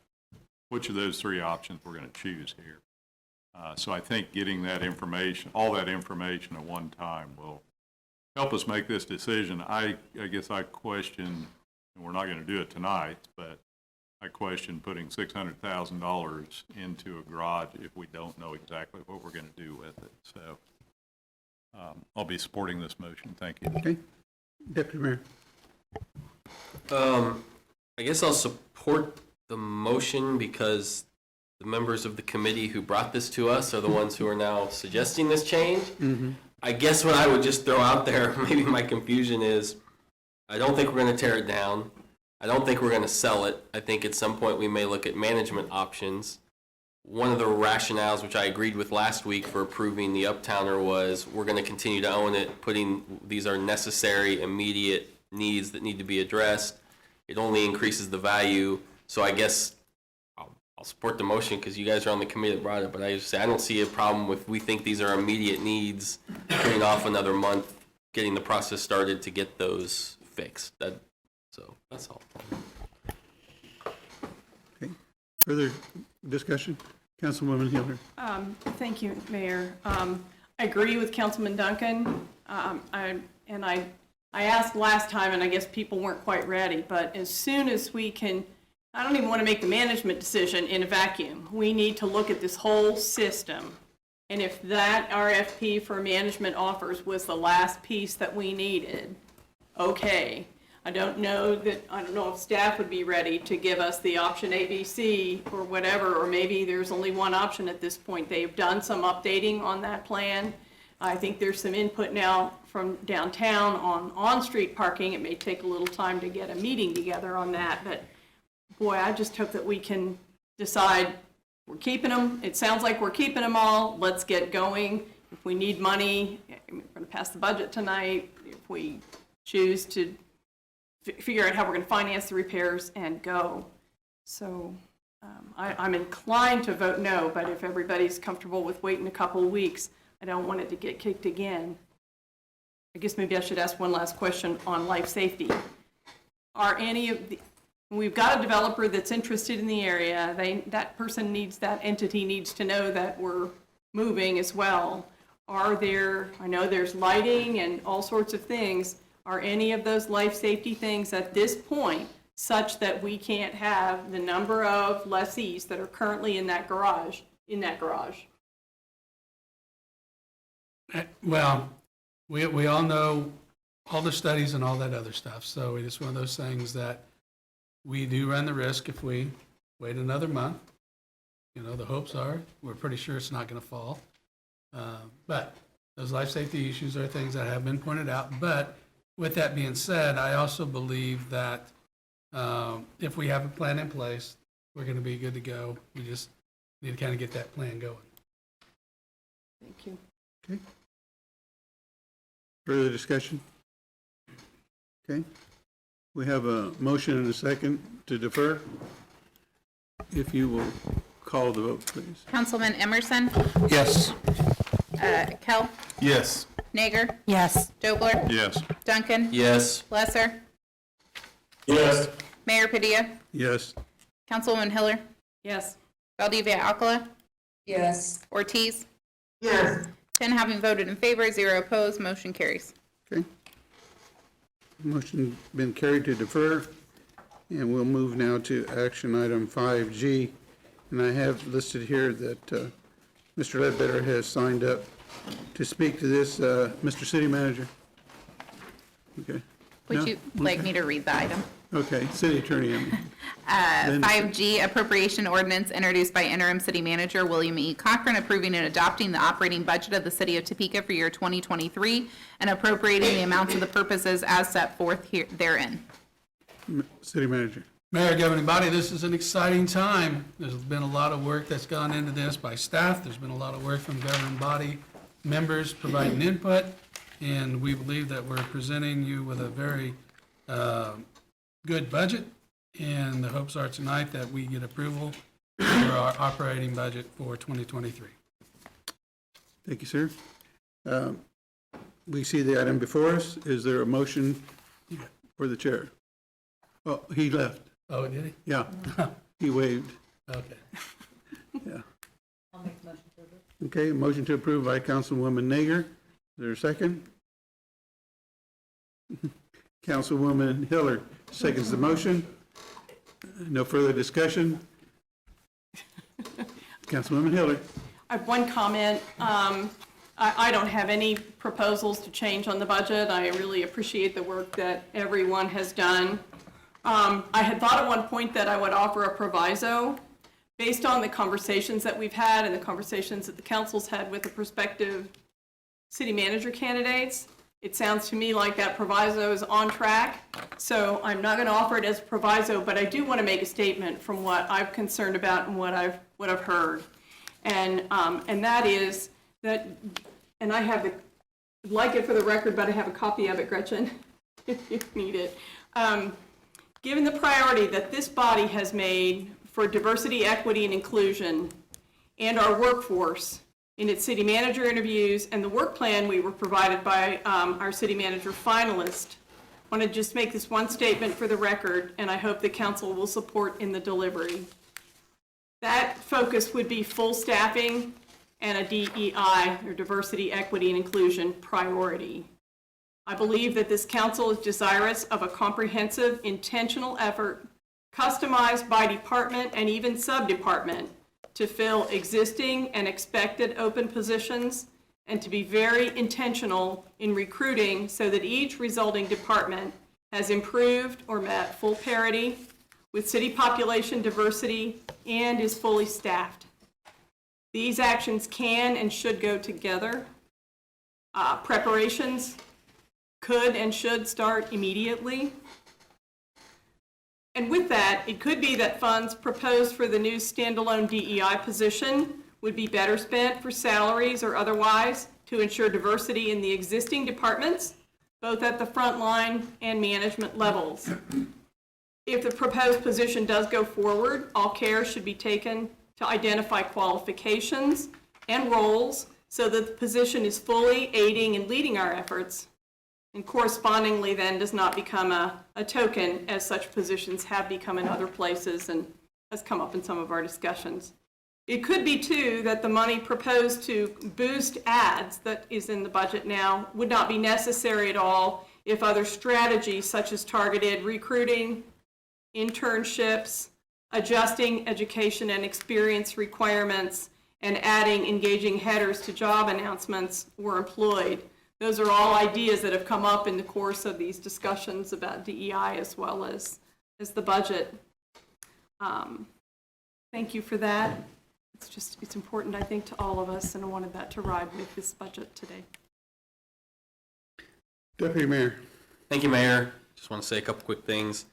which of those three options we're going to choose here. So I think getting that information, all that information at one time will help us make this decision. I guess I question, and we're not going to do it tonight, but I question putting $600,000 into a garage if we don't know exactly what we're going to do with it. So I'll be supporting this motion. Thank you. Okay. Deputy Mayor. I guess I'll support the motion because the members of the committee who brought this to us are the ones who are now suggesting this change. I guess what I would just throw out there, maybe my confusion is, I don't think we're going to tear it down. I don't think we're going to sell it. I think at some point we may look at management options. One of the rationales, which I agreed with last week for approving the Uptowner, was we're going to continue to own it, these are necessary, immediate needs that need to be addressed. It only increases the value. So I guess I'll support the motion because you guys are on the committee that brought it, but I just say I don't see a problem if we think these are immediate needs, putting off another month, getting the process started to get those fixed. So that's all. Okay. Further discussion? Councilwoman Hilder. Thank you, Mayor. I agree with Councilman Duncan. I asked last time, and I guess people weren't quite ready, but as soon as we can, I don't even want to make the management decision in a vacuum. We need to look at this whole system. And if that RFP for management offers was the last piece that we needed, okay. I don't know if staff would be ready to give us the option A, B, C, or whatever, or maybe there's only one option at this point. They've done some updating on that plan. I think there's some input now from downtown on street parking. It may take a little time to get a meeting together on that, but boy, I just hope that we can decide we're keeping them. It sounds like we're keeping them all. Let's get going. If we need money, we're going to pass the budget tonight. If we choose to figure out how we're going to finance the repairs and go. So I'm inclined to vote no, but if everybody's comfortable with waiting a couple of weeks, I don't want it to get kicked again. I guess maybe I should ask one last question on life safety. Are any of the, we've got a developer that's interested in the area, that entity needs to know that we're moving as well. Are there, I know there's lighting and all sorts of things, are any of those life safety things at this point such that we can't have the number of lessees that are currently in that garage? Well, we all know all the studies and all that other stuff, so it is one of those things that we do run the risk if we wait another month. You know, the hopes are, we're pretty sure it's not going to fall. But those life safety issues are things that have been pointed out. But with that being said, I also believe that if we have a plan in place, we're going to be good to go. We just need to kind of get that plan going. Thank you. Okay. Further discussion? Okay. We have a motion and a second to defer. If you will call the vote, please. Councilman Emerson, Yes. Kell, Yes. Nager, Yes. Dobler, Yes. Duncan, Yes. Lesser, Yes. Mayor Padilla, Yes. Councilwoman Hiller, Yes. Valdivia Alcala, Yes. Ortiz, Yes. 10 having voted in favor, 0 opposed, motion carries. Okay. Motion been carried to defer, and we'll move now to action item 5G. And I have listed here that Mr. Ledbetter has signed up to speak to this. Mr. City Manager? Okay. Would No? you like Okay. me to read the item? Okay, City Attorney, Then- 5G appropriation ordinance introduced by interim city manager William E. Cochran approving and adopting the operating budget of the city of Topeka for year 2023 and appropriating the amounts of the purposes as set forth here therein. City Manager. Mayor, governing body, this is an exciting time. There's been a lot of work that's gone into this by staff. There's been a lot of work from governing body members providing input, and we believe that we're presenting you with a very good budget, and the hopes are tonight that we get approval for our operating budget for 2023. Thank you, sir. We see the item before us. Is there a motion for the chair? Oh, he left. Oh, did he? Yeah, he waved. Okay. Yeah. Okay, motion to approve by Councilwoman Nager. Is there a second? Councilwoman Hiller seconds the motion. No further discussion. Councilwoman Hiller. I have one comment. I don't have any proposals to change on the budget. I really appreciate the work that everyone has done. I had thought at one point that I would offer a proviso based on the conversations that we've had and the conversations that the council's had with the prospective city manager candidates. It sounds to me like that proviso is on track, so I'm not going to offer it as a proviso, but I do want to make a statement from what I'm concerned about and what I've heard. And that is that, and I have I'd like it for the record, but I have a copy of it, Gretchen, if you need it. Given the priority that this body has made for diversity, equity, and inclusion, and our workforce in its city manager interviews and the work plan we were provided by our city manager finalist, I want to just make this one statement for the record, and I hope the council will support in the delivery. That focus would be full staffing and a DEI, or diversity, equity, and inclusion priority. I believe that this council is desirous of a comprehensive, intentional effort, customized by department and even sub-department, to fill existing and expected open positions, and to be very intentional in recruiting so that each resulting department has improved or met full parity with city population diversity and is fully staffed. These actions can and should go together. Preparations could and should start immediately. And with that, it could be that funds proposed for the new standalone DEI position would be better spent for salaries or otherwise to ensure diversity in the existing departments, both at the front line and management levels. If the proposed position does go forward, all care should be taken to identify qualifications and roles so that the position is fully aiding and leading our efforts, and correspondingly then does not become a token, as such positions have become in other places and has come up in some of our discussions. It could be, too, that the money proposed to boost ads that is in the budget now would not be necessary at all if other strategies such as targeted recruiting, internships, adjusting education and experience requirements, and adding engaging headers to job announcements were employed. Those are all ideas that have come up in the course of these discussions about DEI as well as the budget. Thank you for that. It's important, I think, to all of us, and I wanted that to ride with this budget today. Deputy Mayor. Thank you, Mayor. Just want to say a couple quick things.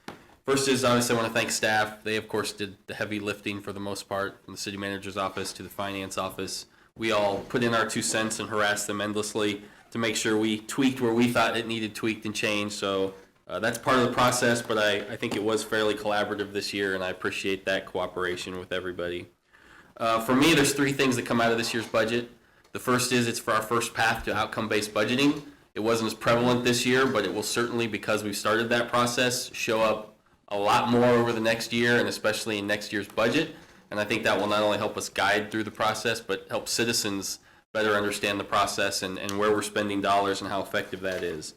First is, obviously, I want to thank staff. They, of course, did the heavy lifting for the most part, from the city manager's office to the finance office. We all put in our 2 cents and harassed them endlessly to make sure we tweaked where we thought it needed tweaked and changed. So that's part of the process, but I think it was fairly collaborative this year, and I appreciate that cooperation with everybody. For me, there's three things that come out of this year's budget. The first is it's for our first path to outcome-based budgeting. It wasn't as prevalent this year, but it will certainly, because we've started that process, show up a lot more over the next year and especially in next year's budget. And I think that will not only help us guide through the process, but help citizens better understand the process and where we're spending dollars and how effective that is.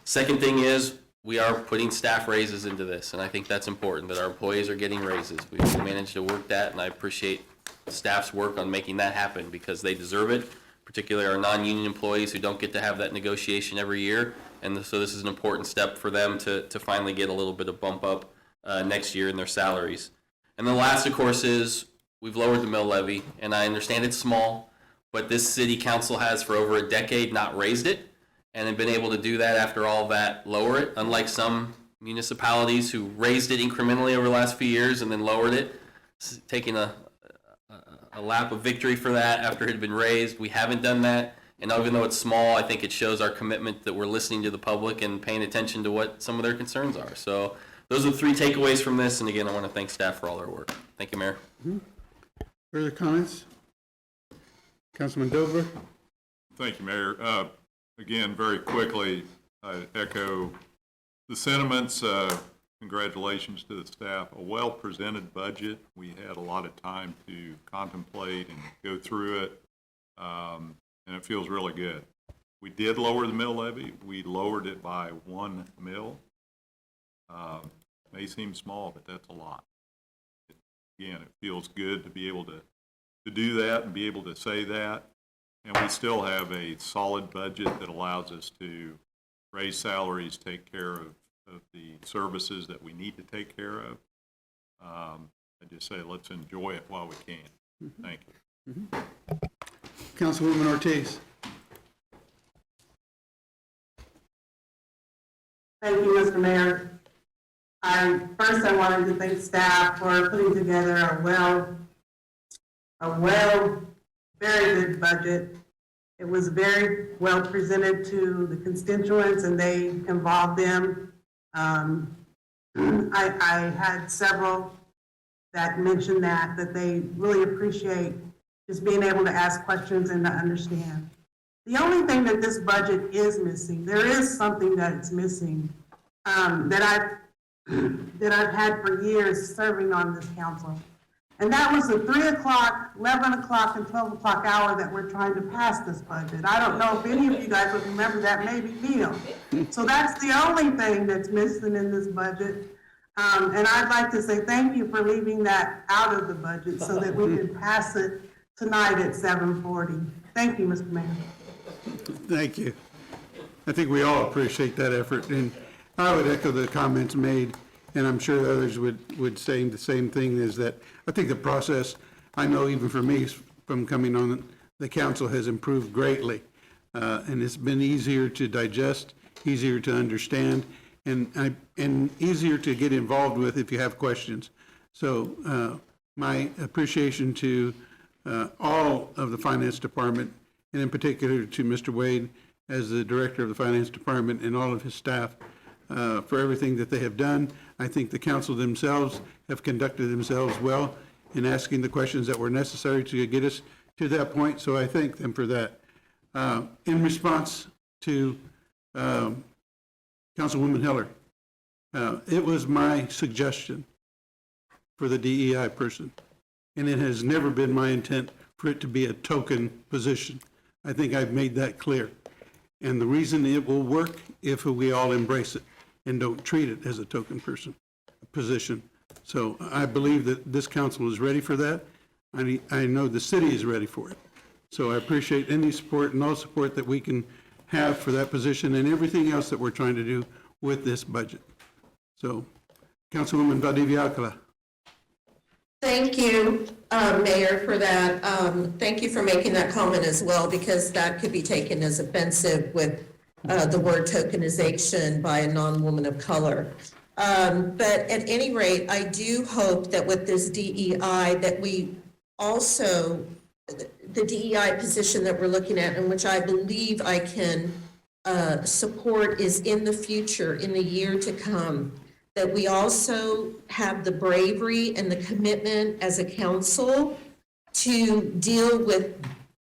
Second thing is we are putting staff raises into this, and I think that's important, that our employees are getting raises. We've managed to work that, and I appreciate staff's work on making that happen because they deserve it, particularly our non-union employees who don't get to have that negotiation every year. And so this is an important step for them to finally get a little bit of bump up next year in their salaries. And the last, of course, is we've lowered the mill levy, and I understand it's small, but this city council has for over a decade not raised it, and have been able to do that after all that, lower it, unlike some municipalities who raised it incrementally over the last few years and then lowered it, taking a lap of victory for that after it had been raised. We haven't done that, and even though it's small, I think it shows our commitment that we're listening to the public and paying attention to what some of their concerns are. So those are the three takeaways from this, and again, I want to thank staff for all their work. Thank you, Mayor. Further comments? Councilman Dobler? Thank you, Mayor. Again, very quickly, I echo the sentiments. Congratulations to the staff. A well-presented budget. We had a lot of time to contemplate and go through it, and it feels really good. We did lower the mill levy. We lowered it by 1 mil. May seem small, but that's a lot. Again, it feels good to be able to do that and be able to say that. And we still have a solid budget that allows us to raise salaries, take care of the services that we need to take care of. I just say let's enjoy it while we can. Thank you. Councilwoman Ortiz? Thank you, Mr. Mayor. First, I wanted to thank staff for putting together a very good budget. It was very well presented to the constituents, and they involved them. I had several that mentioned that they really appreciate just being able to ask questions and to understand. The only thing that this budget is missing, there is something that it's missing that I've had for years serving on this council. And that was the 3 o'clock, 11 o'clock, and 12 o'clock hour that we're trying to pass this budget. I don't know if any of you guys would remember that, maybe Neil. So that's the only thing that's missing in this budget. And I'd like to say thank you for leaving that out of the budget so that we can pass it tonight at 7:40. Thank you, Mr. Mayor. Thank you. I think we all appreciate that effort, and I would echo the comments made, and I'm sure others would say the same thing, is that I think the process, I know even for me, from coming on the council, has improved greatly. And it's been easier to digest, easier to understand, and easier to get involved with if you have questions. So my appreciation to all of the Finance Department, and in particular to Mr. Wade as the Director of the Finance Department and all of his staff, for everything that they have done. I think the council themselves have conducted themselves well in asking the questions that were necessary to get us to that point, so I thank them for that. In response to Councilwoman Heller, it was my suggestion for the DEI person, and it has never been my intent for it to be a token position. I think I've made that clear. And the reason it will work if we all embrace it and don't treat it as a token position. So I believe that this council is ready for that. I know the city is ready for it. So I appreciate any support and all support that we can have for that position and everything else that we're trying to do with this budget. So, Councilwoman Valdivia Alcala. Thank you, Mayor, for that. Thank you for making that comment as well, because that could be taken as offensive with the word tokenization by a non-woman of color. But at any rate, I do hope that with this DEI, that we also, the DEI position that we're looking at, and which I believe I can support, is in the future, in the year to come, that we also have the bravery and the commitment as a council to deal with,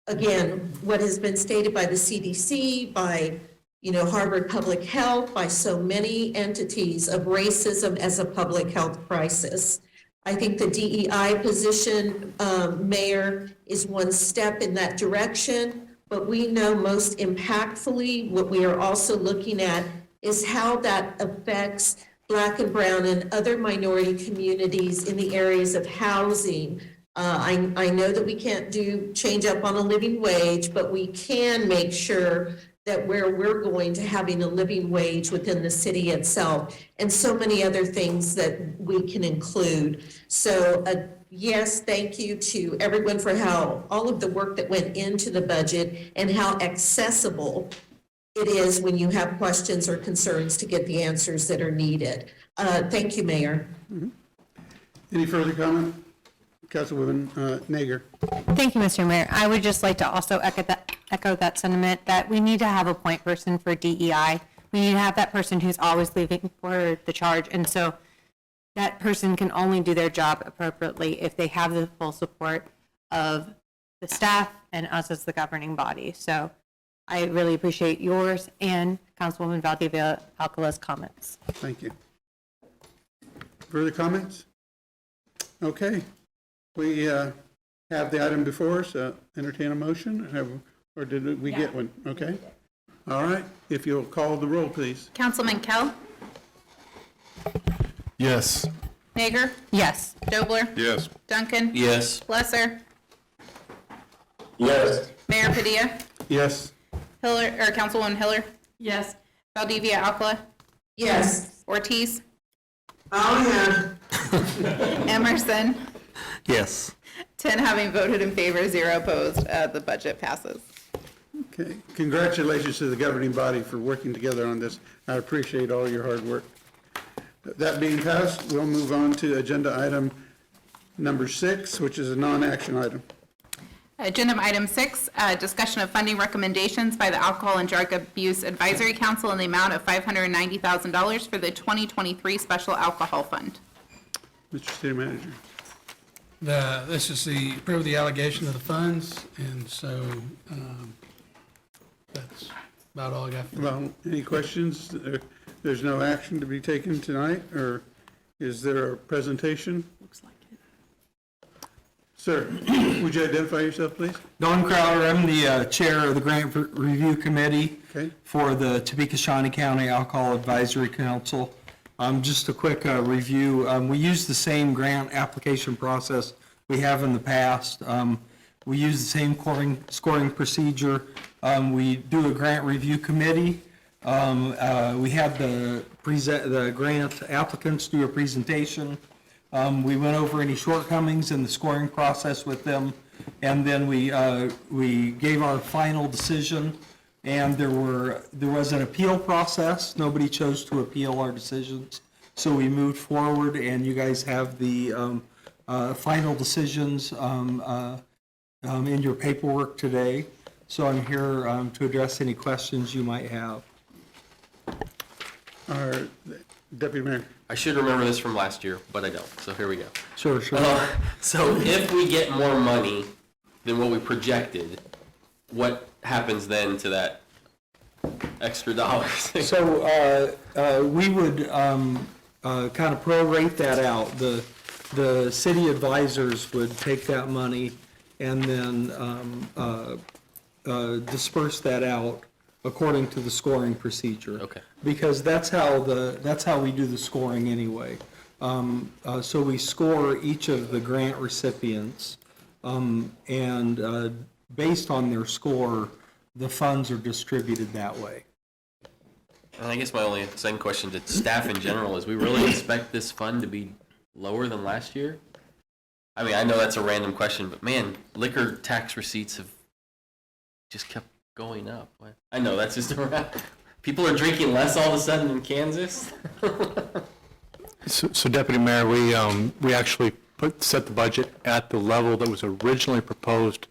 again, what has been stated by the CDC, by, Harvard Public Health, by so many entities of racism as a public health crisis. I think the DEI position, Mayor, is one step in that direction, but we know most impactfully what we are also looking at is how that affects Black and brown and other minority communities in the areas of housing. I know that we can't change up on a living wage, but we can make sure that where we're going to having a living wage within the city itself, and so many other things that we can include. So yes, thank you to everyone for all of the work that went into the budget and how accessible it is when you have questions or concerns to get the answers that are needed. Thank you, Mayor. Any further comment? Councilwoman Nager. Thank you, Mr. Mayor. I would just like to also echo that sentiment that we need to have a point person for DEI. We need to have that person who's always leaving for the charge. And so that person can only do their job appropriately if they have the full support of the staff and us as the governing body. So I really appreciate yours and Councilwoman Valdivia Alcala's comments. Thank you. Further comments? Okay. We have the item before us. Entertain a motion. Or did we get one? Okay. All right. If you'll call the roll, please. Councilman Kell? Yes. Nager? Yes. Dobler? Yes. Duncan? Yes. Lesser? Yes. Mayor Padilla? Yes. Councilwoman Hiller? Yes. Valdivia Alcala? Yes. Ortiz? Oh, yeah. Emerson? Yes. 10 having voted in favor, 0 opposed, the budget passes. Okay. Congratulations to the governing body for working together on this. I appreciate all your hard work. That being passed, we'll move on to agenda item number 6, which is a non-action item. Agenda item 6, discussion of funding recommendations by the Alcohol and Drug Abuse Advisory Council in the amount of $590,000 for the 2023 Special Alcohol Fund. Mr. City Manager. This is approve the allocation of the funds, and so that's about all I got. Well, any questions? There's no action to be taken tonight, or is there a presentation? Looks like it. Sir, would you identify yourself, please? Don Crowder, I'm the chair of the Grant Review Committee Okay. for the Topeka-Shawnee County Alcohol Advisory Council. Just a quick review. We use the same grant application process we have in the past. We use the same scoring procedure. We do a grant review committee. We have the grant applicants do a presentation. We went over any shortcomings in the scoring process with them, and then we gave our final decision. And there was an appeal process. Nobody chose to appeal our decisions. So we moved forward, and you guys have the final decisions in your paperwork today. So I'm here to address any questions you might have. Our Deputy Mayor. I should remember this from last year, but I don't, so here we go. Sure. So if we get more money than what we projected, what happens then to that extra dollars? So we would kind of prorate that out. The city advisors would take that money and then disperse that out according to the scoring procedure. Okay. Because that's how we do the scoring anyway. So we score each of the grant recipients, and based on their score, the funds are distributed that way. And I guess my only second question to staff in general is, we really expect this fund to be lower than last year? I mean, I know that's a random question, but man, liquor tax receipts have just kept going up. I know that's just people are drinking less all of a sudden in Kansas. So Deputy Mayor, we actually set the budget at the level that was originally proposed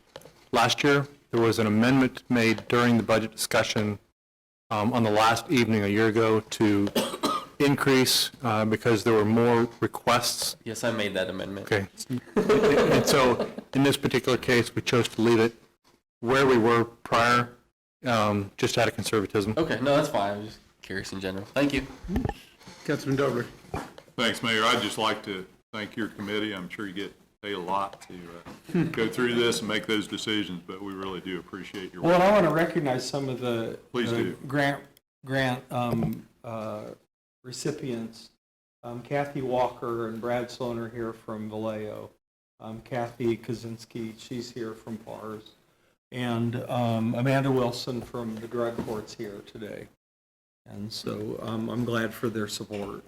last year. There was an amendment made during the budget discussion on the last evening a year ago to increase because there were more requests. Yes, I made that amendment. Okay. And so In this particular case, we chose to leave it where we were prior, just out of conservatism. Okay, no, that's fine. I was just curious in general. Thank you. Councilman Dobler. Thanks, Mayor. I'd just like to thank your committee. I'm sure you get paid a lot to go through this and make those decisions, but we really do appreciate your work. Well, I want to recognize some of the Please do. grant recipients. Kathy Walker and Brad Sloan are here from Vallejo. Kathy Kaczynski, she's here from PARS. And Amanda Wilson from the drug court's here today. And so I'm glad for their support.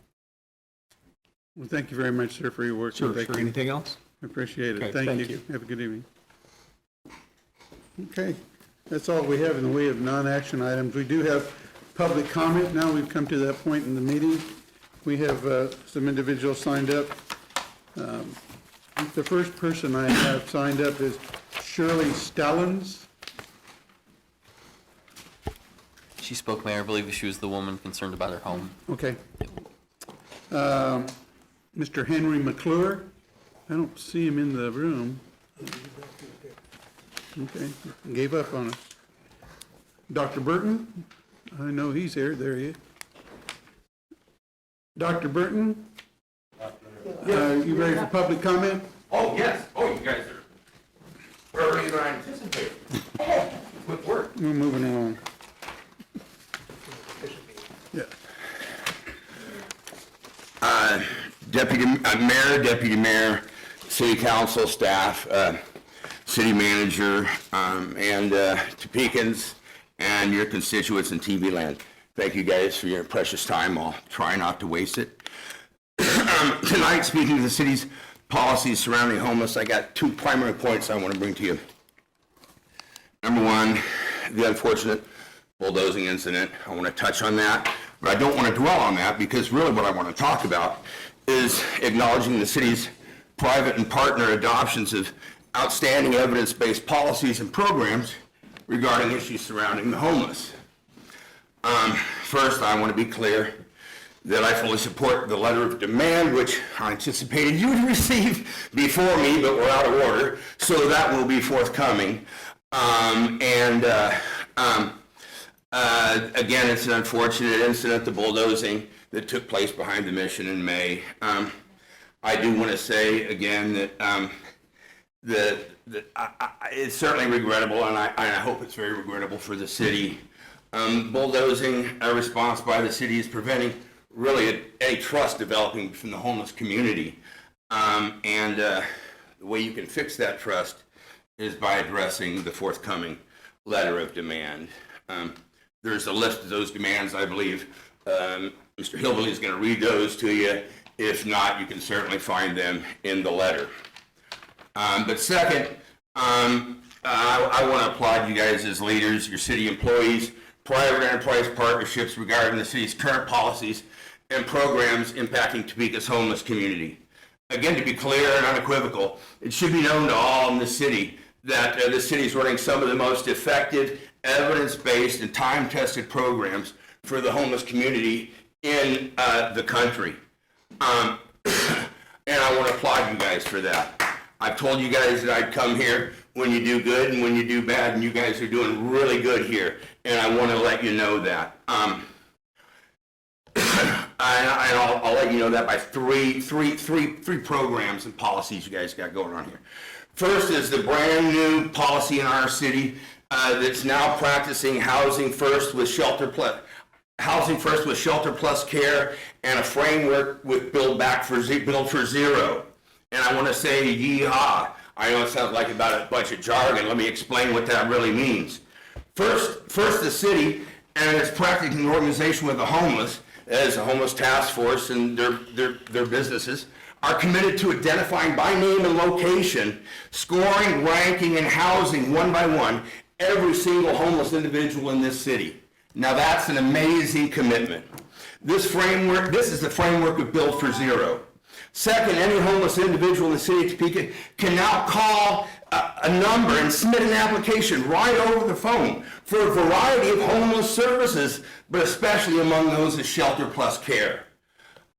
Well, thank you very much, sir, for your work. Sure, Thank sure. you. Anything else? I appreciate it. Okay, Thank thank you. you. Have a good evening. Okay, that's all we have in the way of non-action items. We do have public comment. Now we've come to that point in the meeting. We have some individuals signed up. The first person I have signed up is Shirley Stellins. She spoke, Mayor. I believe she was the woman concerned about her home. Okay. Mr. Henry McClure. I don't see him in the room. Okay, gave up on us. Dr. Burton, I know he's here, there he is. Dr. Burton? You ready for public comment? Oh, yes. Oh, you guys are earlier than I anticipated. Oh, quick work. We're moving along. Yeah. Deputy Mayor, City Council staff, City Manager, and Topekans, and your constituents in TV land. Thank you guys for your precious time. I'll try not to waste it. Tonight, speaking of the city's policies surrounding homeless, I got 2 primary points I want to bring to you. Number 1, the unfortunate bulldozing incident. I want to touch on that, but I don't want to dwell on that because really what I want to talk about is acknowledging the city's private and partner adoptions of outstanding evidence-based policies and programs regarding issues surrounding the homeless. First, I want to be clear that I fully support the letter of demand, which I anticipated you would receive before me, but we're out of order, so that will be forthcoming. Again, it's an unfortunate incident, the bulldozing that took place behind the mission in May. I do want to say again that it's certainly regrettable, and I hope it's very regrettable for the city. Bulldozing a response by the city is preventing really any trust developing from the homeless community. The way you can fix that trust is by addressing the forthcoming letter of demand. There's a list of those demands, I believe. Mr. Hillbilly is going to read those to you. If not, you can certainly find them in the letter. But second, I want to applaud you guys as leaders, your city employees, private enterprise partnerships regarding the city's current policies and programs impacting Topeka's homeless community. Again, to be clear and unequivocal, it should be known to all in the city that the city is running some of the most effective, evidence-based, and time-tested programs for the homeless community in the country. And I want to applaud you guys for that. I've told you guys that I'd come here when you do good and when you do bad, and you guys are doing really good here, and I want to let you know that. I'll let you know that by three programs and policies you guys got going on here. First is the brand new policy in our city that's now practicing housing first with shelter plus care and a framework with build for zero. And I want to say yeehaw. I know it sounds like about a bunch of jargon. Let me explain what that really means. First the city and its practicing organization with the homeless, as a homeless task force and their businesses, are committed to identifying by name and location, scoring, ranking, and housing one by one every single homeless individual in this city. Now that's an amazing commitment. This is the framework of Build for Zero. Second, any homeless individual in the city of Topeka can now call a number and submit an application right over the phone for a variety of homeless services, but especially among those is shelter plus care.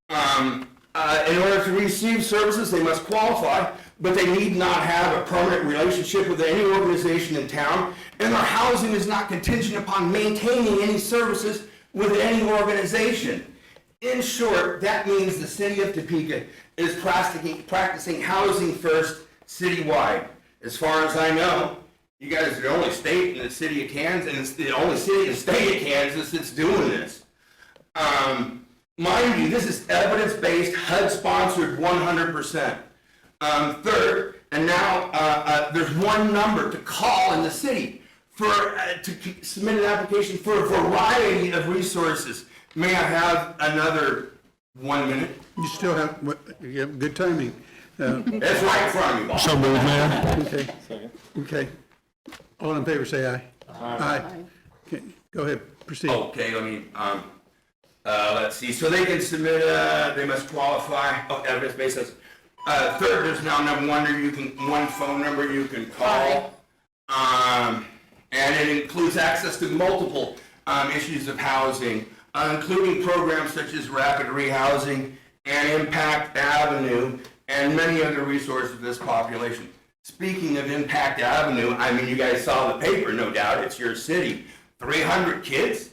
In order to receive services, they must qualify but they need not have a permanent relationship with any organization in town, and their housing is not contingent upon maintaining any services with any organization. In short, that means the city of Topeka is practicing housing first citywide. As far as I know, you guys are the only state in the city of Kansas, and it's the only city in the state of Kansas that's doing this. Mind you, this is evidence-based, HUD-sponsored 100%. Third, and now there's one number to call in the city for to submit an application for a variety of resources. May I have another 1 minute? You still have, you have good timing. That's right in front of you, boss. So moved, Mayor. Okay. Okay. All in favor, say aye. Aye. Okay, go ahead, proceed. Okay, let me, let's see, so they can submit, they must qualify, evidence-based. Third, there's now one phone number you can call. And it includes access to multiple issues of housing, including programs such as Rapid Rehousing and Impact Avenue, and many other resources for this population. Speaking of Impact Avenue, I mean, you guys saw the paper, no doubt, it's your city. 300 kids?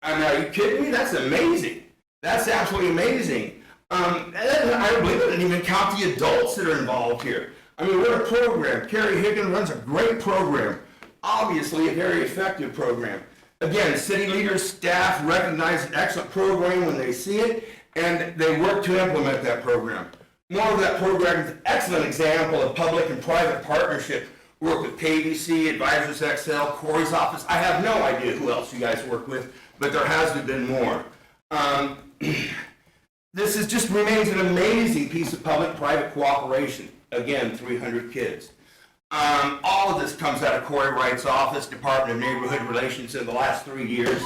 I mean, are you kidding me? That's amazing. That's absolutely amazing. I believe it didn't even count the adults that are involved here. I mean, what a program. Carrie Higgin runs a great program. Obviously, a very effective program. Again, city leaders, staff recognize an excellent program when they see it, and they work to implement that program. More of that program is an excellent example of public and private partnership. Work with KVC, Advisors XL, Corey's office. I have no idea who else you guys work with, but there has been more. This is just remains an amazing piece of public-private cooperation. Again, 300 kids. All of this comes out of Corey Wright's office, Department of Neighborhood Relations in the last 3 years.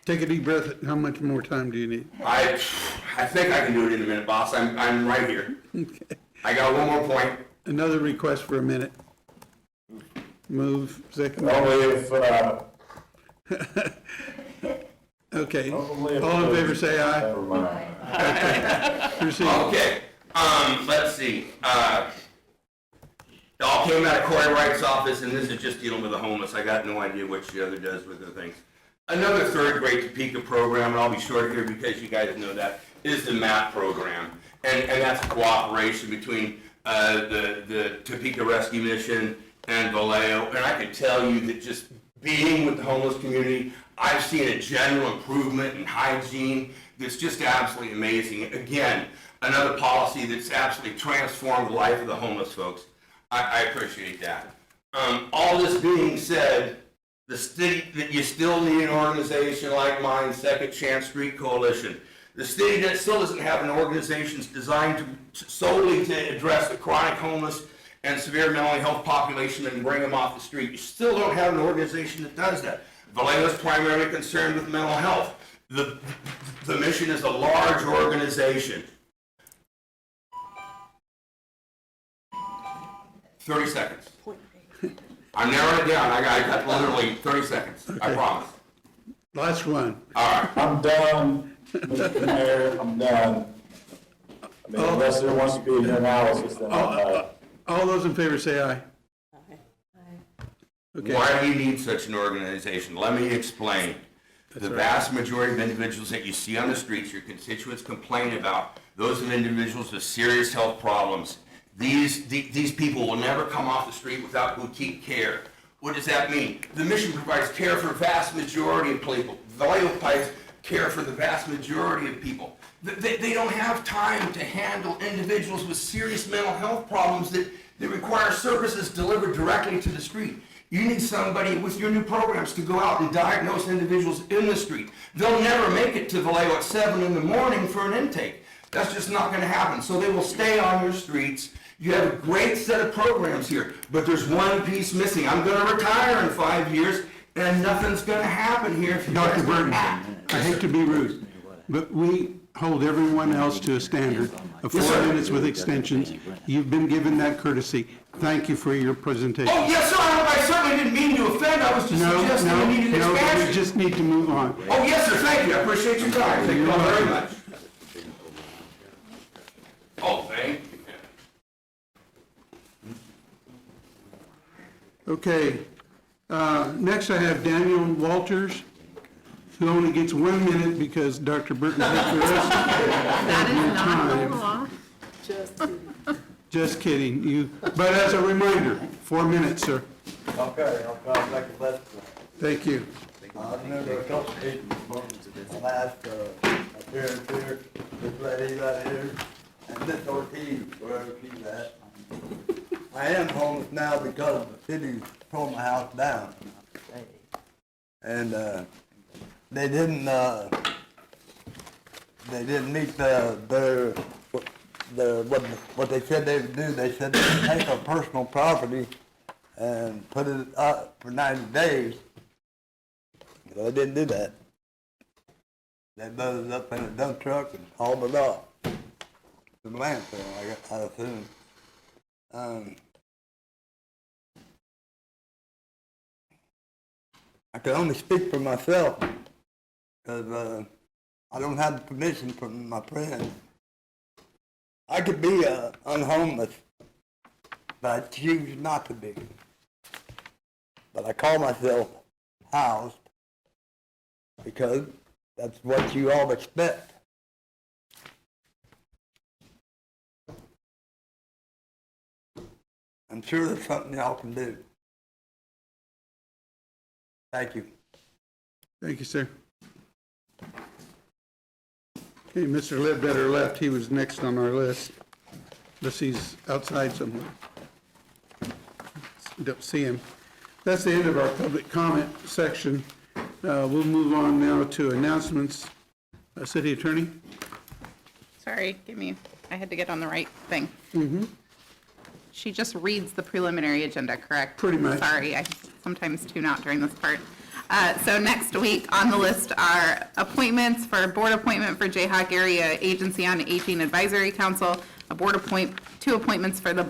Take a deep breath. How much more time do you need? I think I can do it in a minute, boss. I'm right here. Okay. I got one more point. Another request for a minute. Move, second. Only if, Okay. All in favor, say aye. never mind. Proceed. Okay, let's see. It all came out of Corey Wright's office, and this is just dealing with the homeless. I got no idea what the other does with the things. Another third great Topeka program, and I'll be short here because you guys know that, is the MAP program. And that's a cooperation between the Topeka Rescue Mission and Vallejo. And I can tell you that just being with the homeless community, I've seen a general improvement in hygiene that's just absolutely amazing. Again, another policy that's absolutely transformed the life of the homeless folks. I appreciate that. All this being said, the city, that you still need an organization like mine, Second Chance Street Coalition. The city that still doesn't have an organization designed solely to address the chronic homeless and severe mental health population and bring them off the street. You still don't have an organization that does that. Vallejo is primarily concerned with mental health. The mission is a large organization. 30 seconds. I'm narrowing it down. I got literally 30 seconds. I Okay. promise. Last one. All right. I'm done, Mr. Mayor, I'm done. I mean, unless there wants to be an analysis, then All those in favor, say aye. Okay. Why do you need such an organization? Let me explain. The vast majority of individuals that you see on the streets, your constituents complain about, those are individuals with serious health problems. These people will never come off the street without boutique care. What does that mean? The mission provides care for a vast majority of people. Vallejo provides care for the vast majority of people. They don't have time to handle individuals with serious mental health problems that require services delivered directly to the street. You need somebody with your new programs to go out and diagnose individuals in the street. They'll never make it to Vallejo at 7 in the morning for an intake. That's just not going to happen. So they will stay on your streets. You have a great set of programs here, but there's one piece missing. I'm going to retire in 5 years, and nothing's going to happen here if you Dr. guys Burton, act. I hate to be rude, but we hold everyone else to a standard of 4 minutes with extensions. You've been given that courtesy. Thank you for your presentation. Oh, yes, sir, I certainly didn't mean to offend. I was just suggesting we needed No, we expansion. just need to move on. Oh, yes, sir, thank you. I appreciate your time. Thank you all very much. Oh, thank you. Okay, next I have Daniel Walters, who only gets 1 minute because Dr. Burton took the rest of your time. Just kidding, you, but as a reminder, 4 minutes, sir. Okay, I'll try to make it less than that. Thank you. I remember a couple of meetings, last, appearance here, this lady right here, and Miss Ortiz, wherever she's at. I am homeless now because the city tore my house down. And, they didn't meet what they said they would do. They said they would take our personal property and put it up for 90 days. But I didn't do that. They loaded it up in a dump truck and hauled it off to the landfill, I assume. I can only speak for myself because I don't have the permission from my friends. I could be unhomeless, but I choose not to be. But I call myself housed because that's what you all expect. I'm sure there's something y'all can do. Thank you. Thank you, sir. Okay, Mr. Ledbetter left. He was next on our list, unless he's outside somewhere. Don't see him. That's the end of our public comment section. We'll move on now to announcements. City Attorney? Sorry, I had to get on the right thing. Mm-hmm. She just reads the preliminary agenda, correct? Pretty much. Sorry, I sometimes tune out during this part. So next week on the list are appointments for board appointment for Jayhawk Area Agency on Aging Advisory Council, two appointments for the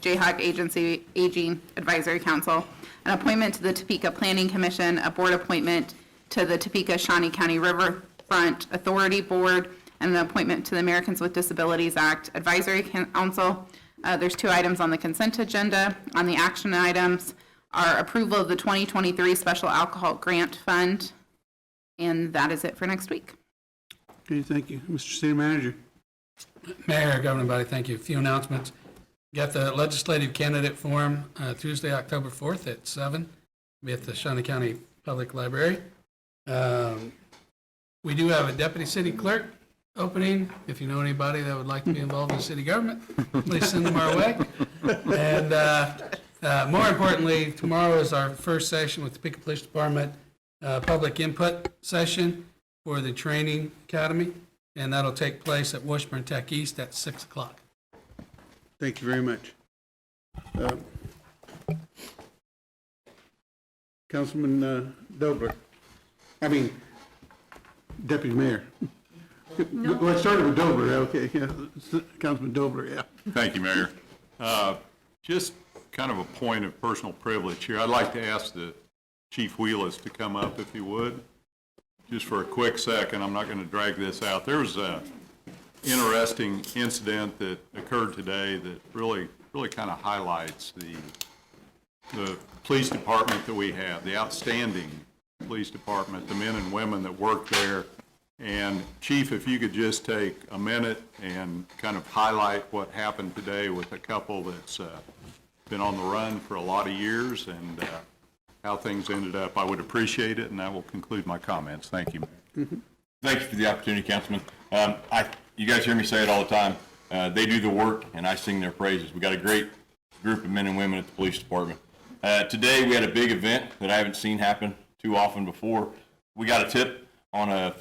Jayhawk Agency Aging Advisory Council, an appointment to the Topeka Planning Commission, a board appointment to the Topeka Shawnee County Riverfront Authority Board, and an appointment to the Americans with Disabilities Act Advisory Council. There's 2 items on the consent agenda. On the action items are approval of the 2023 Special Alcohol Grant Fund, and that is it for next week. Okay, thank you. Mr. City Manager? Mayor, Governing Body, thank you. A few announcements. Got the legislative candidate forum Tuesday, October 4th at 7. Be at the Shawnee County Public Library. We do have a deputy city clerk opening. If you know anybody that would like to be involved in city government, please send them our way. And more importantly, tomorrow is our first session with the Topeka Police Department public input session for the training academy, and that'll take place at Washburn Tech East at 6 o'clock. Thank you very much. Councilman Dobler. Deputy Mayor. No. Well, I started with Dobler, okay, yeah. Councilman Dobler, yeah. Thank you, Mayor. Just kind of a point of personal privilege here. I'd like to ask the Chief Wheelis to come up if he would, just for a quick second. I'm not going to drag this out. There was a interesting incident that occurred today that really kind of highlights the police department that we have, the outstanding police department, the men and women that work there. And Chief, if you could just take a minute and kind of highlight what happened today with a couple that's been on the run for a lot of years and how things ended up, I would appreciate it, and that will conclude my comments. Thank you. Thank you for the opportunity, Councilman. You guys hear me say it all the time. They do the work, and I sing their praises. We got a great group of men and women at the police department. Today, we had a big event that I haven't seen happen too often before. We got a tip on a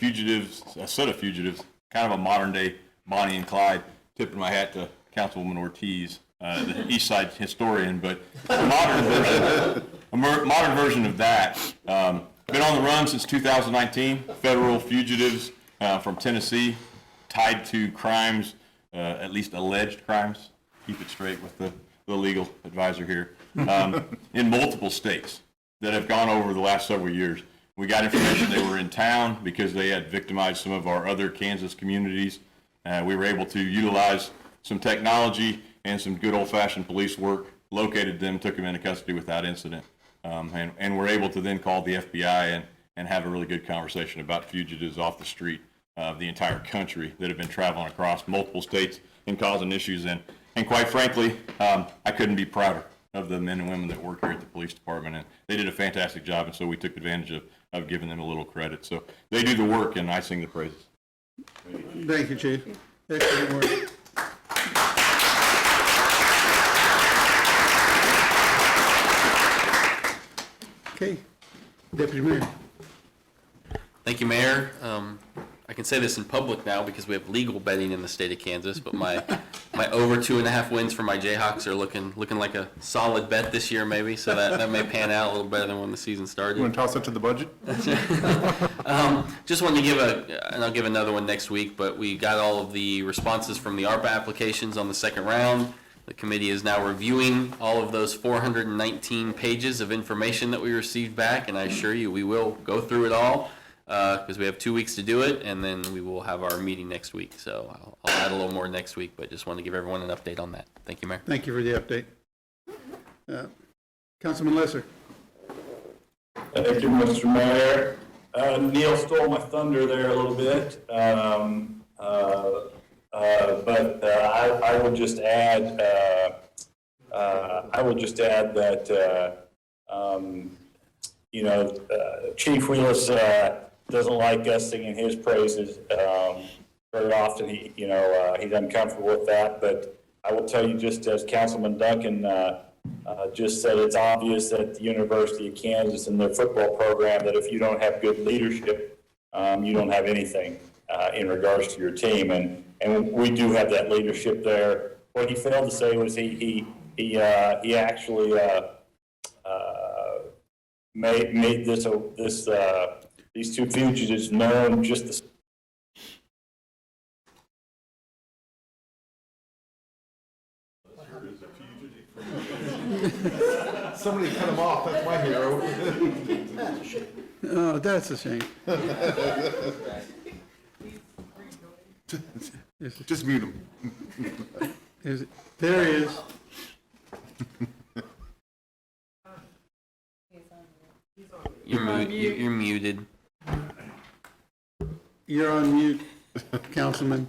set of fugitives, kind of a modern-day Bonnie and Clyde. Tipping my hat to Councilwoman Ortiz, the East Side historian, but a modern version of that. Been on the run since 2019. Federal fugitives from Tennessee, tied to crimes, at least alleged crimes. Keep it straight with the legal advisor here. In multiple states that have gone over the last several years. We got information they were in town because they had victimized some of our other Kansas communities. We were able to utilize some technology and some good old-fashioned police work located them, took them into custody without incident, and were able to then call the FBI and have a really good conversation about fugitives off the street of the entire country that have been traveling across multiple states and causing issues. And quite frankly, I couldn't be prouder of the men and women that work here at the police department, and they did a fantastic job, and so we took advantage of giving them a little credit. So they do the work, and I sing the praises. Thank you, Chief. Excellent work. Okay, Deputy Mayor. Thank you, Mayor. I can say this in public now because we have legal betting in the state of Kansas, but my over 2.5 wins for my Jayhawks are looking like a solid bet this year, maybe, so that may pan out a little better than when the season started. You want to toss it to the budget? Just wanted to give and I'll give another one next week, but we got all of the responses from the ARPA applications on the second round. The committee is now reviewing all of those 419 pages of information that we received back, and I assure you we will go through it all because we have 2 weeks to do it, and then we will have our meeting next week. So I'll add a little more next week, but just wanted to give everyone an update on that. Thank you, Mayor. Thank you for the update. Councilman Lesser. Thank you, Mr. Mayor. Neil stole my thunder there a little bit. But I will just add that Chief Wheelis doesn't like us singing his praises very often. He's uncomfortable with that. But I will tell you, just as Councilman Duncan just said, it's obvious at the University of Kansas and their football program that if you don't have good leadership, you don't have anything in regards to your team. And we do have that leadership there. What he failed to say was he actually made these two fugitives known just the Somebody cut him off, that's my hero. Oh, that's a shame. Just mute him. There he is. You're muted. You're on mute, Councilman.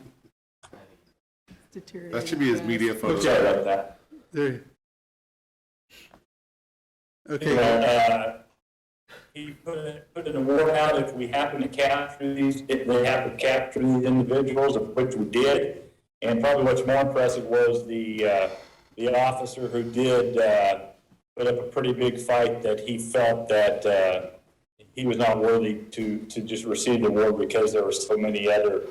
That should be his media photo. Sorry about that. There. Okay. He put an award out if we happen to capture these, if they happen to capture these individuals, of which we did. And probably what's more impressive was the officer who did put up a pretty big fight that he felt that he was not worthy to just receive the award because there were so many other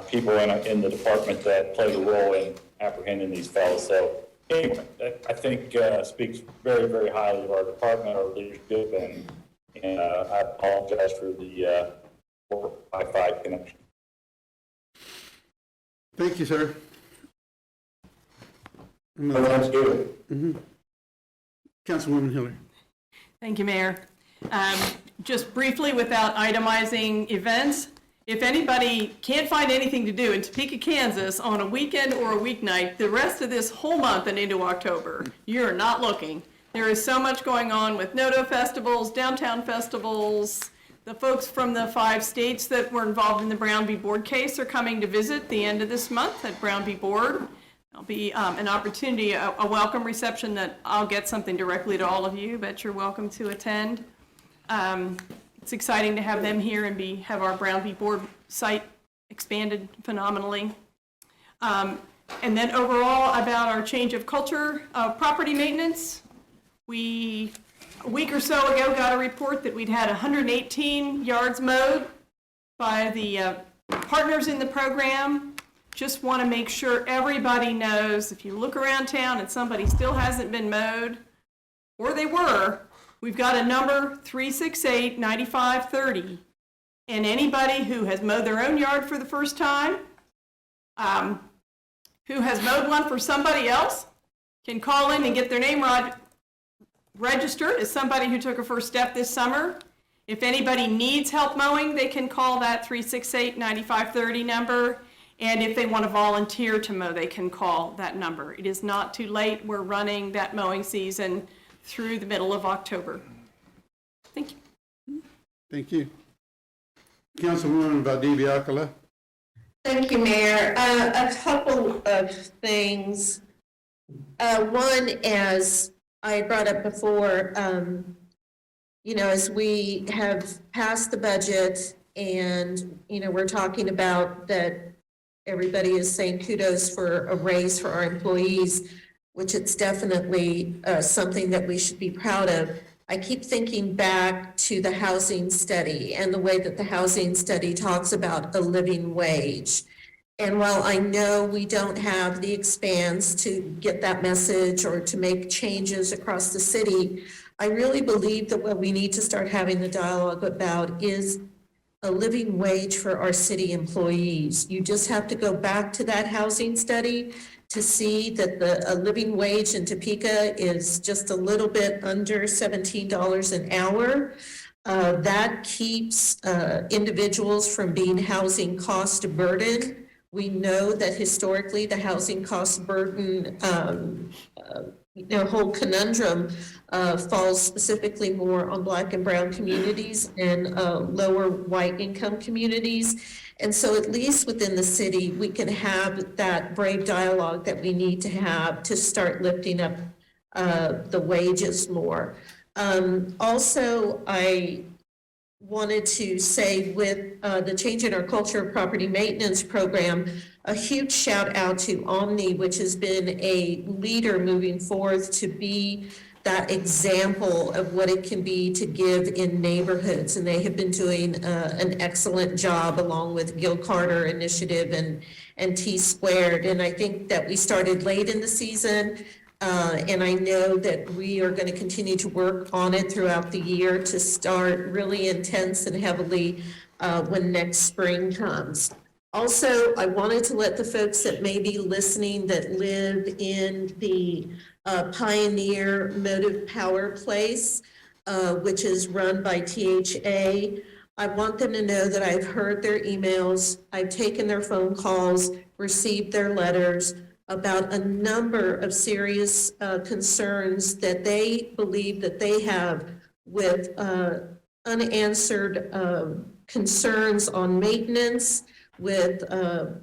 people in the department that played a role in apprehending these fellows. So anyway, that, I think speaks very, very highly of our department, our leadership, and I apologize for the Wi-Fi connection. Thank you, sir. Let's do it. Mm-hmm. Councilwoman Hiller. Thank you, Mayor. Just briefly, without itemizing events, if anybody can't find anything to do in Topeka, Kansas on a weekend or a weeknight, the rest of this whole month and into October, you're not looking. There is so much going on with NOTO festivals, downtown festivals. The folks from the 5 states that were involved in the Brown v. Board case are coming to visit the end of this month at Brown v. Board. There'll be an opportunity, a welcome reception that I'll get something directly to all of you, but you're welcome to attend. It's exciting to have them here and have our Brown v. Board site expanded phenomenally. And then overall, about our change of culture of property maintenance, we, a week or so ago, got a report that we'd had 118 yards mowed by the partners in the program. Just want to make sure everybody knows, if you look around town and somebody still hasn't been mowed, or they were, we've got a number, 368-9530. And anybody who has mowed their own yard for the first time, who has mowed one for somebody else, can call in and get their name registered as somebody who took a first step this summer. If anybody needs help mowing, they can call that 368-9530 number. And if they want to volunteer to mow, they can call that number. It is not too late. We're running that mowing season through the middle of October. Thank you. Thank you. Councilwoman Valdivia Alcala. Thank you, Mayor. A couple of things. One, as I brought up before, as we have passed the budget and, we're talking about that everybody is saying kudos for a raise for our employees, which it's definitely something that we should be proud of. I keep thinking back to the housing study and the way that the housing study talks about a living wage. And while I know we don't have the expanse to get that message or to make changes across the city, I really believe that what we need to start having the dialogue about is a living wage for our city employees. You just have to go back to that housing study to see that a living wage in Topeka is just a little bit under $17 an hour. That keeps individuals from being housing cost burden. We know that historically the housing cost burden whole conundrum falls specifically more on Black and brown communities and lower white income communities. And so at least within the city, we can have that brave dialogue that we need to have to start lifting up the wages more. Also, I wanted to say with the Change in Our Culture Property Maintenance Program, a huge shout out to Omni, which has been a leader moving forth to be that example of what it can be to give in neighborhoods. And they have been doing an excellent job along with Gil Carter Initiative and T Squared. And I think that we started late in the season. And I know that we are going to continue to work on it throughout the year to start really intense and heavily when next spring comes. Also, I wanted to let the folks that may be listening that live in the Pioneer Motive Power Place, which is run by THA, I want them to know that I've heard their emails, I've taken their phone calls, received their letters about a number of serious concerns that they believe that they have with unanswered concerns on maintenance, with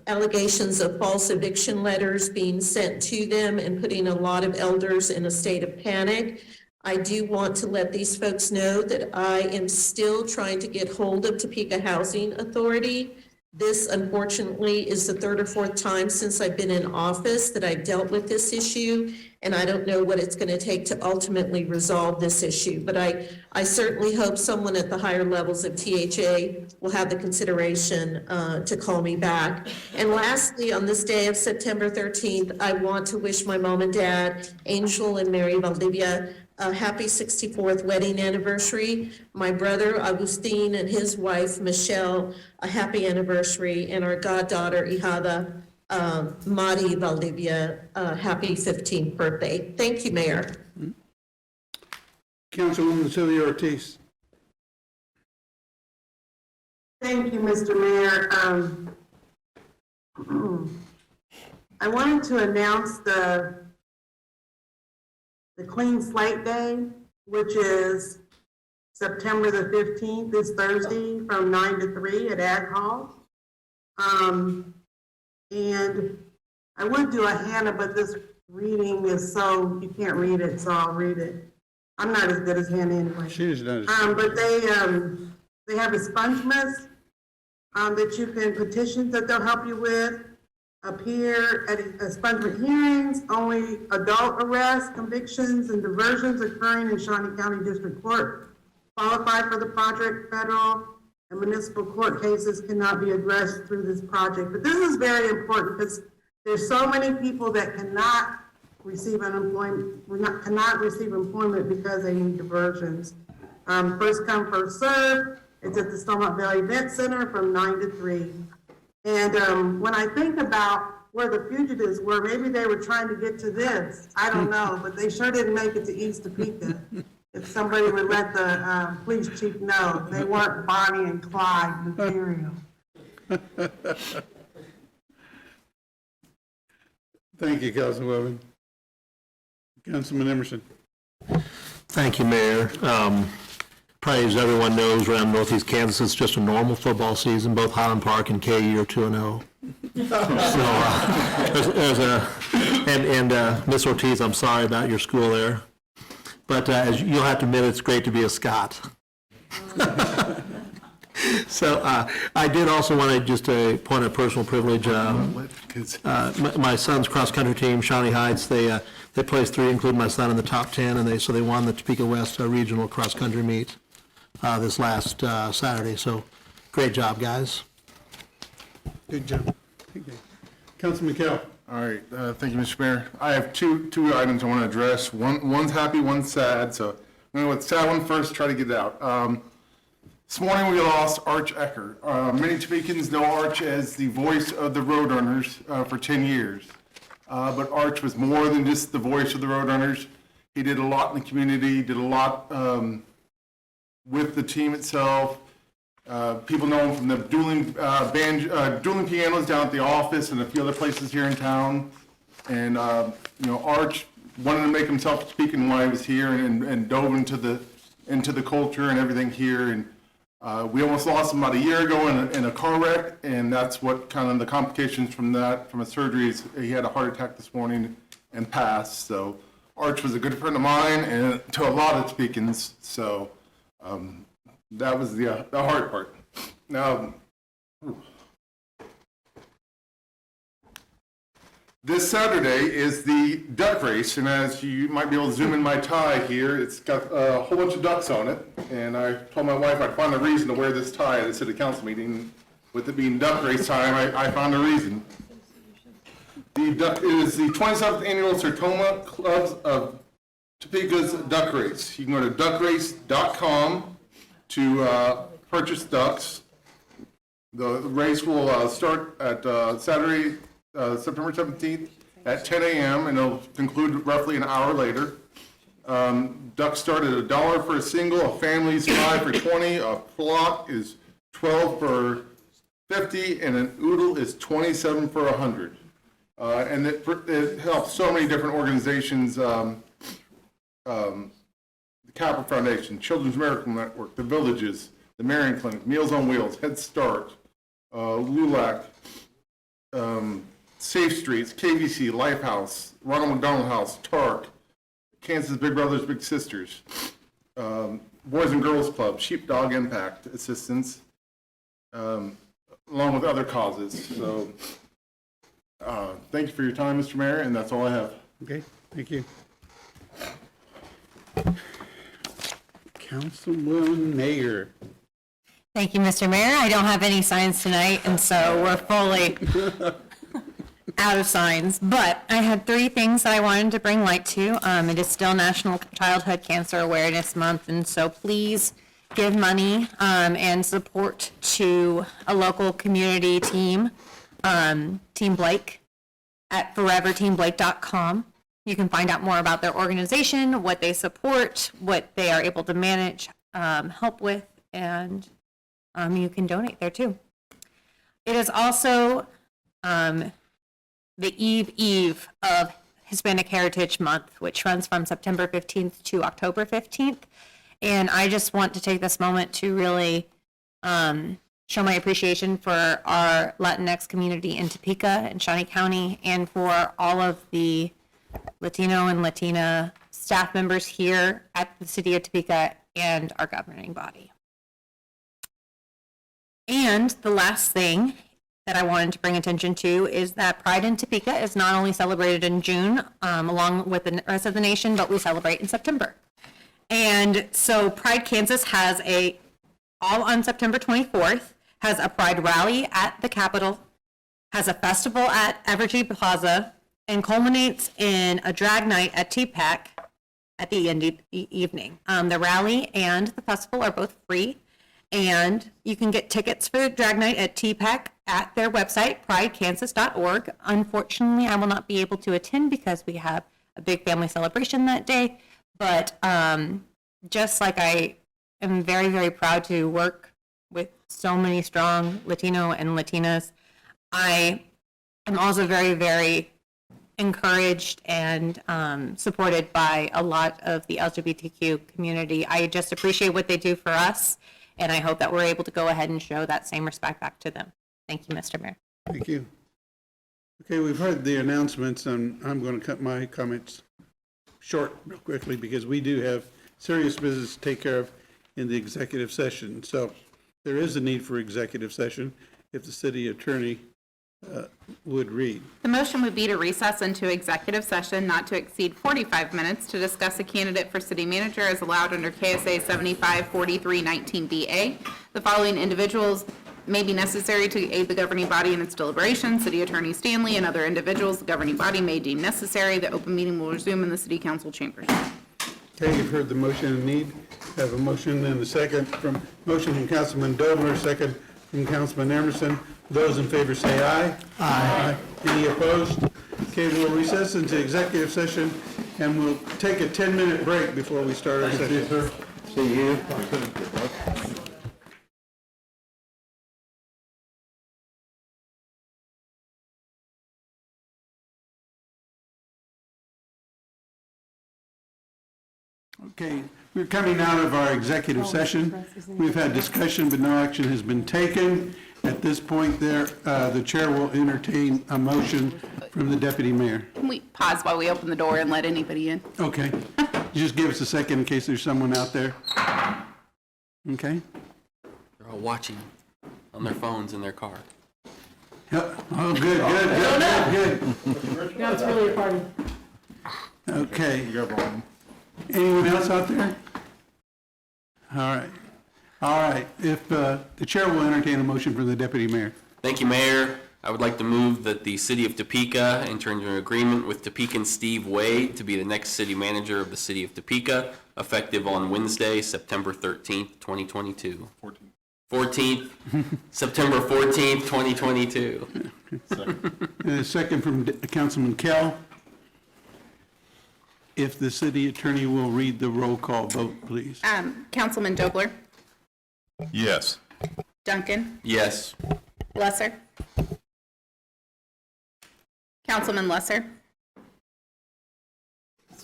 allegations of false eviction letters being sent to them and putting a lot of elders in a state of panic. I do want to let these folks know that I am still trying to get hold of Topeka Housing Authority. This, unfortunately, is the third or fourth time since I've been in office that I've dealt with this issue, and I don't know what it's going to take to ultimately resolve this issue. But I certainly hope someone at the higher levels of THA will have the consideration to call me back. And lastly, on this day of September 13th, I want to wish my mom and dad, Angel and Mary Valdivia, a happy 64th wedding anniversary. My brother, Agustin, and his wife, Michelle, a happy anniversary, and our goddaughter, Ihada, Mari Valdivia, happy 15th birthday. Thank you, Mayor. Councilwoman Sylvia Ortiz. Thank you, Mr. Mayor. I wanted to announce the Clean Slate Day, which is September the 15th, this Thursday, from 9 to 3 at Ag Hall. And I would do a Hannah, but this reading is so, you can't read it, so I'll read it. I'm not as good as Hannah anyway. She's not. But they have a spongemas that you can petition that they'll help you with. Appear at expungement hearings, only adult arrests, convictions, and diversions occurring in Shawnee County District Court qualify for the project. Federal and municipal court cases cannot be addressed through this project. But this is very important because there's so many people that cannot receive unemployment, cannot receive employment because they need diversions. First come, first serve. It's at the Stormont Valley Event Center from 9 to 3. And when I think about where the fugitives were, maybe they were trying to get to this. I don't know, but they sure didn't make it to East Topeka. If somebody would let the police chief know, they weren't Bonnie and Clyde material. Thank you, Councilwoman. Councilman Emerson. Thank you, Mayor. Probably as everyone knows, around Northeast Kansas, it's just a normal football season. Both Highland Park and KU are 2-0. So, Ms. Ortiz, I'm sorry about your school there. But as you'll have to admit, it's great to be a Scot. So I did also want to just point a personal privilege. My son's cross-country team, Shawnee Heights, they placed 3, including my son, in the top 10, and they won the Topeka West regional cross-country meet this last Saturday. So great job, guys. Good job. Okay. Councilman Kell. All right, thank you, Mr. Mayor. I have two items I want to address. One's happy, one's sad. So I'm going to go with the sad one first, try to get it out. This morning we lost Arch Ecker. Many Topekans know Arch as the voice of the Roadrunners for 10 years. But Arch was more than just the voice of the Roadrunners. He did a lot in the community, did a lot with the team itself. People know him from the dueling pianos down at the office and a few other places here in town. And Arch wanted to make himself speaking while he was here and dove into the culture and everything here. And we almost lost him about a year ago in a car wreck, and that's what kind of the complications from a surgery is. He had a heart attack this morning and passed. So Arch was a good friend of mine and to a lot of Topekans. So that was the hard part. Now, this Saturday is the duck race, and as you might be able to zoom in my tie here, it's got a whole bunch of ducks on it, and I told my wife I'd find a reason to wear this tie at a city council meeting. With it being duck race time, I found a reason. It is the 27th annual Sertoma Clubs of Topeka's duck race. You can go to duckrace.com to purchase ducks. The race will start at Saturday, September 17th at 10 a.m. and it'll conclude roughly an hour later. Ducks start at $1 for a single, a family's $5 for 20, a flock is $12 for 50, and an oodle is $27 for 100. And it helps so many different organizations, the Capital Foundation, Children's Miracle Network, the Villages, the Marion Clinic, Meals on Wheels, Head Start, LULAC, Safe Streets, KVC, Lifehouse, Ronald McDonald House, TARC, Kansas Big Brothers Big Sisters, Boys and Girls Club, Sheepdog Impact Assistance, along with other causes. So thank you for your time, Mr. Mayor, and that's all I have. Okay, thank you. Councilwoman Mayer. Thank you, Mr. Mayor. I don't have any signs tonight, and so we're fully out of signs. But I had 3 things that I wanted to bring light to. It is still National Childhood Cancer Awareness Month, and so please give money and support to a local community team, Team Blake, at foreverteamblake.com. You can find out more about their organization, what they support, what they are able to manage, help with, and you can donate there too. It is also the eve of Hispanic Heritage Month, which runs from September 15th to October 15th. And I just want to take this moment to really show my appreciation for our Latinx community in Topeka and Shawnee County, and for all of the Latino and Latina staff members here at the City of Topeka and our governing body. And the last thing that I wanted to bring attention to is that Pride in Topeka is not only celebrated in June, along with the rest of the nation, but we celebrate in September. And so Pride Kansas has all on September 24th, has a Pride rally at the Capitol, has a festival at Evergy Plaza, and culminates in a drag night at TPAC at the end of the evening. The rally and the festival are both free, and you can get tickets for the drag night at TPAC at their website, pridekansas.org. Unfortunately, I will not be able to attend because we have a big family celebration that day, but just like I am very, very proud to work with so many strong Latino and Latinas, I am also very, very encouraged and supported by a lot of the LGBTQ community. I just appreciate what they do for us, and I hope that we're able to go ahead and show that same respect back to them. Thank you, Mr. Mayor. Thank you. Okay, we've heard the announcements, and I'm going to cut my comments short real quickly because we do have serious business to take care of in the executive session. So there is a need for executive session if the city attorney would read. The motion would be to recess into executive session not to exceed 45 minutes to discuss a candidate for city manager as allowed under KSA 754319BA. The following individuals may be necessary to aid the governing body in its deliberations. City Attorney Stanley and other individuals the governing body may deem necessary. The open meeting will resume in the city council chambers. Okay, you've heard the motion and need. Have a motion and a second motion from Councilman Dobler, second from Councilman Emerson. Those in favor say aye. Aye. Any opposed? Okay, we'll recess into executive session, and we'll take a 10-minute break before we start our session. See you. Okay, we're coming out of our executive session. We've had discussion, but no action has been taken. At this point there, the chair will entertain a motion from the deputy mayor. Can we pause while we open the door and let anybody in? Okay. Just give us a second in case there's someone out there. Okay. They're all watching on their phones in their car. Yep. Oh, good. Now it's really a party. Okay. Anyone else out there? All right. If the chair will entertain a motion from the deputy mayor. Thank you, Mayor. I would like to move that the city of Topeka enter into an agreement with Topekan Steve Wade to be the next city manager of the city of Topeka, effective on Wednesday, September 13th, 2022. 14th, September 14th, 2022. And a second from Councilman Kell. If the city attorney will read the roll call vote, please. Councilman Dobler, Yes. Duncan, Yes. Lesser, Councilman Lesser,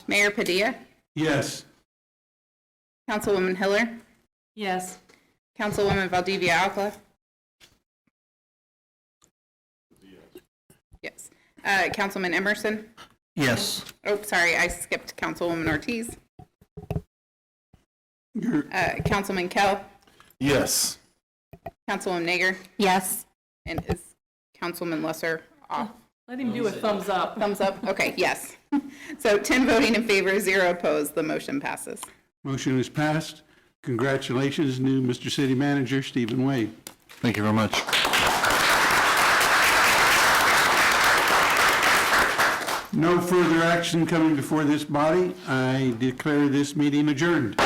Mayor Padilla, Yes. Councilwoman Hiller, Yes. Councilwoman Valdivia Alcala. Yes. Councilman Emerson. Yes. Oh, sorry, I skipped Councilwoman Ortiz. Councilman Kell, Yes. Councilwoman Nager, Yes. and is Councilman Lesser off? Let him do a thumbs up. Thumbs up? Okay, yes. So 10 voting in favor, 0 opposed, the motion passes. Motion is passed. Congratulations, new Mr. City Manager, Stephen Wade. Thank you very much. No further action coming before this body. I declare this meeting adjourned.